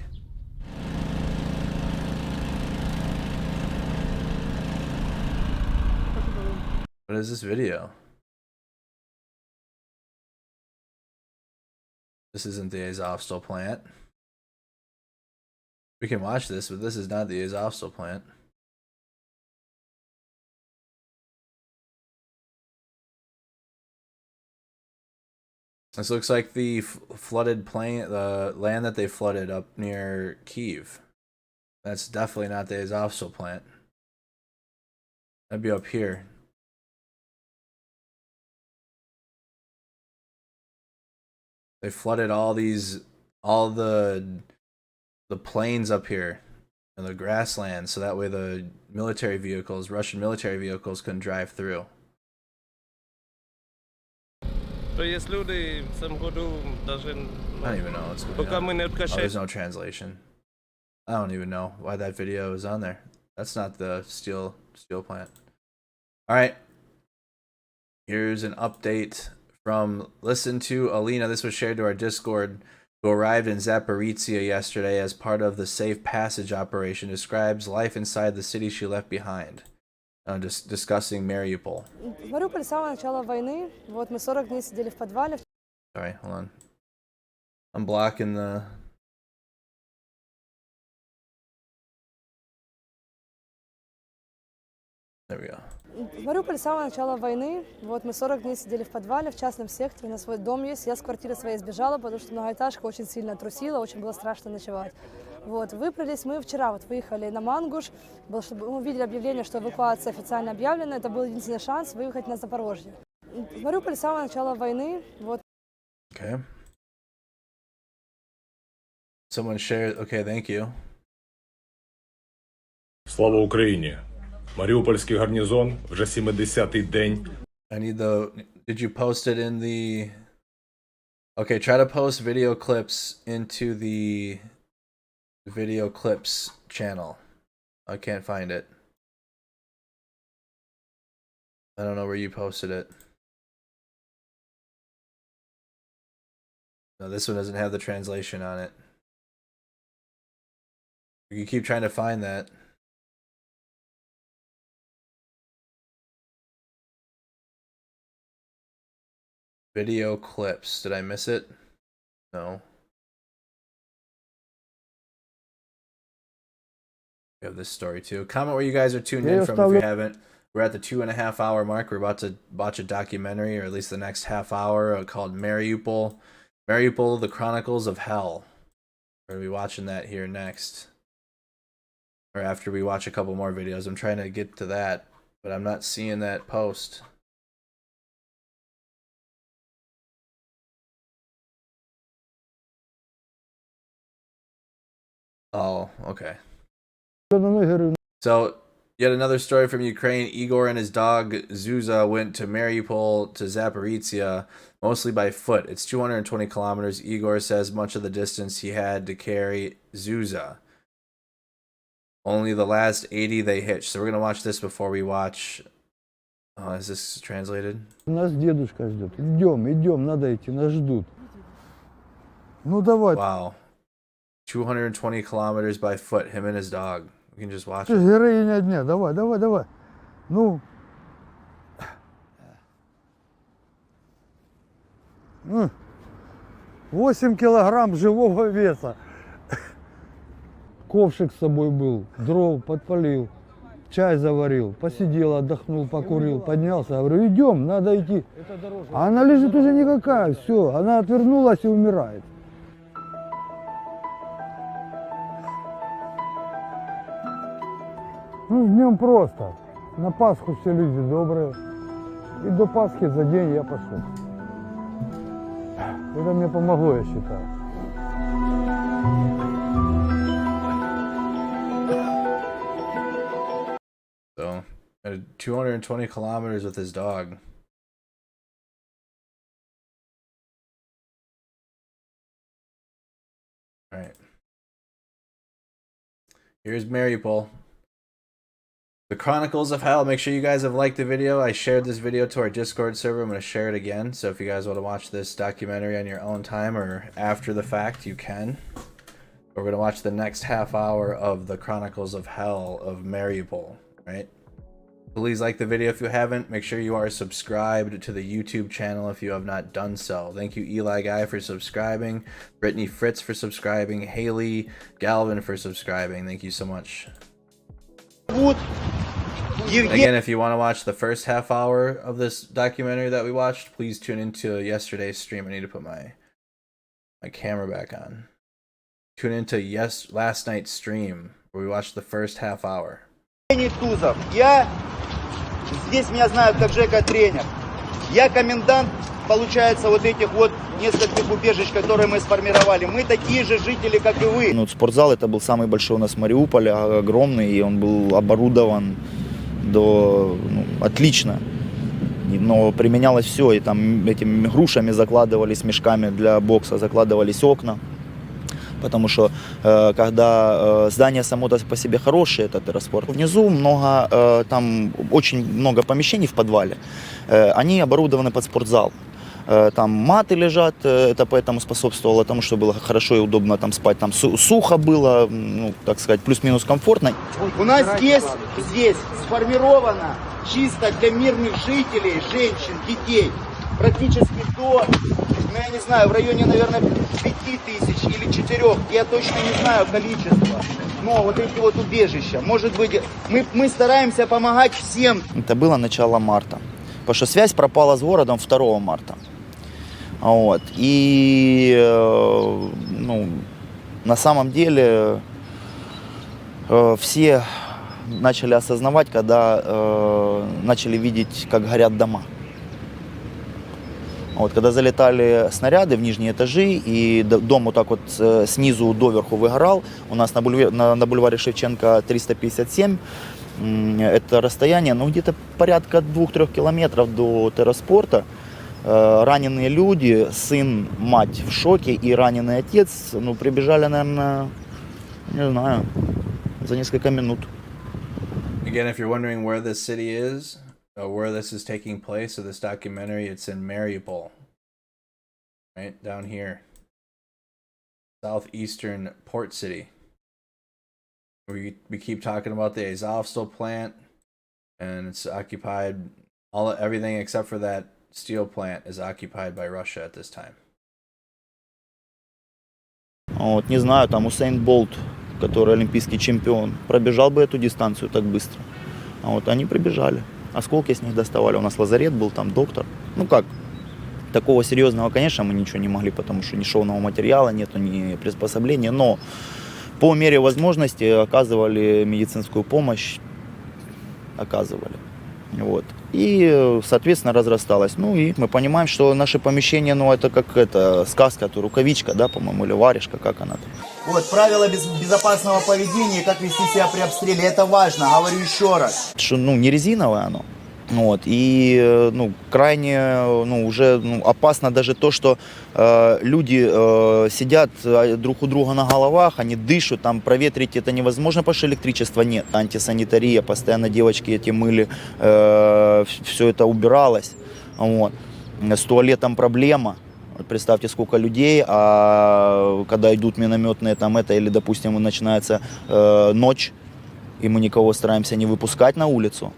What is this video? This isn't the Azovstal plant. We can watch this, but this is not the Azovstal plant. This looks like the flooded plain, the land that they flooded up near Kyiv. That's definitely not the Azovstal plant. That'd be up here. They flooded all the plains up here and the grasslands, so that way the military vehicles, Russian military vehicles, couldn't drive through. То есть люди в цьому году даже I don't even know what's going on. Oh, there's no translation. I don't even know why that video is on there. That's not the steel plant. All right. Here's an update from Listen to Alina. This was shared to our Discord. Who arrived in Zaporizhia yesterday as part of the Safe Passage operation, describes life inside the city she left behind. Just discussing Mariupol. Мариуполь с самого начала войны. Вот мы 40 дней сидели в подвале. Sorry, hold on. I'm blocking the... There we go. Мариуполь с самого начала войны. Вот мы 40 дней сидели в подвале, в частном секторе. У нас свой дом есть. Я с квартиры своей сбежала, потому что многоэтажка очень сильно трусила, очень было страшно ночевать. Вот, выбрались мы вчера, вот выехали на Мангуш, чтобы мы увидели объявление, что эвакуация официально объявлена. Это был единственный шанс выехать на Запорожье. Мариуполь с самого начала войны. Вот. Okay. Someone shared. Okay, thank you. Слава Україні! Маріупольський гарнізон вже 70-й день. I need the... Did you post it in the... Okay, try to post video clips into the video clips channel. I can't find it. I don't know where you posted it. No, this one doesn't have the translation on it. You keep trying to find that. Video clips. Did I miss it? No. We have this story too. Comment where you guys are tuned in from if you haven't. We're at the 2.5 hour mark. We're about to watch a documentary, or at least the next half hour, called Mariupol. Mariupol, the Chronicles of Hell. We're going to be watching that here next. Or after we watch a couple more videos. I'm trying to get to that, but I'm not seeing that post. Oh, okay. So Yet another story from Ukraine. Igor and his dog Zuza went to Mariupol to Zaporizhia, mostly by foot. It's 220 kilometers. Igor says much of the distance he had to carry Zuza. Only the last 80 they hitched. So we're going to watch this before we watch... is this translated? Нас дедушка ждет. Идем, надо идти, нас ждут. Ну давай. Wow. 220 kilometers by foot, him and his dog. We can just watch Ты it. героиня дня, давай. Ну. 8 килограмм живого веса. Ковшик с собой был, дров подпалил, чай заварил, посидел, отдохнул, покурил, поднялся. Я говорю, идем, надо идти. А она лежит уже никакая, все, она отвернулась и умирает. Ну, днем просто. На Пасху все люди добрые. И до Пасхи за день я пошел. Это мне помогло, я считаю. So, 220 kilometers with his dog. All right. Here's Mariupol. The Chronicles of Hell. Make sure you guys have liked the video. I shared this video to our Discord server. I'm going to share it again. So if you guys want to watch this documentary on your own time or after the fact, you can. We're going to watch the next half hour of the Chronicles of Hell of Mariupol, right? Please like the video if you haven't. Make sure you are subscribed to the YouTube channel if you have not done so. Thank you, Eli Guy, for subscribing. Brittany Fritz for subscribing. Haley Galvin for subscribing. Thank you so much. Again, if you want to watch the first half hour of this documentary that we watched, please tune into yesterday's stream. I need to put my camera back on. Tune into last night's stream where we watched the first half hour. Тузов. Я здесь меня знают как Жека-тренер. Я комендант, получается, вот этих вот нескольких убежищ, которые мы сформировали. Мы такие же жители, как и вы. Ну, спортзал это был самый большой у нас в Мариуполе, огромный, и он был оборудован отлично. Но применялось все, и там этими грушами закладывались, мешками для бокса закладывались окна. Потому что когда здание само по себе хорошее, это терраспорт. Внизу там очень много помещений в подвале. Они оборудованы под спортзал. Там маты лежат, это поэтому способствовало тому, что было хорошо и удобно там спать. Там сухо было, ну, так сказать, плюс-минус комфортно. У нас здесь сформировано чисто для мирных жителей, женщин, детей. Практически до, я не знаю, в районе, наверное, 5000 или 4. Я точно не знаю количество. Но вот эти вот убежища, может быть, мы стараемся помогать всем. Это было начало марта. Потому что связь пропала с городом 2 марта. Вот. И на самом деле все начали осознавать, когда начали видеть, как горят дома. Вот, когда залетали снаряды в нижние этажи, и дом вот так вот снизу доверху выгорал, у нас на бульваре Шевченко 357, это расстояние, где-то порядка 2-3 километров до терраспорта. Раненые люди, сын, мать в шоке и раненый отец, прибежали, наверное, не знаю, за несколько минут. Again, if you're wondering where this city is, where this is taking place of this documentary, it's in Mariupol, right down here, southeastern port city. We keep talking about the Azovstal plant, and it's occupied. Everything except for that steel plant is occupied by Russia at this time. Вот, не знаю, там Усейн Болт, который олимпийский чемпион, пробежал бы эту дистанцию так быстро. А вот они пробежали. Осколки с них доставали. У нас лазарет был, там доктор. Такого серьезного, конечно, мы ничего не могли, потому что ни шовного материала нету, ни приспособления. Но по мере возможности оказывали медицинскую помощь. Оказывали. Вот. И, соответственно, разрасталось. Ну и мы понимаем, что наше помещение, ну это как сказка, то рукавичка, да, по-моему, или варежка, как она там. Вот, правила безопасного поведения, как вести себя при обстреле, это важно, говорю еще раз. Что, ну, не резиновое оно. Вот, и ну, крайне уже опасно даже то, что люди сидят друг у друга на головах, они дышат, там проветрить это невозможно, потому что электричества нет. Антисанитария, постоянно девочки эти мыли, все это убиралось. Вот. С туалетом проблема. Представьте, сколько людей, а когда идут минометные там это, или, допустим, начинается ночь, и мы никого стараемся не выпускать на улицу.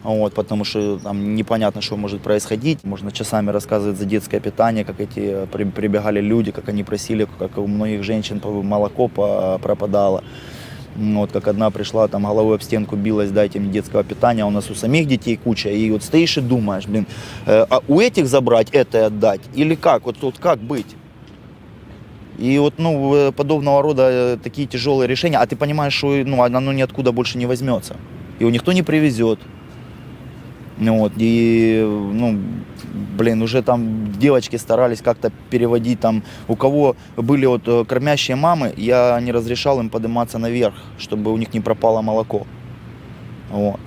Вот, потому что там непонятно, что может происходить. Можно часами рассказывать за детское питание, как эти прибегали люди, как они просили, как у многих женщин молоко пропадало. Вот, как одна пришла, там головой об стенку билась, дайте мне детского питания, а у нас у самих детей куча. И вот стоишь и думаешь, блин, а у этих забрать это и отдать? Или как? Вот как быть? И вот, ну, подобного рода такие тяжелые решения, а ты понимаешь, что оно ниоткуда больше не возьмется. Его никто не привезет. Вот, и, блин, уже там девочки старались как-то переводить, там, у кого были вот кормящие мамы, я не разрешал им подниматься наверх, чтобы у них не пропало молоко. Вот.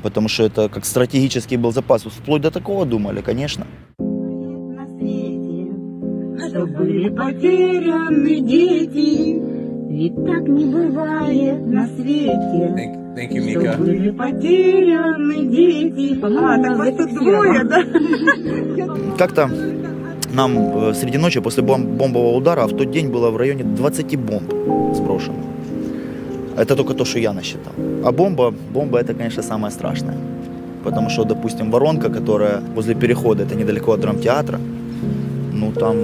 Потому что это как стратегический был запас. Вплоть до такого думали, конечно. Что были потеряны дети, ведь так не бывает на свете. Thank you, Mika. Что были потеряны дети. Так вас тут двое, да? Как-то нам среди ночи после бомбового удара, а в тот день было в районе 20 бомб сброшено. Это только то, что я насчитал. А бомба это, конечно, самое страшное. Потому что, допустим, воронка, которая возле перехода, это недалеко от драмтеатра, ну там,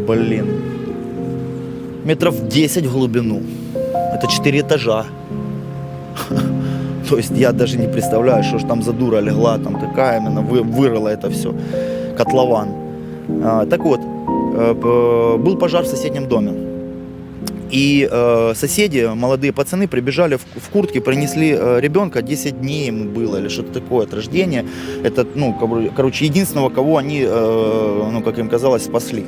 блин, метров 10 в глубину. Это 4 этажа. То есть я даже не представляю, что же там за дура легла, там такая именно вырыла это все, котлован. Так вот, был пожар в соседнем доме. И соседи, молодые пацаны, прибежали в куртке, принесли ребенка, 10 дней ему было или что-то такое от рождения. Это, короче, единственного, кого они, как им казалось, спасли.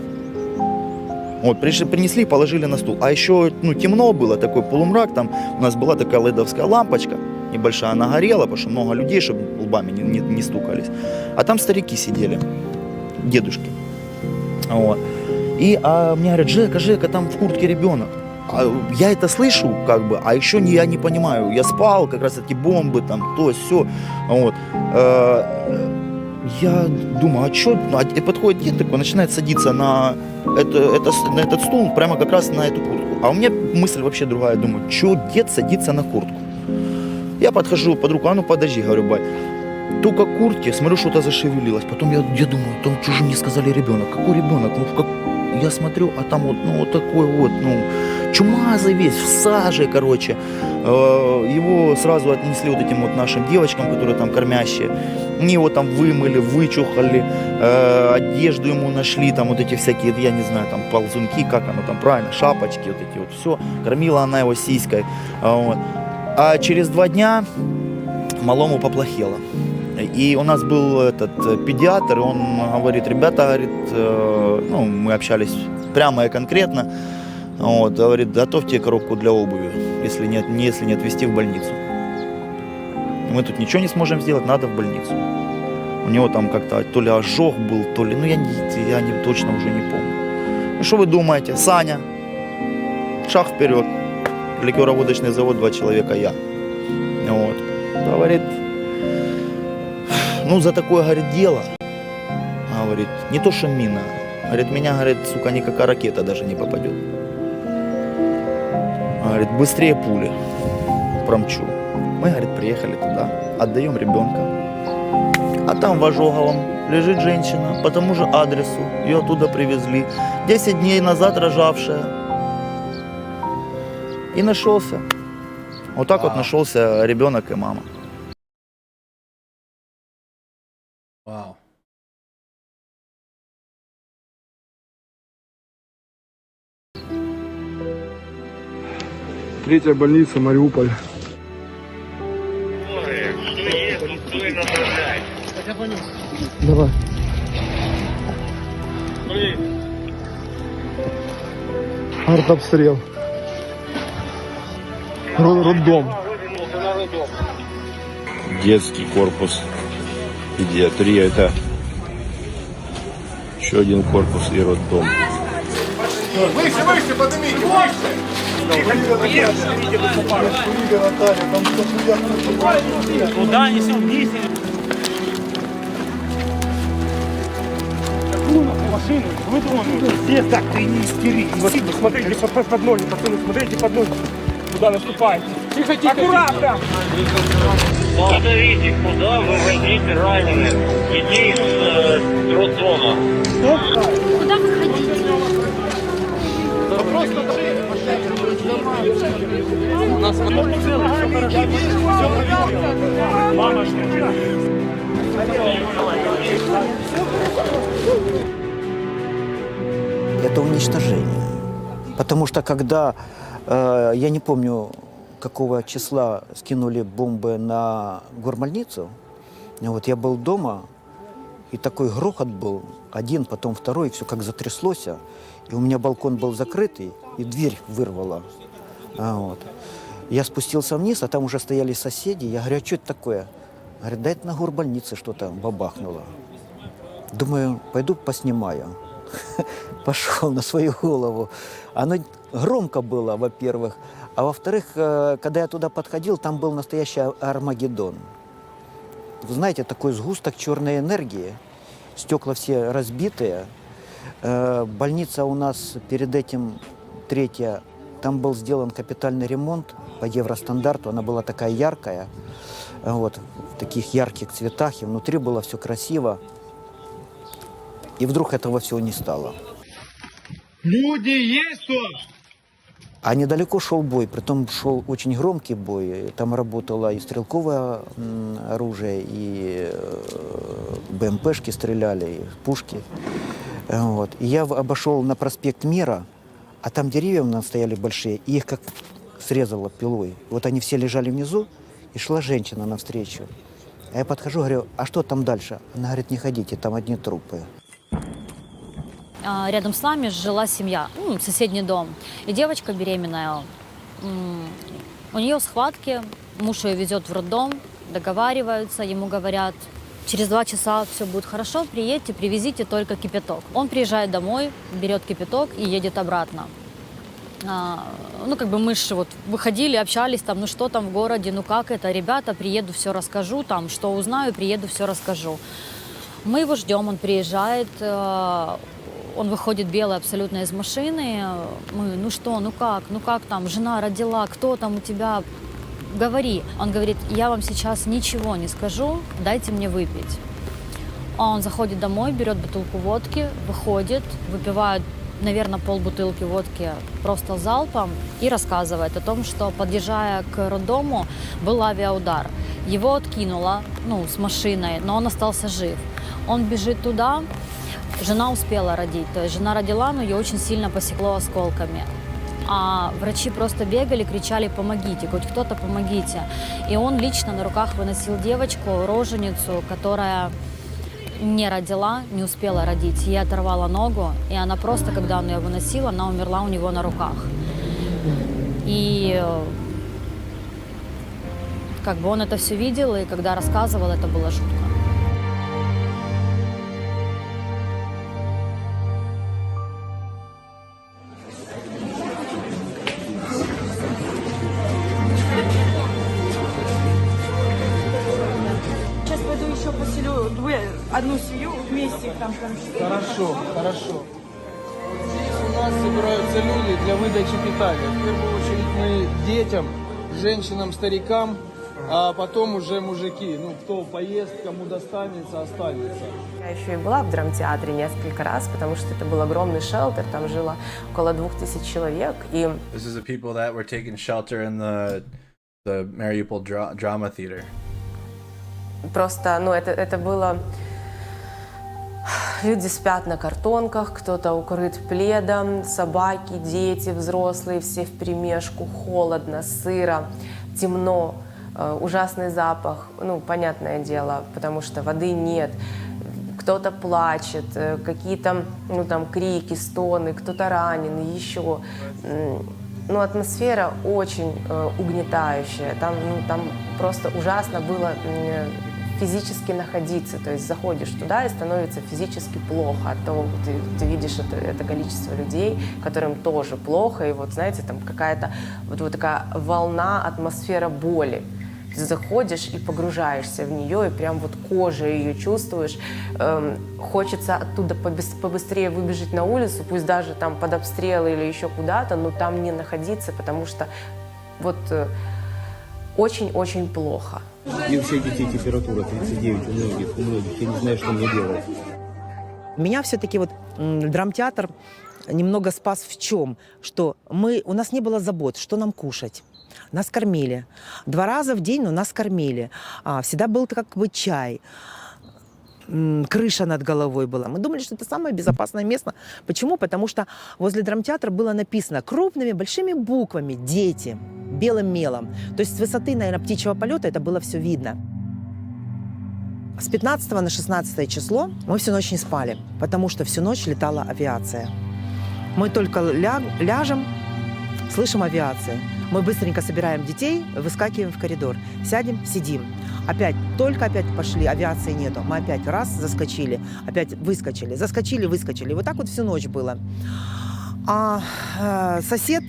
Вот, принесли и положили на стул. А еще, темно было, такой полумрак, там у нас была такая ледовская лампочка небольшая, она горела, потому что много людей, чтобы лбами не стукались. А там старики сидели, дедушки. Вот. И мне говорят, Жека, там в куртке ребенок. А я это слышу, как бы, а еще я не понимаю. Я спал, как раз эти бомбы, там, то, все. Вот. Я думаю, а что? И подходит дед такой, начинает садиться на этот стул, прямо как раз на эту куртку. А у меня мысль вообще другая. Думаю, что дед садится на куртку? Я подхожу под руку, подожди, говорю, бай. Только куртки, смотрю, что-то зашевелилось. Потом я думаю, там что же мне сказали ребенок? Какой ребенок? Я смотрю, а там вот такой вот, чумазый весь, в саже, короче. Его сразу отнесли вот этим вот нашим девочкам, которые там кормящие. Они его там вымыли, вычухали, одежду ему нашли, там вот эти всякие, я не знаю, там ползунки, как оно там правильно, шапочки, вот эти вот, все. Кормила она его сиськой. Вот. А через 2 дня малому поплохело. И у нас был этот педиатр, и он говорит, ребята, говорит, мы общались прямо и конкретно, вот, говорит, готовьте коробку для обуви, если не отвезти в больницу. Мы тут ничего не сможем сделать, надо в больницу. У него там как-то то ли ожог был, то ли, я точно уже не помню. Ну что вы думаете, Саня, шаг вперед, ликероводочный завод, 2 человека, я. Вот. Говорит, за такое, говорит, дело, говорит, не то что мина, говорит, меня, говорит, сука, никакая ракета даже не попадет. Говорит, быстрее пули промчу. Мы, говорит, приехали туда, отдаем ребенка, а там в ожоговом лежит женщина по тому же адресу, ее оттуда привезли, 10 дней назад рожавшая. И нашелся. Вот так вот нашелся ребенок и мама. Вау. Третья больница, Мариуполь. Что есть, что и направлять. Давай. Артобстрел. Роддом. Детский корпус, педиатрия, это еще один корпус и роддом. Выше, выше, поднимите, выше! Туда несем вниз. Машину, выдвонули. Все так, ты не истери. Смотрите под ноги, пацаны, смотрите под ноги. Куда наступаете. Тихо, тихо, аккуратно. Смотрите, куда выводите раненых детей с роддома. Куда вы хотите? У нас мама, это уничтожение. Потому что когда, я не помню, какого числа скинули бомбы на гормольницу, вот я был дома, и такой грохот был, один, потом второй, все как затряслось, и у меня балкон был закрытый, и дверь вырвала. Вот. Я спустился вниз, а там уже стояли соседи, я говорю, а что это такое? Говорят, да это на горбольнице что-то бабахнуло. Думаю, пойду поснимаю. Пошел на свою голову. Оно громко было, во-первых. А во-вторых, когда я туда подходил, там был настоящий Армагеддон. Вы знаете, такой сгусток черной энергии. Стекла все разбитые. Больница у нас перед этим третья. Там был сделан капитальный ремонт по евростандарту. Она была такая яркая, вот, в таких ярких цветах. И внутри было все красиво. И вдруг этого всего не стало. Люди есть тут? А недалеко шел бой, притом шел очень громкий бой. Там работало и стрелковое оружие, и БМПшки стреляли, и пушки. Вот. И я обошел на проспект Мира, а там деревья у нас стояли большие, и их как срезало пилой. Вот они все лежали внизу, и шла женщина навстречу. А я подхожу, говорю, а что там дальше? Она говорит, не ходите, там одни трупы. Рядом с нами жила семья, соседний дом. И девочка беременная, у нее схватки, муж ее везет в роддом, договариваются, ему говорят, через 2 часа все будет хорошо, приедьте, привезите только кипяток. Он приезжает домой, берет кипяток и едет обратно. Мы же вот выходили, общались, там, ну что там в городе, ну как это, ребята, приеду, все расскажу, там, что узнаю, приеду, все расскажу. Мы его ждем, он приезжает, он выходит белый абсолютно из машины. Мы, ну что, ну как там, жена родила, кто там у тебя, говори. Он говорит, я вам сейчас ничего не скажу, дайте мне выпить. Он заходит домой, берет бутылку водки, выходит, выпивает, наверное, полбутылки водки просто залпом и рассказывает о том, что, подъезжая к роддому, был авиаудар. Его откинуло, с машиной, но он остался жив. Он бежит туда, жена успела родить, то есть жена родила, но ее очень сильно посекло осколками. А врачи просто бегали, кричали, помогите, хоть кто-то помогите. И он лично на руках выносил девочку, роженицу, которая не родила, не успела родить. Ей оторвала ногу, и она просто, когда он ее выносил, она умерла у него на руках. И он это все видел, и когда рассказывал, это было жутко. Сейчас пойду еще поселю одну семью вместе там. Хорошо. Здесь у нас собираются люди для выдачи питания. В первую очередь мы детям, женщинам, старикам, а потом уже мужики. Кто поест, кому достанется, останется. Я еще и была в драмтеатре несколько раз, потому что это был огромный шелтер, там жило около 2000 человек. И... This is the people that were taking shelter in the Mariupol drama theater. Просто, это было... Люди спят на картонках, кто-то укрыт пледом, собаки, дети, взрослые, все вперемешку, холодно, сыро, темно. ужасный запах, ну, понятное дело, потому что воды нет, кто-то плачет, какие-то, ну, там, крики, стоны, кто-то ранен, еще. Ну, атмосфера очень угнетающая, там просто ужасно было физически находиться, то есть заходишь туда и становится физически плохо от того, ты видишь это количество людей, которым тоже плохо, и вот, знаете, там какая-то вот такая волна, атмосфера боли. Ты заходишь и погружаешься в нее, и прям вот кожей ее чувствуешь. Хочется оттуда побыстрее выбежать на улицу, пусть даже там под обстрелы или еще куда-то, но там не находиться, потому что вот очень-очень плохо. И у всех детей температура 39, у многих. Я не знаю, что мне делать. Меня все-таки вот драмтеатр немного спас в чем? Что у нас не было забот, что нам кушать. Нас кормили. 2 раза в день, но нас кормили. Всегда был как бы чай. Крыша над головой была. Мы думали, что это самое безопасное место. Почему? Потому что возле драмтеатра было написано крупными, большими буквами «Дети», белым мелом. То есть с высоты, наверное, птичьего полета это было все видно. С 15 на 16 число мы всю ночь не спали, потому что всю ночь летала авиация. Мы только ляжем, слышим авиацию. Мы быстренько собираем детей, выскакиваем в коридор. Сядем, сидим. Опять пошли, авиации нету. Мы опять раз заскочили, опять выскочили. Заскочили, выскочили. И вот так вот всю ночь было. А сосед,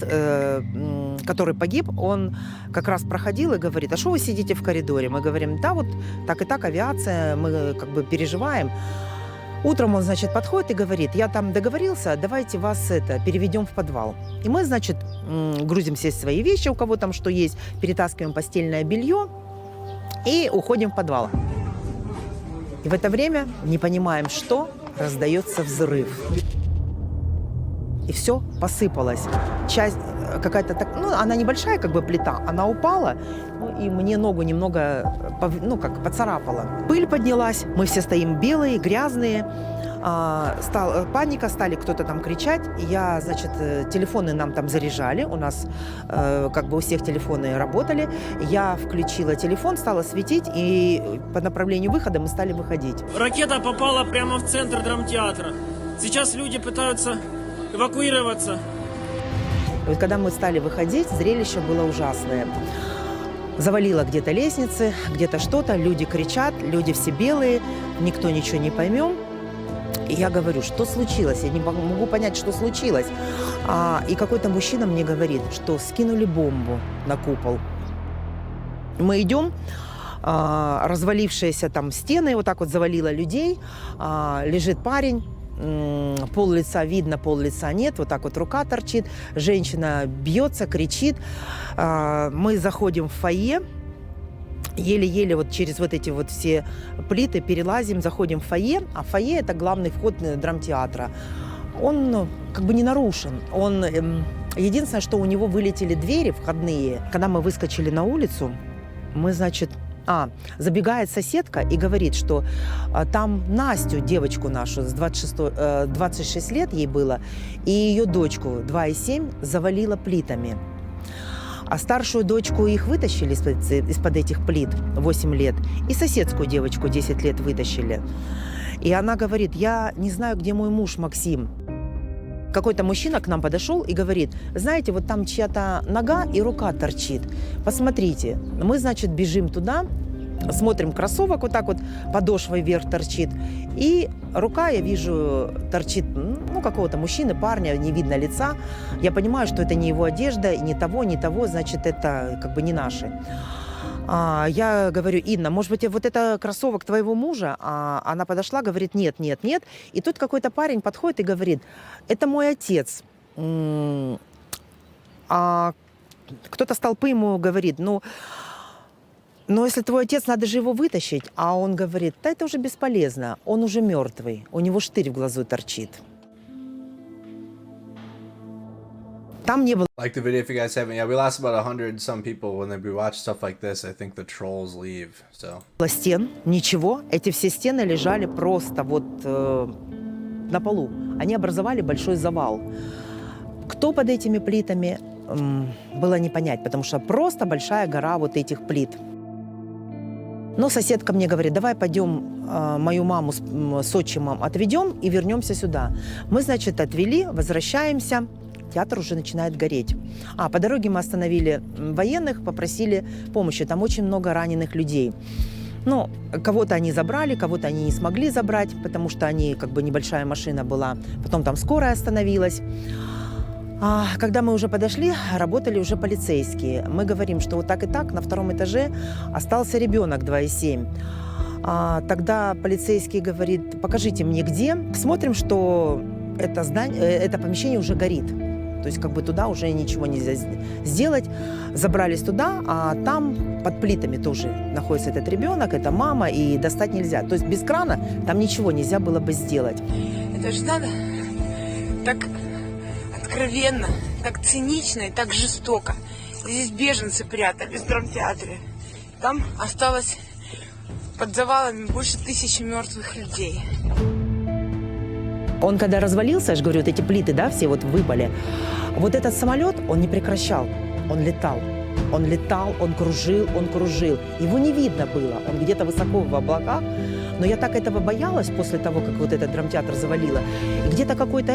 который погиб, он как раз проходил и говорит: а что вы сидите в коридоре? Мы говорим: да, вот так и так, авиация, мы как бы переживаем. Утром он, значит, подходит и говорит: я там договорился, давайте вас переведем в подвал. И мы, значит, грузим все свои вещи, у кого там что есть, перетаскиваем постельное белье и уходим в подвал. И в это время, не понимаем что, раздается взрыв. И все посыпалось. Часть какая-то так, ну, она небольшая, как бы плита, она упала, ну, и мне ногу немного, ну, как поцарапала. Пыль поднялась, мы все стоим белые, грязные. Стала паника, стали кто-то там кричать. Я, значит, телефоны нам там заряжали, у нас как бы у всех телефоны работали. Я включила телефон, стала светить, и по направлению выхода мы стали выходить. Ракета попала прямо в центр драмтеатра. Сейчас люди пытаются эвакуироваться. И вот когда мы стали выходить, зрелище было ужасное. Завалило где-то лестницы, где-то что-то, люди кричат, люди все белые, никто ничего не поймем. И я говорю: что случилось? Я не могу понять, что случилось. И какой-то мужчина мне говорит, что скинули бомбу на купол. Мы идем, развалившиеся там стены, вот так вот завалило людей, лежит парень. Пол лица видно, пол лица нет, вот так вот рука торчит, женщина бьется, кричит. Мы заходим в фойе, еле-еле вот через вот эти вот все плиты перелазим, заходим в фойе, а фойе — это главный вход драмтеатра. Он как бы не нарушен, он единственное, что у него вылетели двери входные. Когда мы выскочили на улицу, мы, значит, забегает соседка и говорит, что там Настю, девочку нашу, с 26 лет ей было, и ее дочку 2,7 завалило плитами. А старшую дочку их вытащили из-под этих плит, 8 лет, и соседскую девочку 10 лет вытащили. И она говорит: я не знаю, где мой муж Максим. Какой-то мужчина к нам подошел и говорит: знаете, вот там чья-то нога и рука торчит. Посмотрите. Мы, значит, бежим туда, смотрим, кроссовок вот так вот подошвой вверх торчит. И рука, я вижу, торчит, ну, какого-то мужчины, парня, не видно лица. Я понимаю, что это не его одежда, ни того, значит, это как бы не наши. Я говорю: Инна, может быть, вот это кроссовок твоего мужа? Она подошла, говорит: нет. И тут какой-то парень подходит и говорит: это мой отец. Кто-то с толпы ему говорит: но если твой отец, надо же его вытащить. А он говорит: да это уже бесполезно, он уже мертвый, у него штырь в глазу торчит. Там не было. Like the video if you guys haven't. Yeah, we lost about 100 some people when we watch stuff like this. I think the trolls leave. So. Стен, ничего. Эти все стены лежали просто вот на полу. Они образовали большой завал. Кто под этими плитами, было не понять, потому что просто большая гора вот этих плит. Но соседка мне говорит, давай пойдем мою маму с отчимом отведем и вернемся сюда. Мы, значит, отвели, возвращаемся. Театр уже начинает гореть. По дороге мы остановили военных, попросили помощи. Там очень много раненых людей. Ну, кого-то они забрали, кого-то они не смогли забрать, потому что они, как бы, небольшая машина была. Потом там скорая остановилась. Когда мы уже подошли, работали уже полицейские. Мы говорим, что вот так и так на втором этаже остался ребенок 2,7. Тогда полицейский говорит, покажите мне где. Смотрим, что это помещение уже горит. То есть как бы туда уже ничего нельзя сделать. Забрались туда, а там под плитами тоже находится этот ребенок, это мама, и достать нельзя. То есть без крана там ничего нельзя было бы сделать. Это же надо так откровенно, так цинично и так жестоко. Здесь беженцы прятались в драмтеатре. Там осталось под завалами больше 1000 мертвых людей. Он когда развалился, я же говорю, вот эти плиты, да, все вот выпали. Вот этот самолет, он не прекращал, он летал. Он летал, он кружил. Его не видно было, он где-то высоко в облаках. Но я так этого боялась после того, как вот этот драмтеатр завалило. И где-то какой-то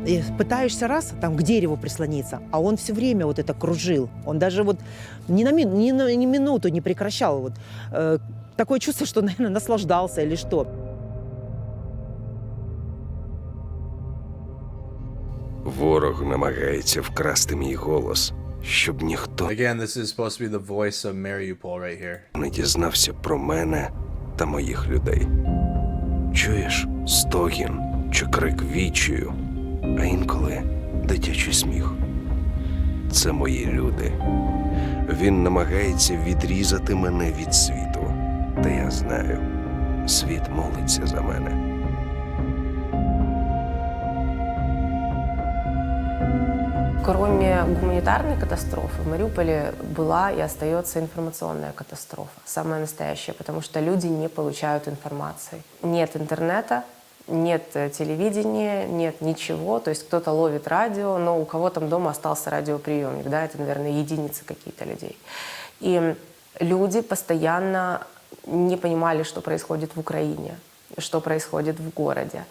и пытаешься раз там к дереву прислониться, а он все время вот это кружил. Он даже вот ни на минуту не прекращал. Вот. Такое чувство, что, наверное, наслаждался или что. Ворог намагається вкрасти мій голос, щоб ніхто Again, this is supposed to be the voice of Mariupol right here. не дізнався про мене та моїх людей. Чуєш стогін чи крик відчаю, а інколи дитячий сміх. Це мої люди. Він намагається відрізати мене від світу. Та я знаю, світ молиться за мене. Кроме гуманитарной катастрофы, в Мариуполе была и остается информационная катастрофа, самая настоящая, потому что люди не получают информации. Нет интернета, нет телевидения, нет ничего, то есть кто-то ловит радио, но у кого там дома остался радиоприемник, да, это, наверное, единицы какие-то людей. И люди постоянно не понимали, что происходит в Украине, что происходит в городе.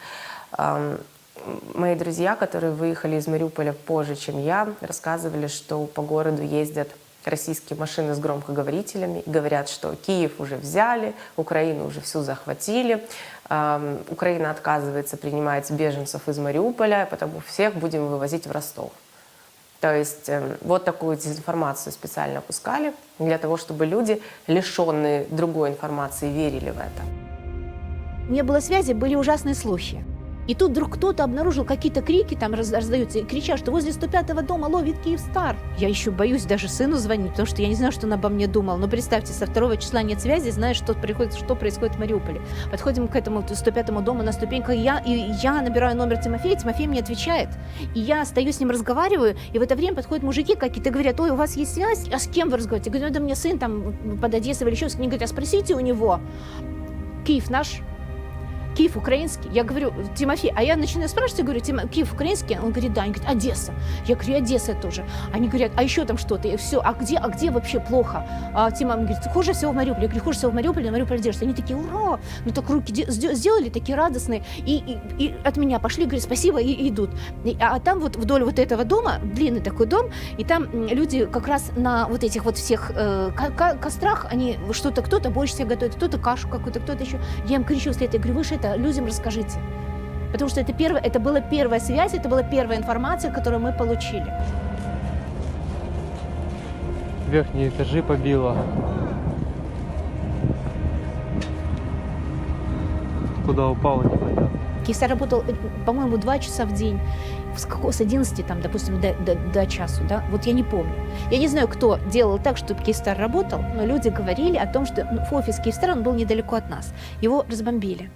Мои друзья, которые выехали из Мариуполя позже, чем я, рассказывали, что по городу ездят российские машины с громкоговорителями, говорят, что Киев уже взяли, Украину уже всю захватили, Украина отказывается принимать беженцев из Мариуполя, потому всех будем вывозить в Ростов. То есть вот такую дезинформацию специально пускали для того, чтобы люди, лишенные другой информации, верили в это. Не было связи, были ужасные слухи. И тут вдруг кто-то обнаружил какие-то крики, там раздаются, и кричат, что возле 105-го дома ловит Киевстар. Я еще боюсь даже сыну звонить, потому что я не знаю, что он обо мне думал. Но представьте, со 2 числа нет связи, знаешь, что происходит в Мариуполе. Подходим к этому 105-му дому на ступеньках, я набираю номер Тимофея, Тимофей мне отвечает. И я стою с ним, разговариваю, и в это время подходят мужики какие-то, говорят, ой, у вас есть связь? А с кем вы разговариваете? Я говорю, это мне сын там под Одессой или еще. Они говорят, а спросите у него, Киев наш? Киев украинский. Я говорю, Тимофей, а я начинаю спрашивать, я говорю, Киев украинский? Он говорит, да. Они говорят, Одесса. Я говорю, Одесса тоже. Они говорят, а еще там что-то. И все, а где вообще плохо? А Тима говорит, хуже всего в Мариуполе. Я говорю, хуже всего в Мариуполе, на Мариуполе держится. Они такие, ура! Ну так руки сделали, такие радостные. И от меня пошли, говорят, спасибо, и идут. А там вот вдоль вот этого дома, длинный такой дом, и там люди как раз на вот этих вот всех кострах, они что-то, кто-то борщ себе готовит, кто-то кашу какую-то, кто-то еще. Я им кричу вслед, я говорю, вы же это людям расскажите. Потому что это была первая связь, это была первая информация, которую мы получили. Верхние этажи побило. Куда упало, непонятно. Киевстар работал, по-моему, 2 часа в день. С 11, там, допустим, до часу, да? Вот я не помню. Я не знаю, кто делал так, чтобы Киевстар работал, но люди говорили о том, что офис Киевстара, он был недалеко от нас. Его разбомбили.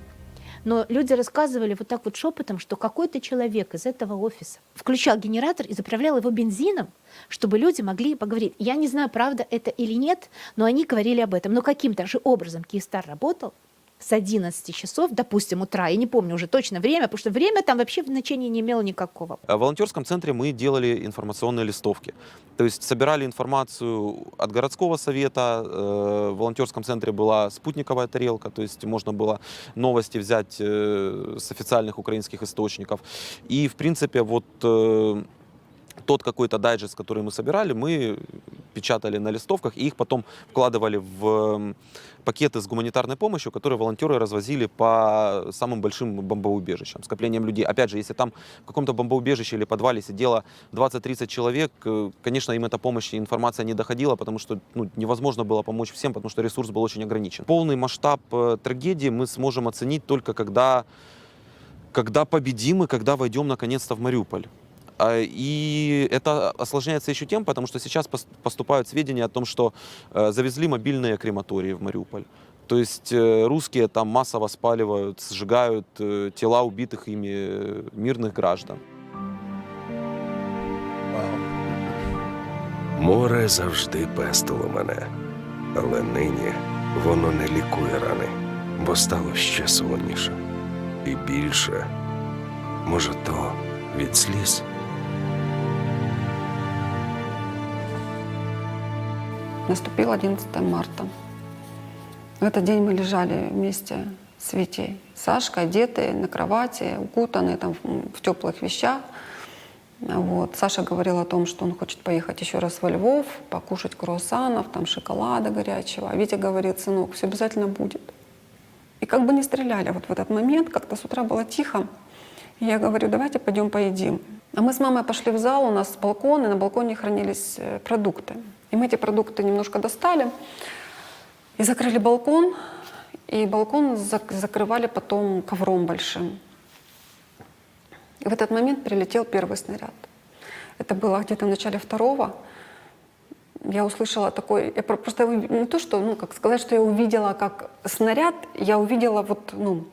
Но люди рассказывали вот так вот шепотом, что какой-то человек из этого офиса включал генератор и заправлял его бензином, чтобы люди могли поговорить. Я не знаю, правда это или нет, но они говорили об этом. Но каким-то же образом Киевстар работал, с 11 часов, допустим, утра, я не помню уже точно время, потому что время там вообще значения не имело никакого. В волонтерском центре мы делали информационные листовки. То есть собирали информацию от городского совета, в волонтерском центре была спутниковая тарелка, то есть можно было новости взять с официальных украинских источников. И, в принципе, вот тот какой-то дайджест, который мы собирали, мы печатали на листовках и их потом вкладывали в пакеты с гуманитарной помощью, которые волонтеры развозили по самым большим бомбоубежищам, скоплением людей. Опять же, если там в каком-то бомбоубежище или подвале сидело 20-30 человек, конечно, им эта помощь и информация не доходила, потому что невозможно было помочь всем, потому что ресурс был очень ограничен. Полный масштаб трагедии мы сможем оценить только когда победим и когда войдем наконец-то в Мариуполь. И это осложняется еще тем, потому что сейчас поступают сведения о том, что завезли мобильные крематории в Мариуполь. То есть русские там массово спаливают, сжигают тела убитых ими мирных граждан. Море завжди пестило мене, але нині воно не лікує рани, бо стало ще солоніше. І більше, може, то від сліз. Наступил 11 марта. В этот день мы лежали вместе с Витей, с Сашкой, одетые на кровати, укутанные там в теплых вещах. Вот. Саша говорил о том, что он хочет поехать еще раз во Львов, покушать круассанов, там шоколада горячего. А Витя говорит: сынок, все обязательно будет. И как бы не стреляли вот в этот момент, как-то с утра было тихо. И я говорю: давайте пойдем поедим. А мы с мамой пошли в зал, у нас балкон, и на балконе хранились продукты. И мы эти продукты немножко достали и закрыли балкон. И балкон закрывали потом ковром большим. И в этот момент прилетел первый снаряд. Это было где-то в начале второго. Я услышала такой... Я просто не то, что, как сказать, что я увидела как снаряд, я увидела,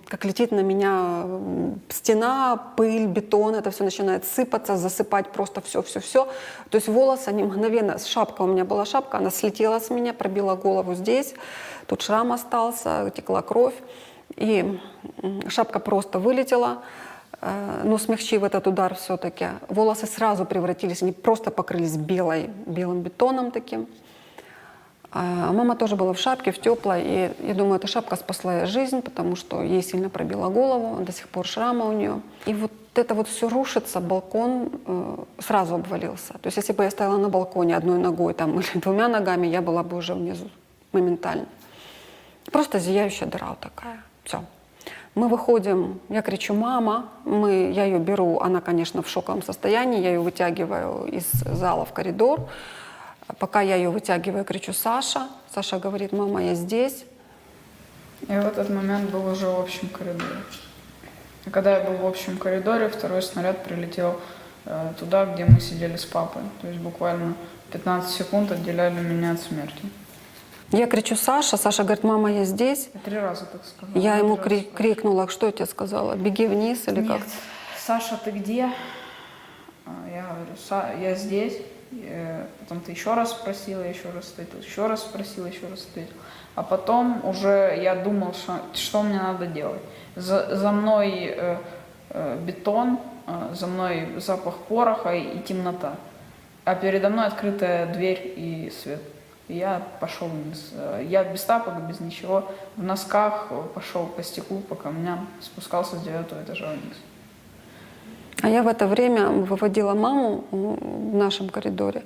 как летит на меня стена, пыль, бетон, это все начинает сыпаться, засыпать просто все. То есть волосы, они мгновенно... Шапка, у меня была шапка, она слетела с меня, пробила голову здесь, тут шрам остался, текла кровь, и шапка просто вылетела. Но смягчив этот удар все-таки, волосы сразу превратились, они просто покрылись белым бетоном таким. А мама тоже была в шапке, в теплой, и я думаю, эта шапка спасла ей жизнь, потому что ей сильно пробила голову, до сих пор шрама у нее. И вот это вот все рушится, балкон сразу обвалился. То есть если бы я стояла на балконе одной ногой там, или двумя ногами, я была бы уже внизу моментально. Просто зияющая дыра вот такая. Все. Мы выходим, я кричу: мама, я ее беру, она, конечно, в шоковом состоянии, я ее вытягиваю из зала в коридор. Пока я ее вытягиваю, кричу: Саша. Саша говорит: мама, я здесь. Я в этот момент был уже в общем коридоре. И когда я был в общем коридоре, второй снаряд прилетел туда, где мы сидели с папой. То есть буквально 15 секунд отделяли меня от смерти. Я кричу: Саша. Саша говорит: мама, я здесь. Я 3 раза так сказала. Я ему крикнула: что я тебе сказала? Беги вниз или как? Саша, ты где? Я говорю: я здесь. Потом ты еще раз спросила, еще раз ответил, еще раз спросила, еще раз ответил. А потом уже я думал, что мне надо делать. За мной бетон, за мной запах пороха и темнота. А передо мной открытая дверь и свет. И я пошел вниз. Я без тапок, без ничего, в носках пошел по стеклу, по камням, спускался с 9-го этажа вниз. А я в это время выводила маму в нашем коридоре.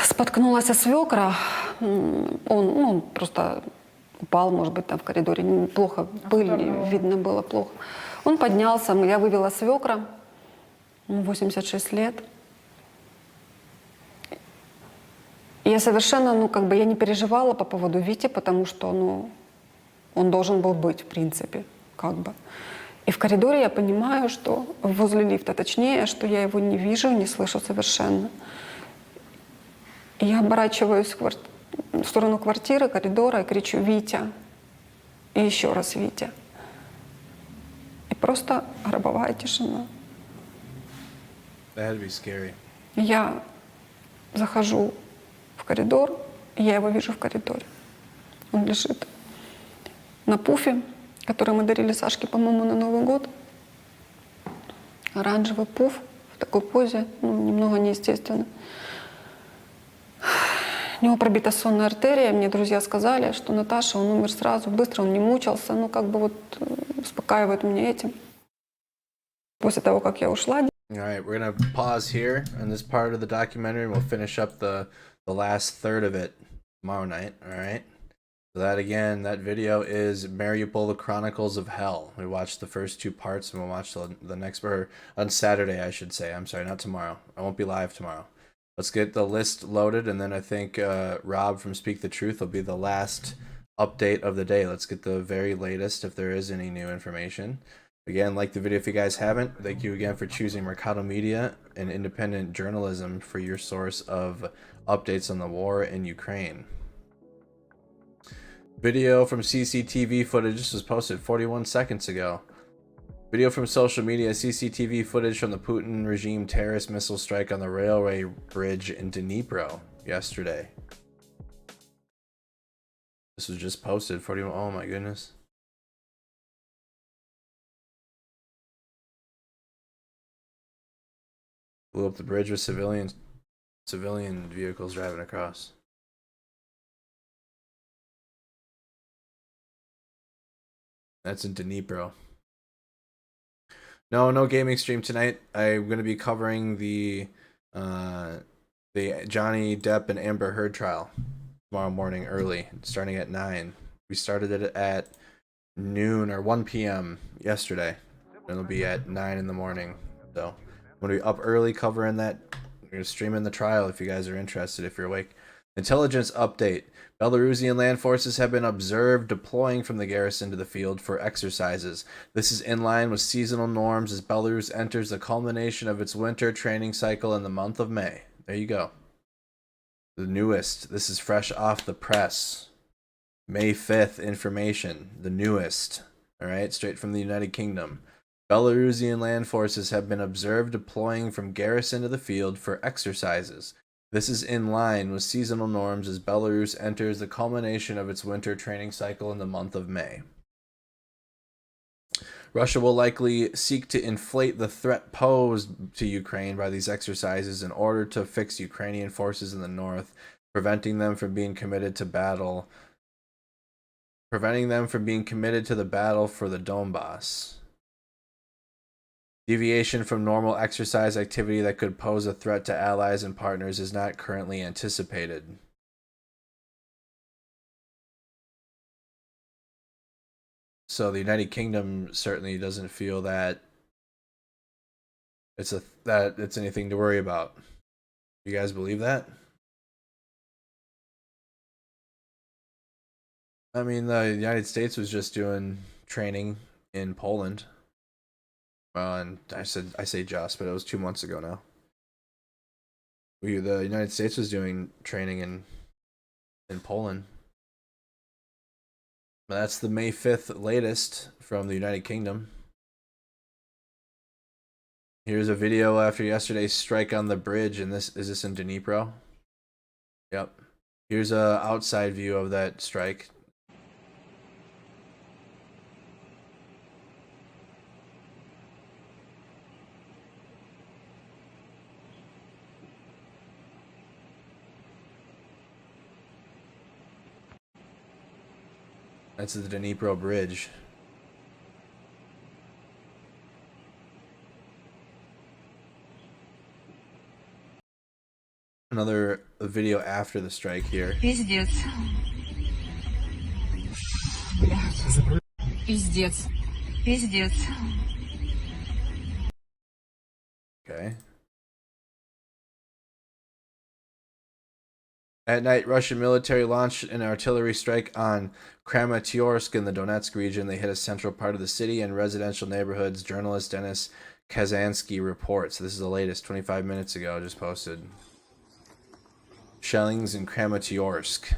Споткнулась о свекра. Он просто упал, может быть, там в коридоре. Плохо, пыль видно было плохо. Он поднялся, я вывела свекра, 86 лет. Я совершенно, я не переживала по поводу Вити, потому что, он должен был быть, в принципе, И в коридоре я понимаю, что возле лифта, точнее, что я его не вижу, не слышу совершенно. И я оборачиваюсь в сторону квартиры, коридора и кричу: Витя. И еще раз: Витя. И просто гробовая тишина. That'd be scary. Я захожу в коридор, и я его вижу в коридоре. Он лежит. на пуфе, который мы дарили Сашке, по-моему, на Новый год. Оранжевый пуф в такой позе, ну, немного неестественно. У него пробита сонная артерия. Мне друзья сказали, что Наташа, он умер сразу, быстро, он не мучился. Ну, как бы вот успокаивают меня этим. После того, как я ушла. All right, we're gonna pause here on this part of the documentary, and we'll finish up the last third of it tomorrow night. All right. So that again, that video is Mariupol: The Chronicles of Hell. We watched the first 2 parts, and we'll watch the next part on Saturday, I should say. I'm sorry, not tomorrow. I won't be live tomorrow. Let's get the list loaded, and then I think Rob from Speak the Truth will be the last update of the day. Let's get the very latest, if there is any new information. Again, like the video if you guys haven't. Thank you again for choosing Mercado Media and independent journalism for your source of updates on the war in Ukraine. Video from CCTV footage. This was posted 41 seconds ago. Video from social media. CCTV footage from the Putin regime terrorist missile strike on the railway bridge in Dnipro yesterday. This was just posted 41. Oh my goodness. Blew up the bridge with civilian vehicles driving across. That's in Dnipro. No gaming stream tonight. I'm going to be covering the Johnny Depp and Amber Heard trial tomorrow morning early, starting at 9. We started it at noon or 1 p.m. yesterday. And it'll be at 9 in the morning. So I'm going to be up early covering that. We're going to stream in the trial if you guys are interested, if you're awake. Intelligence update. Belarusian land forces have been observed deploying from the garrison to the field for exercises. This is in line with seasonal norms as Belarus enters the culmination of its winter training cycle in the month of May. There you go. The newest. This is fresh off the press. May 5th information. The newest. All right, straight from the United Kingdom. Belarusian land forces have been observed deploying from garrison to the field for exercises. This is in line with seasonal norms as Belarus enters the culmination of its winter training cycle in the month of May. Russia will likely seek to inflate the threat posed to Ukraine by these exercises in order to fix Ukrainian forces in the north, preventing them from being committed to the battle for the Donbass. Deviation from normal exercise activity that could pose a threat to allies and partners is not currently anticipated. So the United Kingdom certainly doesn't feel that it's anything to worry about. You guys believe that? I mean, the United States was just doing training in Poland. And I say just, but it was 2 months ago now. The United States was doing training in Poland. But that's the May 5th latest from the United Kingdom. Here's a video after yesterday's strike on the bridge, and is this in Dnipro? Yep. Here's a outside view of that strike. That's the Dnipro Bridge. Another video after the strike here. Пиздец. Пиздец. Пиздец. Okay. At night, Russian military launched an artillery strike on Kramatorsk in the Donetsk region. They hit a central part of the city and residential neighborhoods. Journalist Denis Kazansky reports. This is the latest, 25 minutes ago, just posted. Shellings in Kramatorsk.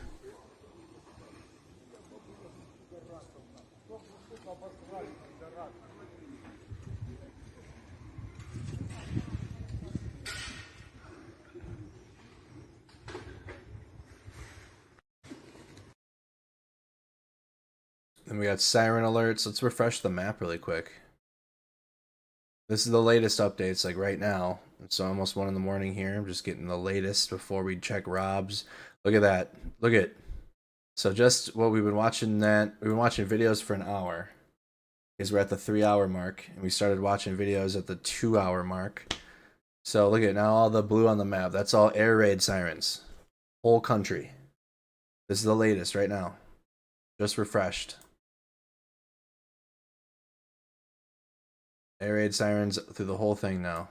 we got siren alerts. Let's refresh the map really quick. This is the latest updates, like right now. It's almost 1 in the morning here. I'm just getting the latest before we check Rob's. Look at that. Look at. So just what we've been watching we've been watching videos for an hour. Because we're at the 3-hour mark, and we started watching videos at the 2-hour mark. So look at now all the blue on the map. That's all air raid sirens. Whole country. This is the latest right now. Just refreshed. Air raid sirens through the whole thing now.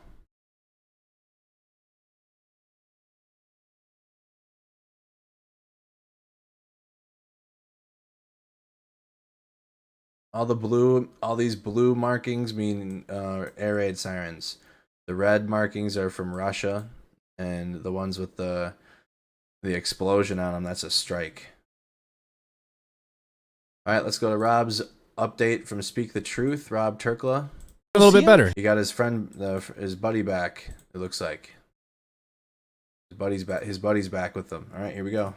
All these blue markings mean air raid sirens. The red markings are from Russia, and the ones with the explosion on them, that's a strike. All right, let's go to Rob's update from Speak the Truth. Rob Turkla. A little bit better. He got his his buddy back. It looks like his buddy's back. His buddy's back with them. All right, here we go.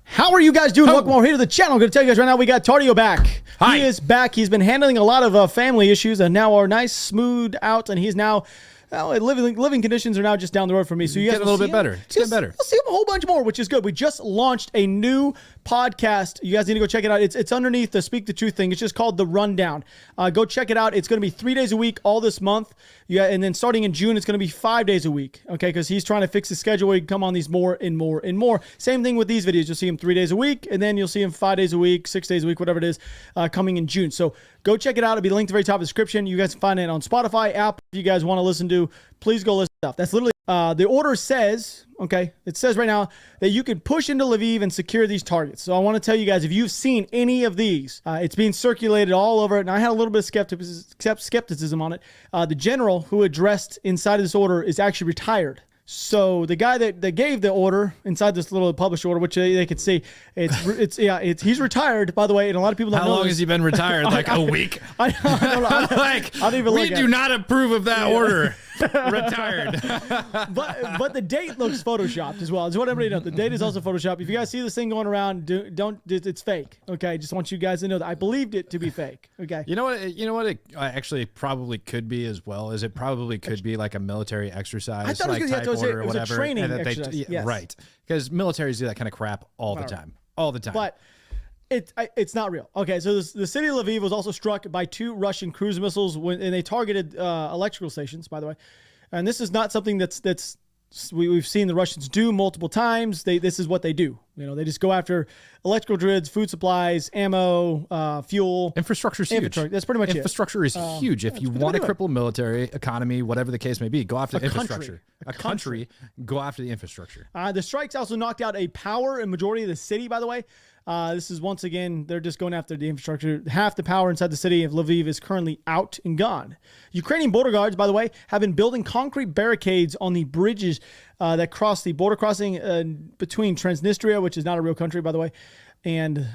How are you guys doing? Welcome over here to the channel. I'm going to tell you guys right now, we got Tardio back. Hi. He is back. He's been handling a lot of family issues and now are nice, smooth out, and he's now living conditions are now just down the road from me. So you guys get a little bit better. It's getting better. We'll see him a whole bunch more, which is good. We just launched a new podcast. You guys need to go check it out. It's underneath the Speak the Truth thing. It's just called The Rundown. Go check it out. It's going to be 3 days a week all this month. Yeah, and then starting in June, it's going to be 5 days a week. Okay, because he's trying to fix his schedule where he can come on these more and more and more. Same thing with these videos. You'll see him 3 days a week, and then you'll see him 5 days a week, 6 days a week, whatever it is, coming in June. So go check it out. It'll be linked at the very top of the description. You guys can find it on Spotify, Apple. If you guys want to listen to, please go listen to stuff. That's literally the order says, okay, it says right now that you can push into Lviv and secure these targets. So I want to tell you guys, if you've seen any of these, it's being circulated all over it, and I had a little bit of skepticism on it. The general who addressed inside of this order is actually retired. So the guy that gave the order inside this little published order, which they could see, he's retired, by the way, and a lot of people don't know. How long has he been retired? Like a week? I don't even look at it. We do not approve of that order. Retired. but the date looks photoshopped as well. I just want everybody to know the date is also photoshopped. If you guys see this thing going around, it's fake. Okay, just want you guys to know that I believed it to be fake. Okay. You know what it actually probably could be as well, is it probably could be like a military exercise. I thought like it was a training exercise. Yes. Right. Because militaries do that kind of crap all the time. All the time. But it's not real. Okay, so the city of Lviv was also struck by 2 Russian cruise missiles and they targeted electrical stations, by the way. And this is not something we've seen the Russians do multiple times. This is what they do. You know, they just go after electrical grids, food supplies, ammo, fuel. Infrastructure is huge. That's pretty much Infrastructure is huge. If you want to cripple military, economy, whatever the case may be, go after the infrastructure. A country, go after the infrastructure. The strikes also knocked out a power in majority of the city, by the way. This is once again, they're just going after the infrastructure. Half the power inside the city of Lviv is currently out and gone. Ukrainian border guards, by the way, have been building concrete barricades on the bridges that cross the border crossing between Transnistria, which is not a real country, by the way, and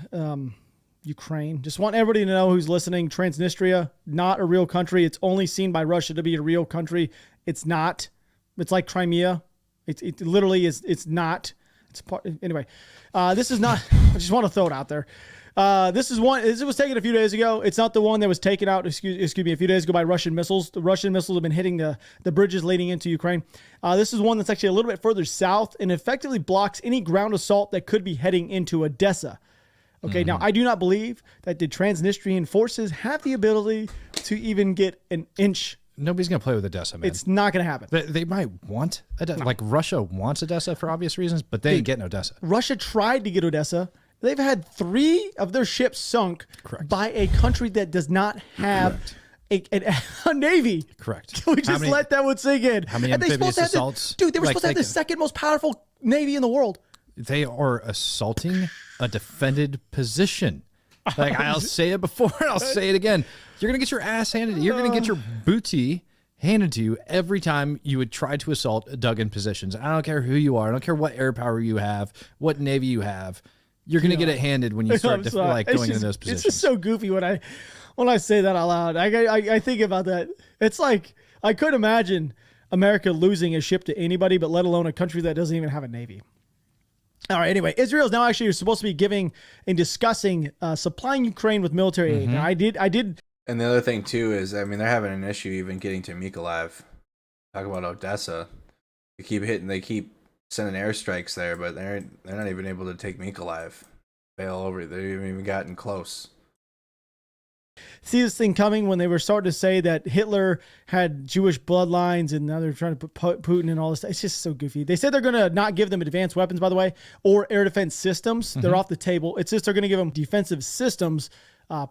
Ukraine. Just want everybody to know who's listening. Transnistria, not a real country. It's only seen by Russia to be a real country. It's not. It's like Crimea. It literally is. It's not. It's part. Anyway, this is not. I just want to throw it out there. This was taken a few days ago. It's not the one that was taken out, excuse me, a few days ago by Russian missiles. The Russian missiles have been hitting the bridges leading into Ukraine. This is one that's actually a little bit further south and effectively blocks any ground assault that could be heading into Odessa. Okay, now I do not believe that the Transnistrian forces have the ability to even get an inch. Nobody's going to play with Odessa, man. It's not going to happen. They might want Odessa. Like Russia wants Odessa for obvious reasons, but they ain't getting Odessa. Russia tried to get Odessa. They've had 3 of their ships sunk by a country that does not have a navy. Correct. Can we just let that one sink in? How many amphibious assaults? They were supposed to have the second most powerful navy in the world. They are assaulting a defended position. Like, I'll say it before and I'll say it again. You're going to get your ass handed. You're going to get your booty handed to you every time you would try to assault dug-in positions. I don't care who you are. I don't care what air power you have, what navy you have. You're going to get it handed when you start going into those positions. It's just so goofy when I say that out loud. I think about that. It's like, I could imagine America losing a ship to anybody, but let alone a country that doesn't even have a navy. All right. Anyway, Israel is now actually supposed to be giving and discussing supplying Ukraine with military aid. Now, I did. And the other thing too is, I mean, they're having an issue even getting to Mykolaiv. Talk about Odessa. They keep sending airstrikes there, but they're not even able to take Mykolaiv. Fail over. They haven't even gotten close. See this thing coming when they were starting to say that Hitler had Jewish bloodlines, and now they're trying to put Putin and all this stuff. It's just so goofy. They said they're going to not give them advanced weapons, by the way, or air defense systems. They're off the table. It's just they're going to give them defensive systems,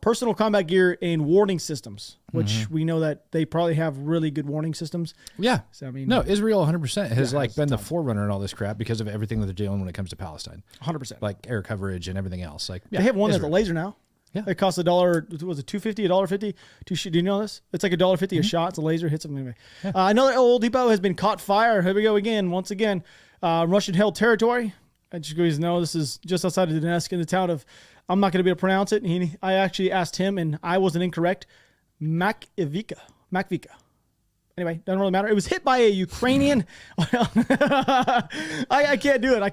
personal combat gear, and warning systems, which we know that they probably have really good warning systems. Yeah. So, I mean, no, Israel 100% has been the forerunner in all this crap because of everything that they're doing when it comes to Palestine. 100%. Like air coverage and everything else. Like they have one Israel. that's a laser now. Yeah. It costs $1. Was it $2.50? $1.50? Do you know this? It's like $1.50 a shot. It's a laser, hits them anyway. Another old depot has been caught fire. Here we go again. Once again, Russian-held territory. I just go, no, this is just outside of Donetsk in the town of, I'm not going to be able to pronounce it. I actually asked him, and I wasn't incorrect. Makvika. Anyway, doesn't really matter. It was hit by a Ukrainian. I can't do it. I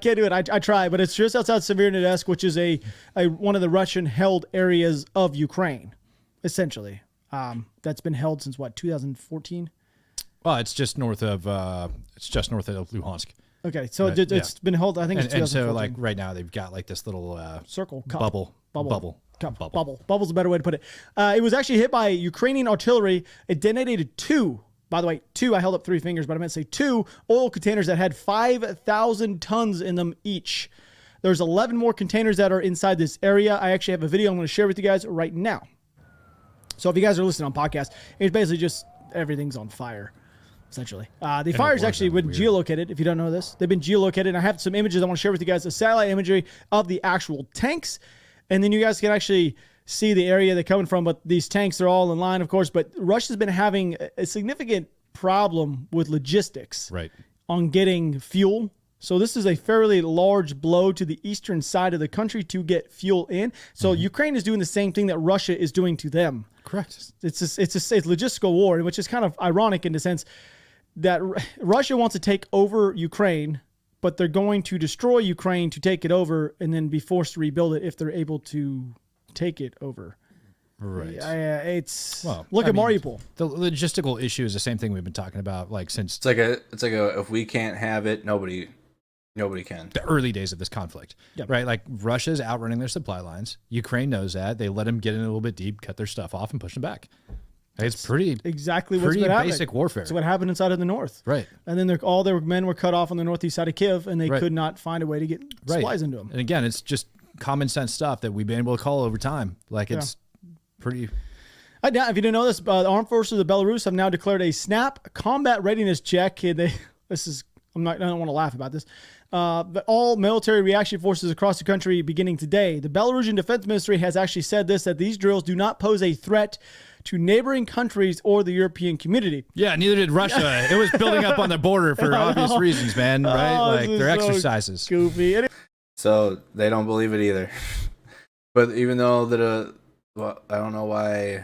try, but it's just outside Severodonetsk, which is a one of the Russian-held areas of Ukraine, essentially. That's been held since what, 2014? Well, it's just north of Luhansk. Okay, so it's been held. I think it's 2014. And so, like right now, they've got like this little circle cup. bubble. Bubble's a better way to put it. It was actually hit by Ukrainian artillery. It detonated two. By the way, I held up 3 fingers, but I meant to say 2 oil containers that had 5,000 tons in them each. There's 11 more containers that are inside this area. I actually have a video I'm going to share with you guys right now. So if you guys are listening on podcast, it's basically just everything's on fire, essentially. The fires actually been geolocated, if you don't know this. They've been geolocated, and I have some images I want to share with you guys, the satellite imagery of the actual tanks, and then you guys can actually see the area they're coming from, but these tanks are all in line, of course. But Russia's been having a significant problem with logistics on getting fuel. So this is a fairly large blow to the eastern side of the country to get fuel in. So Ukraine is doing the same thing that Russia is doing to them. Correct. It's a logistical war, which is kind of ironic in the sense that Russia wants to take over Ukraine, but they're going to destroy Ukraine to take it over and then be forced to rebuild it if they're able to take it over. Right. Look at Mariupol. The logistical issue is the same thing we've been talking about since it's like a if we can't have it, nobody can. The early days of this conflict. Yep. Right? Like Russia's outrunning their supply lines. Ukraine knows that. They let them get in a little bit deep, cut their stuff off, and push them back. It's pretty basic warfare. That's what happened inside of the north. Right. And then all their men were cut off on the northeast side of Kiev, and they could not find a way to get supplies into them. And again, it's just common sense stuff that we've been able to call over time. It's pretty. If you didn't know this, the armed forces of Belarus have now declared a snap combat readiness check. I don't want to laugh about this. But all military reaction forces across the country beginning today. The Belarusian Defense Ministry has actually said that these drills do not pose a threat to neighboring countries or the European community. Yeah, neither did Russia. It was building up on the border for obvious reasons, man. Right? Their exercises. Goofy. So they don't believe it either. But even though I don't know why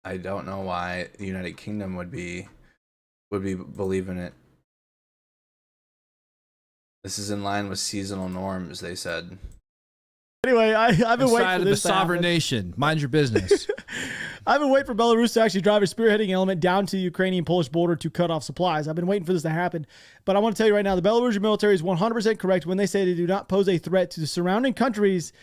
the United Kingdom would be believing it. This is in line with seasonal norms, they said. Anyway, I've been waiting for this the sovereign nation. Mind your business. I've been waiting for Belarus to actually drive a spearheading element down to the Ukrainian-Polish border to cut off supplies. I've been waiting for this to happen. But I want to tell you right now, the Belarusian military is 100% correct when they say they do not pose a threat to the surrounding countries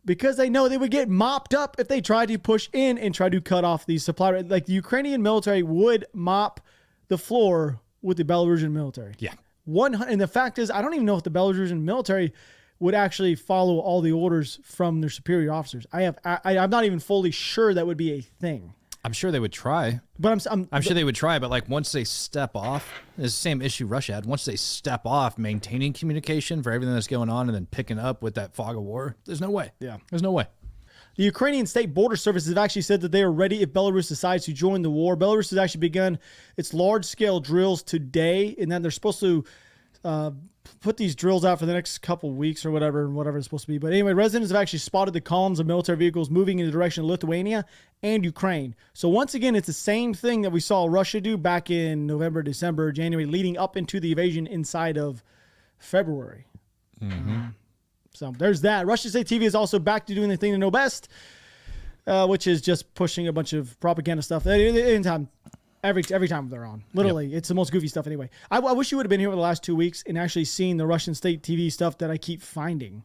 because they know they would get mopped up if they tried to push in and try to cut off these supply. Like the Ukrainian military would mop the floor with the Belarusian military. Yeah. And the fact is, I don't even know if the Belarusian military would actually follow all the orders from their superior officers. I'm not even fully sure that would be a thing. I'm sure they would try. But I'm sure they would try, but once they step off, it's the same issue Russia had. Once they step off maintaining communication for everything that's going on and then picking up with that fog of war, there's no way. Yeah. There's no way. The Ukrainian State Border Service have actually said that they are ready if Belarus decides to join the war. Belarus has actually begun its large-scale drills today, and then they're supposed to put these drills out for the next couple weeks or whatever it's supposed to be. But anyway, residents have actually spotted the columns of military vehicles moving in the direction of Lithuania and Ukraine. So once again, it's the same thing that we saw Russia do back in November, December, January, leading up into the invasion inside of February. So there's that. Russian State TV is also back to doing the thing they know best, which is just pushing a bunch of propaganda stuff anytime. Every time they're on. Literally, It's the most goofy stuff anyway. I wish you would have been here over the last 2 weeks and actually seen the Russian State TV stuff that I keep finding.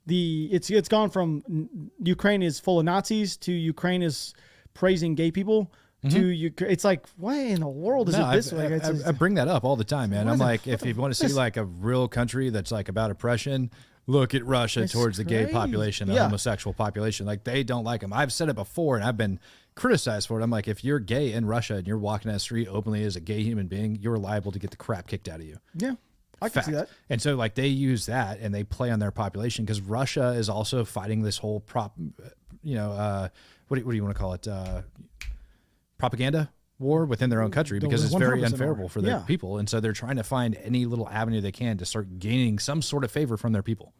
It's gone from Ukraine is full of Nazis to Ukraine is praising gay people to it's like, why in the world is it this way? I bring that up all the time, man. I'm like, if you want to see like a real country that's like about oppression, look at Russia towards the gay population, the homosexual population. Like they don't like them. I've said it before, and I've been criticized for it. I'm like, if you're gay in Russia and you're walking down the street openly as a gay human being, you're liable to get the crap kicked out of you. Yeah, I can see that. And so like they use that and they play on their population because Russia is also fighting this whole what do you want to call it? Propaganda war within their own country because it's very unfavorable for their people. And so they're trying to find any little avenue they can to start gaining some sort of favor from their people.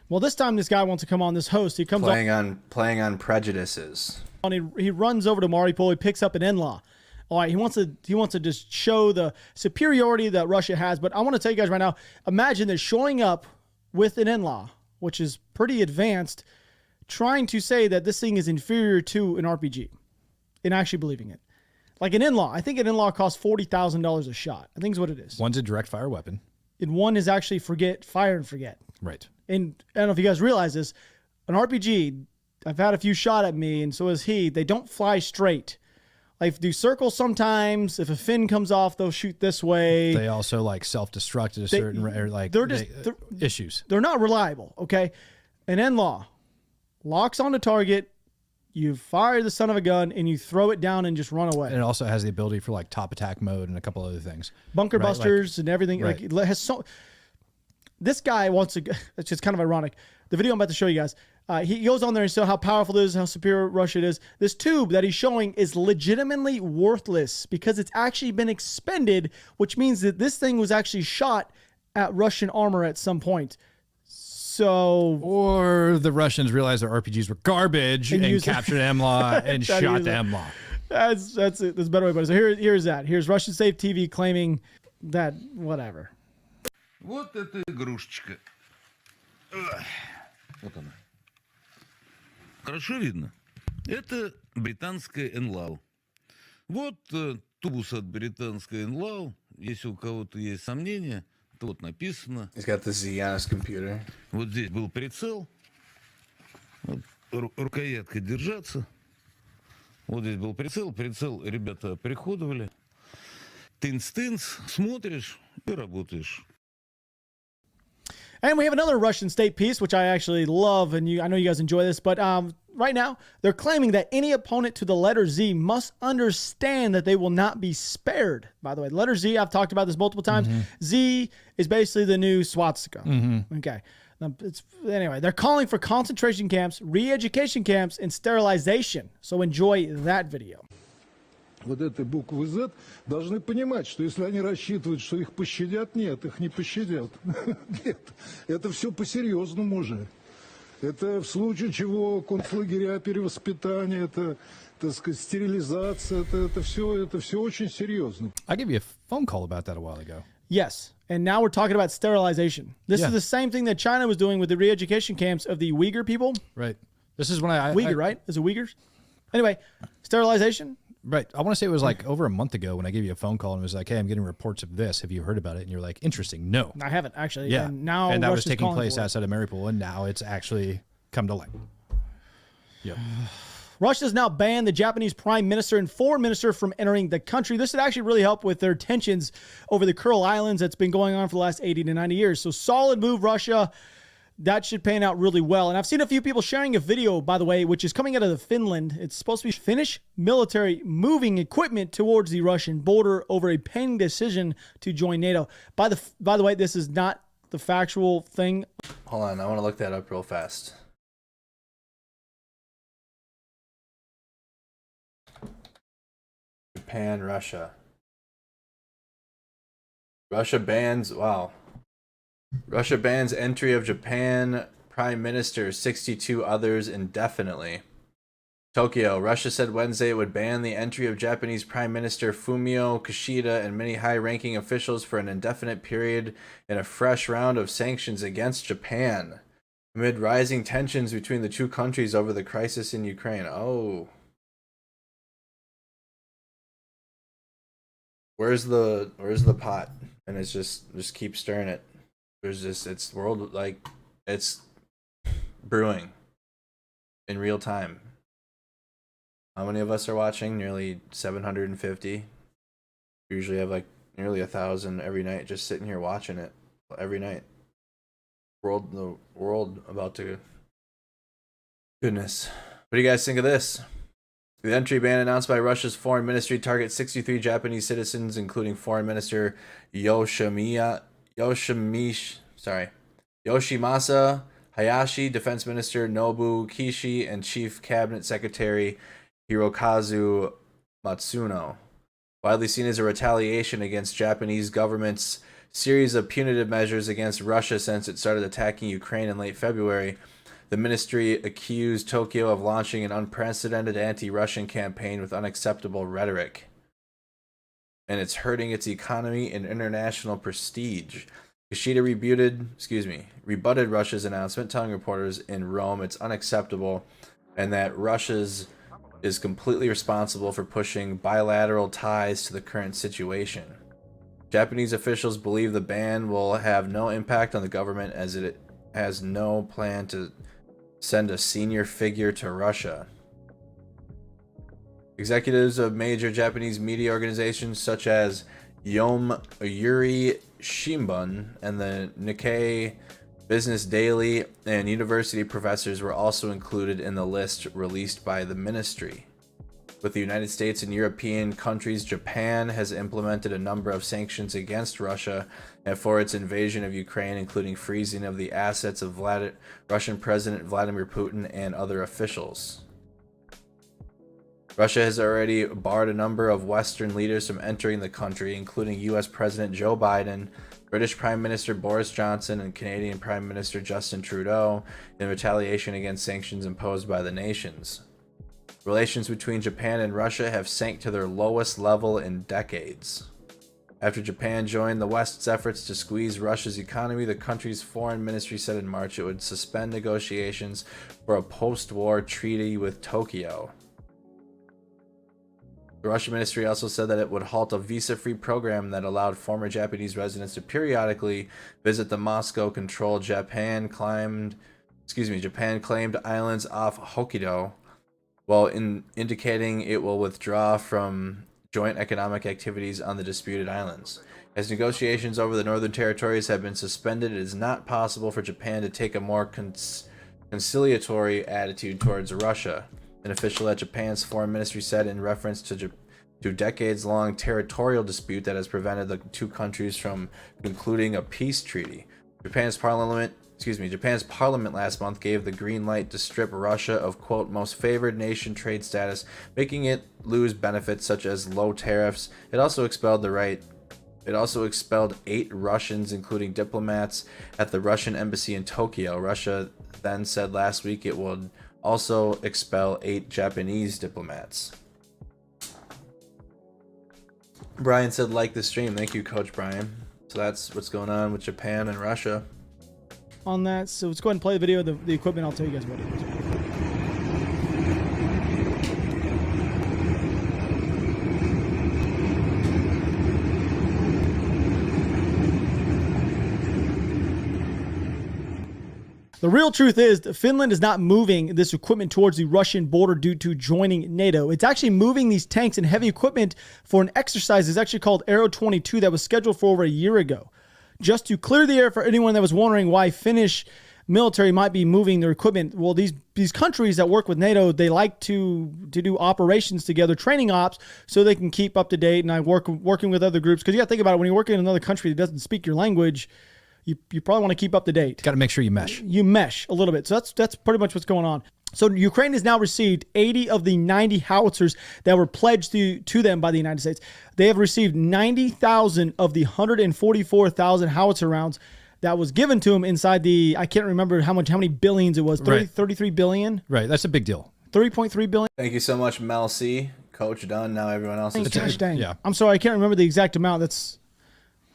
Well, this time this guy wants to come on, this host. He comes playing on prejudices. He runs over to Mariupol. He picks up an in-law. All right, he wants to just show the superiority that Russia has. But I want to tell you guys right now, imagine they're showing up with an in-law, which is pretty advanced, trying to say that this thing is inferior to an RPG and actually believing it. Like an in-law. I think an in-law costs $40,000 a shot. I think is what it is. One's a direct fire weapon. And one is actually fire and forget. Right. And I don't know if you guys realize this, an RPG, I've had a few shot at me, and so has he. They don't fly straight. Like do circles sometimes. If a fin comes off, they'll shoot this way. They also like self-destruct at a certain like they're issues. They're not reliable. Okay, an in-law locks on the target. You fire the son of a gun and you throw it down and just run away. And it also has the ability for like top attack mode and a couple other things. Bunker busters and everything. Right. Like it has so. This guy wants to. It's just kind of ironic. The video I'm about to show you guys. He goes on there and shows how powerful it is, how superior Russia is. This tube that he's showing is legitimately worthless because it's actually been expended, which means that this thing was actually shot at Russian armor at some point. So, or the Russians realized their RPGs were garbage and captured MLAW and shot the MLAW. That's it. That's a better way to put it. So here's that. Here's Russian Safe TV claiming that whatever. Вот эта игрушечка. Вот она. Хорошо видно? Это британская НЛАУ. Вот тубус от британской НЛАУ. Если у кого-то есть сомнения, то вот написано. He's got the Z on his computer. Вот здесь был прицел. Вот, рукоятка держаться. Вот здесь был прицел. Прицел ребята приходовали. Тынц-тынц, смотришь и работаешь. And we have another Russian state piece, which I actually love, and I know you guys enjoy this, but right now, they're claiming that any opponent to the letter Z must understand that they will not be spared. By the way, letter Z, I've talked about this multiple times. Z is basically the new swastika. Okay. Anyway, they're calling for concentration camps, re-education camps, and sterilization. So enjoy that video. Вот этой буквы Z должны понимать, что если они рассчитывают, что их пощадят, нет, их не пощадят. Нет, это все по-серьезному уже. Это в случае чего концлагеря, перевоспитание, это, так сказать, стерилизация, это все очень серьезно. I gave you a phone call about that a while ago. Yes, and now we're talking about sterilization. This is the same thing that China was doing with the re-education camps of the Uyghur people. Right. This is when I Uyghur, right? Is it Uyghurs? Anyway, sterilization. Right. I want to say it was like over a month ago when I gave you a phone call and was like, hey, I'm getting reports of this. Have you heard about it? And you're like, interesting. No. I haven't, actually. Yeah. And now and that was Russia's taking calling place for it. outside of Mariupol, and now it's actually come to light. Yep. Russia's now banned the Japanese Prime Minister and Foreign Minister from entering the country. This would actually really help with their tensions over the Kuril Islands that's been going on for the last 80 to 90 years. So solid move, Russia. That should pan out really well. And I've seen a few people sharing a video, by the way, which is coming out of Finland. It's supposed to be Finnish military moving equipment towards the Russian border over a pending decision to join NATO. By the way, this is not the factual thing. Hold on, I want to look that up real fast. Japan, Russia. Russia bans, wow. Russia bans entry of Japan Prime Minister, 62 others indefinitely. Tokyo. Russia said Wednesday it would ban the entry of Japanese Prime Minister Fumio Kishida and many high-ranking officials for an indefinite period in a fresh round of sanctions against Japan, amid rising tensions between the two countries over the crisis in Ukraine. Oh. Where's the pot? And it's just keep stirring it. There's just it's world like it's brewing in real time. How many of us are watching? Nearly 750. We usually have like nearly 1,000 every night just sitting here watching it every night. The world about to... Goodness. What do you guys think of this? The entry ban announced by Russia's foreign ministry targets 63 Japanese citizens, including Foreign Minister Yoshimasa Hayashi, Defense Minister Nobu Kishi, and Chief Cabinet Secretary Hirokazu Matsuno. Widely seen as a retaliation against Japanese government's series of punitive measures against Russia since it started attacking Ukraine in late February, the ministry accused Tokyo of launching an unprecedented anti-Russian campaign with unacceptable rhetoric. And it's hurting its economy and international prestige. Kishida rebutted Russia's announcement, telling reporters in Rome it's unacceptable and that Russia's is completely responsible for pushing bilateral ties to the current situation. Japanese officials believe the ban will have no impact on the government as it has no plan to send a senior figure to Russia. Executives of major Japanese media organizations such as Yomiuri Shimbun and the Nikkei Business Daily and university professors were also included in the list released by the ministry. With the United States and European countries, Japan has implemented a number of sanctions against Russia and for its invasion of Ukraine, including freezing of the assets of Russian President Vladimir Putin and other officials. Russia has already barred a number of Western leaders from entering the country, including U.S. President Joe Biden, British Prime Minister Boris Johnson, and Canadian Prime Minister Justin Trudeau, in retaliation against sanctions imposed by the nations. Relations between Japan and Russia have sank to their lowest level in decades. After Japan joined the West's efforts to squeeze Russia's economy, the country's foreign ministry said in March it would suspend negotiations for a post-war treaty with Tokyo. The Russian ministry also said that it would halt a visa-free program that allowed former Japanese residents to periodically visit the Moscow-controlled Japan-claimed islands off Hokkaido, while indicating it will withdraw from joint economic activities on the disputed islands. As negotiations over the Northern Territories have been suspended, it is not possible for Japan to take a more conciliatory attitude towards Russia. An official at Japan's foreign ministry said in reference to decades-long territorial dispute that has prevented the two countries from concluding a peace treaty. Japan's parliament last month gave the green light to strip Russia of, quote, most favored nation trade status, making it lose benefits such as low tariffs. It also expelled 8 Russians, including diplomats, at the Russian embassy in Tokyo. Russia then said last week it would also expel 8 Japanese diplomats. Brian said, like the stream. Thank you, Coach Brian. So that's what's going on with Japan and Russia. On that, so let's go ahead and play the video of the equipment. I'll tell you guys what it is. The real truth is that Finland is not moving this equipment towards the Russian border due to joining NATO. It's actually moving these tanks and heavy equipment for an exercise that's actually called Aero 22 that was scheduled for over a year ago. Just to clear the air for anyone that was wondering why Finnish military might be moving their equipment. Well, these countries that work with NATO, they like to do operations together, training ops, so they can keep up to date. And working with other groups, because you got to think about it, when you're working in another country that doesn't speak your language, you probably want to keep up to date. Got to make sure you mesh. You mesh a little bit. So that's pretty much what's going on. So Ukraine has now received 80 of the 90 howitzers that were pledged to them by the United States. They have received 90,000 of the 144,000 howitzer rounds that was given to them inside the, I can't remember how many billions it was, 33 billion? Right, that's a big deal. $3.3 billion. Thank you so much, Mel C. Coach done. Now everyone else is Gosh dang. Yeah. I'm sorry, I can't remember the exact amount. I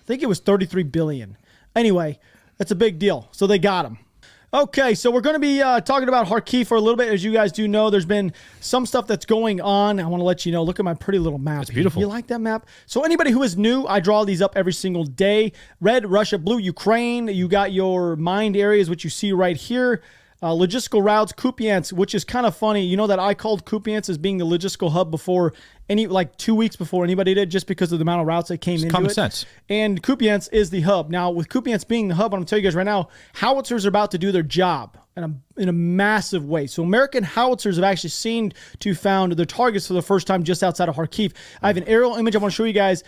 think it was $33 billion. Anyway, that's a big deal. So they got him. Okay, so we're going to be talking about Kharkiv for a little bit. As you guys do know, there's been some stuff that's going on. I want to let you know. Look at my pretty little map. It's beautiful. You like that map? So anybody who is new, I draw these up every single day. Red, Russia, blue, Ukraine. You got your mined areas, which you see right here. Logistical routes, Kupiansk, which is kind of funny. You know that I called Kupiansk as being the logistical hub before 2 weeks before anybody did, just because of the amount of routes that came into common it. sense. And Kupiansk is the hub. Now, with Kupiansk being the hub, I'm going to tell you guys right now, howitzers are about to do their job in a massive way. So American howitzers have actually seemed to found their targets for the first time just outside of Kharkiv. I have an aerial image I want to show you guys.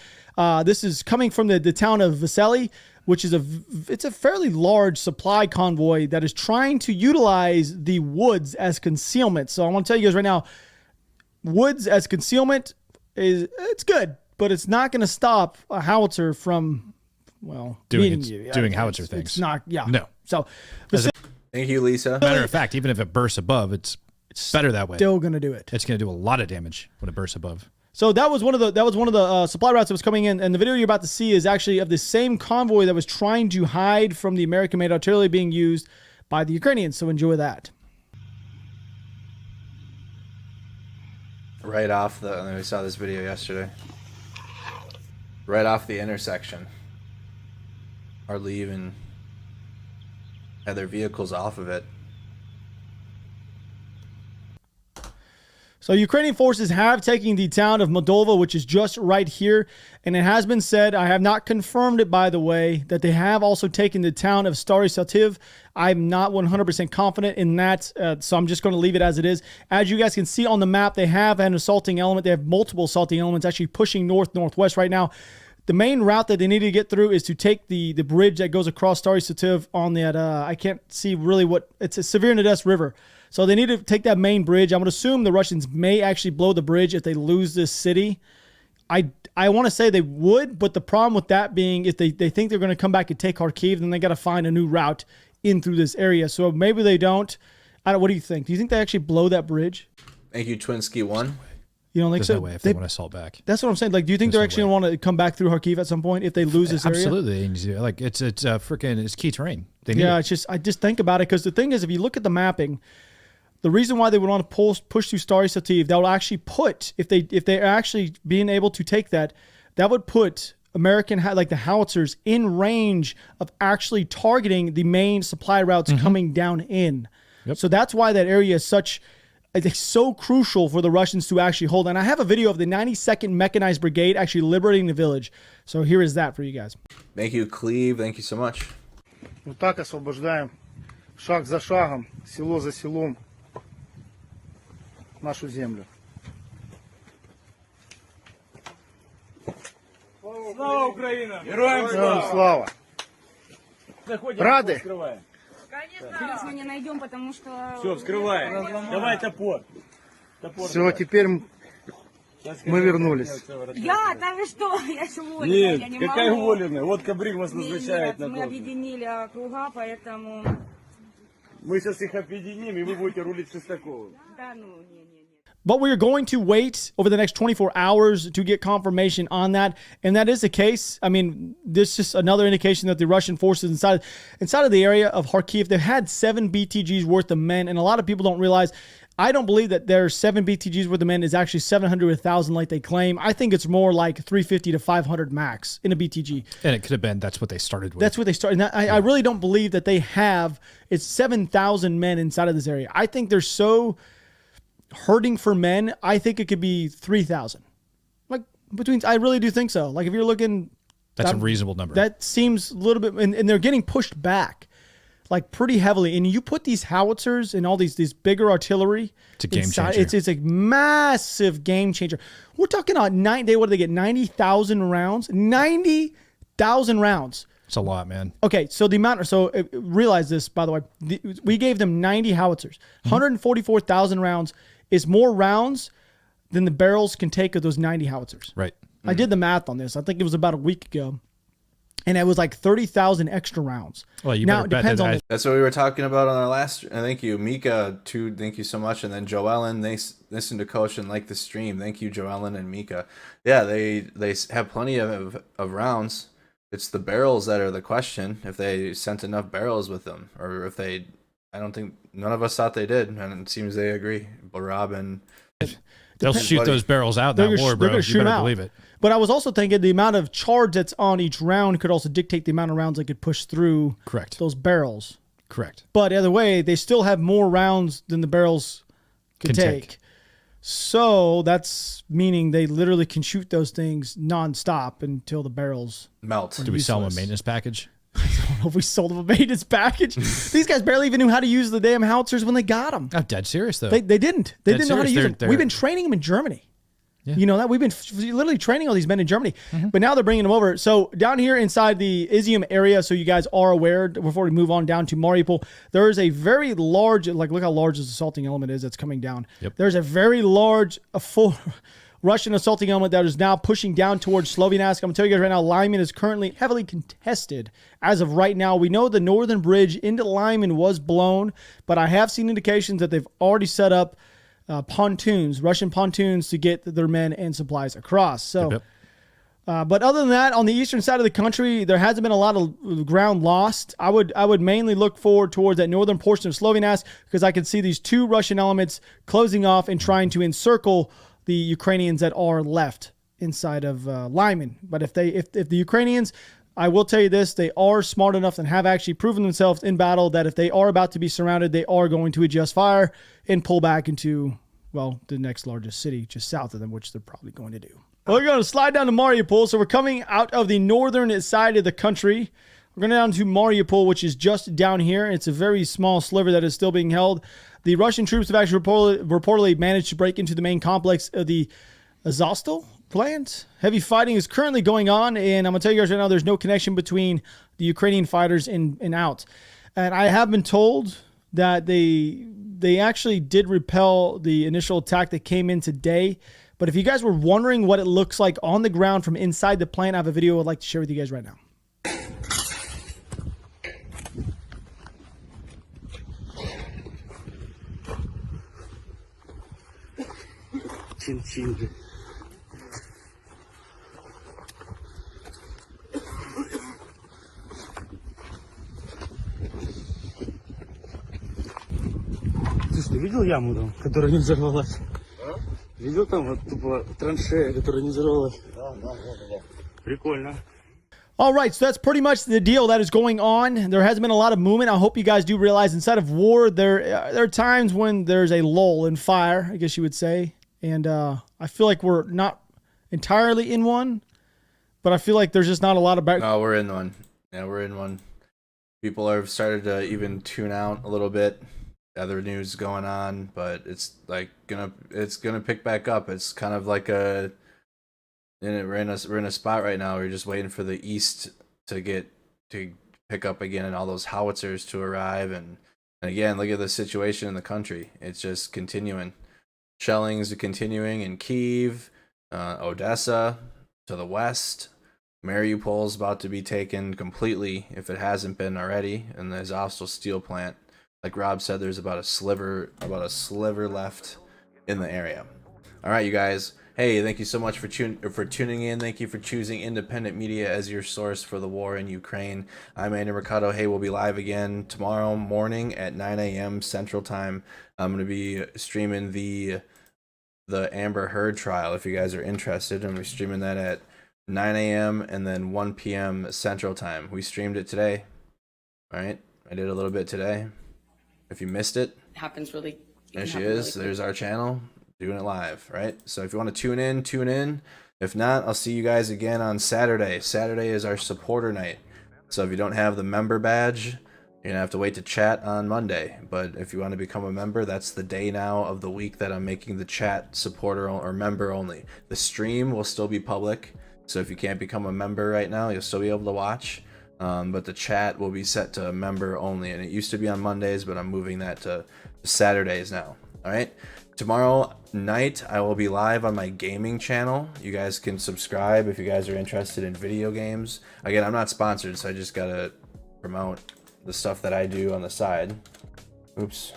This is coming from the town of Vasily, which is it's a fairly large supply convoy that is trying to utilize the woods as concealment. So I want to tell you guys right now, woods as concealment it's good, but it's not going to stop a howitzer from, well, doing meeting howitzer things. It's not, yeah. No. So, thank you, Lisa. Matter of fact, even if it bursts above, it's better that way. Still going to do it. It's going to do a lot of damage when it bursts above. So that was one of the supply routes that was coming in, and the video you're about to see is actually of the same convoy that was trying to hide from the American-made artillery being used by the Ukrainians. So enjoy that. Right off we saw this video yesterday. Right off the intersection. Are leaving. Had their vehicles off of it. So Ukrainian forces have taken the town of Moldova, which is just right here. And it has been said, I have not confirmed it, by the way, that they have also taken the town of Stary Saltiv. I'm not 100% confident in that, so I'm just going to leave it as it is. As you guys can see on the map, they have an assaulting element. They have multiple assaulting elements actually pushing north-northwest right now. The main route that they need to get through is to take the bridge that goes across Stary Saltiv on that, I can't see really what, it's a Severinodes River. So they need to take that main bridge. I'm going to assume the Russians may actually blow the bridge if they lose this city. I want to say they would, but the problem with that being if they think they're going to come back and take Kharkiv, then they got to find a new route in through this area. So maybe they don't. What do you think? Do you think they actually blow that bridge? Thank you, Twinsky1. You don't think There's so? no way if they want to assault back. That's what I'm saying. Like, do you think they're actually going to want to come back through Kharkiv at some point if they lose this area? Absolutely. Like it's freaking it's key terrain. They need it. I just think about it because the thing is, if you look at the mapping, the reason why they would want to push through Stary Saltiv, that will actually put, if they're actually being able to take that would put American, like the howitzers, in range of actually targeting the main supply routes coming down in. Yep. So that's why that area is it's so crucial for the Russians to actually hold. And I have a video of the 92nd Mechanized Brigade actually liberating the village. So here is that for you guys. Thank you, Cleve. Thank you so much. Вот так освобождаем шаг за шагом, село за селом нашу землю. Слава Украина! Героям слава! Рады? Конечно, мы не найдем, потому что... Все, вскрываем. Давай топор. Все, теперь мы вернулись. Да вы что? Я же уволена. Нет, я не какая могу. уволенная? Вот Кабрик вас назначает на мы пост. объединили округа, поэтому... Мы сейчас их объединим, и вы будете рулить Шестаковым. Да, не. But we are going to wait over the next 24 hours to get confirmation on that. And that is the case. I mean, this is just another indication that the Russian forces inside of the area of Kharkiv, they've had 7 BTGs worth of men. And a lot of people don't realize, I don't believe that their 7 BTGs worth of men is actually 700 to 1,000 like they claim. I think it's more like 350 to 500 max in a BTG. And it could have been, that's what they started with. That's what they started. And I really don't believe that they have, it's 7,000 men inside of this area. I think they're so hurting for men. I think it could be 3,000. Like I really do think so. Like if you're looking, that's a reasonable number. That seems a little bit, and they're getting pushed back like pretty heavily. And you put these howitzers and all these bigger artillery. It's a game changer. It's a massive game changer. We're talking about what do they get? 90,000 rounds. 90,000 rounds. It's a lot, man. Okay, so realize this, by the way. We gave them 90 howitzers. 144,000 rounds is more rounds than the barrels can take of those 90 howitzers. Right. I did the math on this. I think it was about a week ago. and it was like 30,000 extra rounds. Well, you now better it bet depends that on I- That's what we were talking about on our last. And thank you, Mika. Too. Thank you so much. And then Joellen, they listened to Coach and liked the stream. Thank you, Joellen and Mika. Yeah, they have plenty of rounds. It's the barrels that are the question. If they sent enough barrels with them, or if they, I don't think none of us thought they did, and it seems they agree. But Rob and they'll shoot those barrels out in that war, bro. They're gonna You shoot better them out. believe it. But I was also thinking the amount of charge that's on each round could also dictate the amount of rounds they could push through. Correct. Those barrels. Correct. But either way, they still have more rounds than the barrels can take. So that's meaning they literally can shoot those things nonstop until the barrels melt. Do we sell them a maintenance package? I don't know if we sold them a maintenance package. These guys barely even knew how to use the damn howitzers when they got them. I'm dead serious, though. They didn't. They Dead didn't know how to serious. use them. We've been training them in Germany. Yeah. You know that we've been literally training all these men in Germany, but now they're bringing them over. So down here inside the Izium area, so you guys are aware, before we move on down to Mariupol, there is a very large, like look how large this assaulting element is that's coming down. Yep. There's a very large, full Russian assaulting element that is now pushing down towards Sloviansk. I'm going to tell you guys right now, Lyman is currently heavily contested as of right now. We know the northern bridge into Lyman was blown, but I have seen indications that they've already set up pontoons, Russian pontoons, to get their men and supplies across. So, but other than that, on the eastern side of the country, there hasn't been a lot of ground lost. I would mainly look forward towards that northern portion of Sloviansk because I can see these two Russian elements closing off and trying to encircle the Ukrainians that are left inside of Lyman. But if the Ukrainians, I will tell you this, they are smart enough and have actually proven themselves in battle that if they are about to be surrounded, they are going to adjust fire and pull back into, well, the next largest city just south of them, which they're probably going to do. Well, we're going to slide down to Mariupol. So we're coming out of the northern side of the country. We're going down to Mariupol, which is just down here. It's a very small sliver that is still being held. The Russian troops have actually reportedly managed to break into the main complex of the Azovstal plant. Heavy fighting is currently going on, and I'm going to tell you guys right now, there's no connection between the Ukrainian fighters and out. And I have been told that they actually did repel the initial attack that came in today. But if you guys were wondering what it looks like on the ground from inside the plant, I have a video I'd like to share with you guys right now. Чин-чин. Слушай, ты видел яму там, которая не взорвалась? Видел там вот тупо траншея, которая не взорвалась? Да. Прикольно. All right, so that's pretty much the deal that is going on. There has been a lot of movement. I hope you guys do realize inside of war, there are times when there's a lull in fire, I guess you would say. And I feel like we're not entirely in one, but I feel like there's just not a lot of back. No, we're in one. Yeah, we're in one. People have started to even tune out a little bit. Other news going on, but it's like gonna pick back up. It's kind of like we're in a spot right now. We're just waiting for the east to pick up again, and all those howitzers to arrive. And again, look at the situation in the country. It's just continuing. Shellings are continuing in Kyiv, Odessa to the west. Mariupol's about to be taken completely if it hasn't been already, and the Azovstal steel plant. Like Rob said, there's about a sliver left in the area. All right, you guys. Hey, thank you so much for tuning in. Thank you for choosing independent media as your source for the war in Ukraine. I'm Andy Mercado. Hey, we'll be live again tomorrow morning at 9 a.m. Central Time. I'm going to be streaming the Amber Heard trial if you guys are interested. I'm streaming that at 9 a.m. and then 1 p.m. Central Time. We streamed it today. All right, I did a little bit today. If you missed it, happens really. There she is. Really there's our channel doing it live, right? So if you want to tune in. If not, I'll see you guys again on Saturday. Saturday is our supporter night. So if you don't have the member badge, you're going to have to wait to chat on Monday. But if you want to become a member, that's the day now of the week that I'm making the chat supporter or member only. The stream will still be public. So if you can't become a member right now, you'll still be able to watch. But the chat will be set to member only, and it used to be on Mondays, but I'm moving that to Saturdays now. All right, Tomorrow night I will be live on my gaming channel. You guys can subscribe if you guys are interested in video games. Again, I'm not sponsored, so I just gotta promote the stuff that I do on the side. Oops.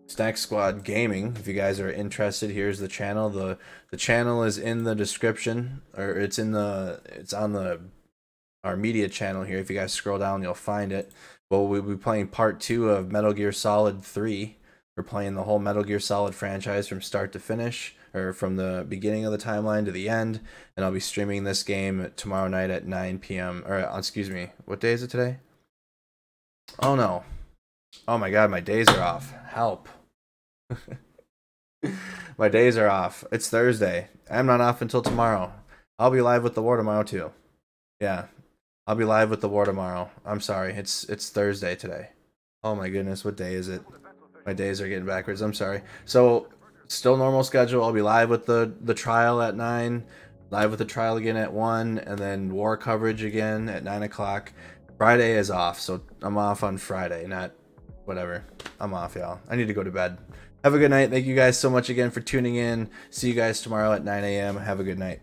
Snack Squad Gaming. If you guys are interested, here's the channel. The channel is in the description, or it's on our media channel here. If you guys scroll down, you'll find it. Well, we'll be playing part 2 of Metal Gear Solid 3. We're playing the whole Metal Gear Solid franchise from start to finish, or from the beginning of the timeline to the end. And I'll be streaming this game tomorrow night at 9 p.m. Or, excuse me, what day is it today? Oh no. Oh my god, my days are off. Help. My days are off. It's Thursday. I'm not off until tomorrow. I'll be live with the war tomorrow too. Yeah. I'll be live with the war tomorrow. I'm sorry. It's Thursday today. Oh my goodness, what day is it? My days are getting backwards. I'm sorry. So, still normal schedule. I'll be live with the trial at 9, live with the trial again at 1, and then war coverage again at 9 o'clock. Friday is off, so I'm off on Friday, not whatever. I'm off, y'all. I need to go to bed. Have a good night. Thank you guys so much again for tuning in. See you guys tomorrow at 9 a.m. Have a good night.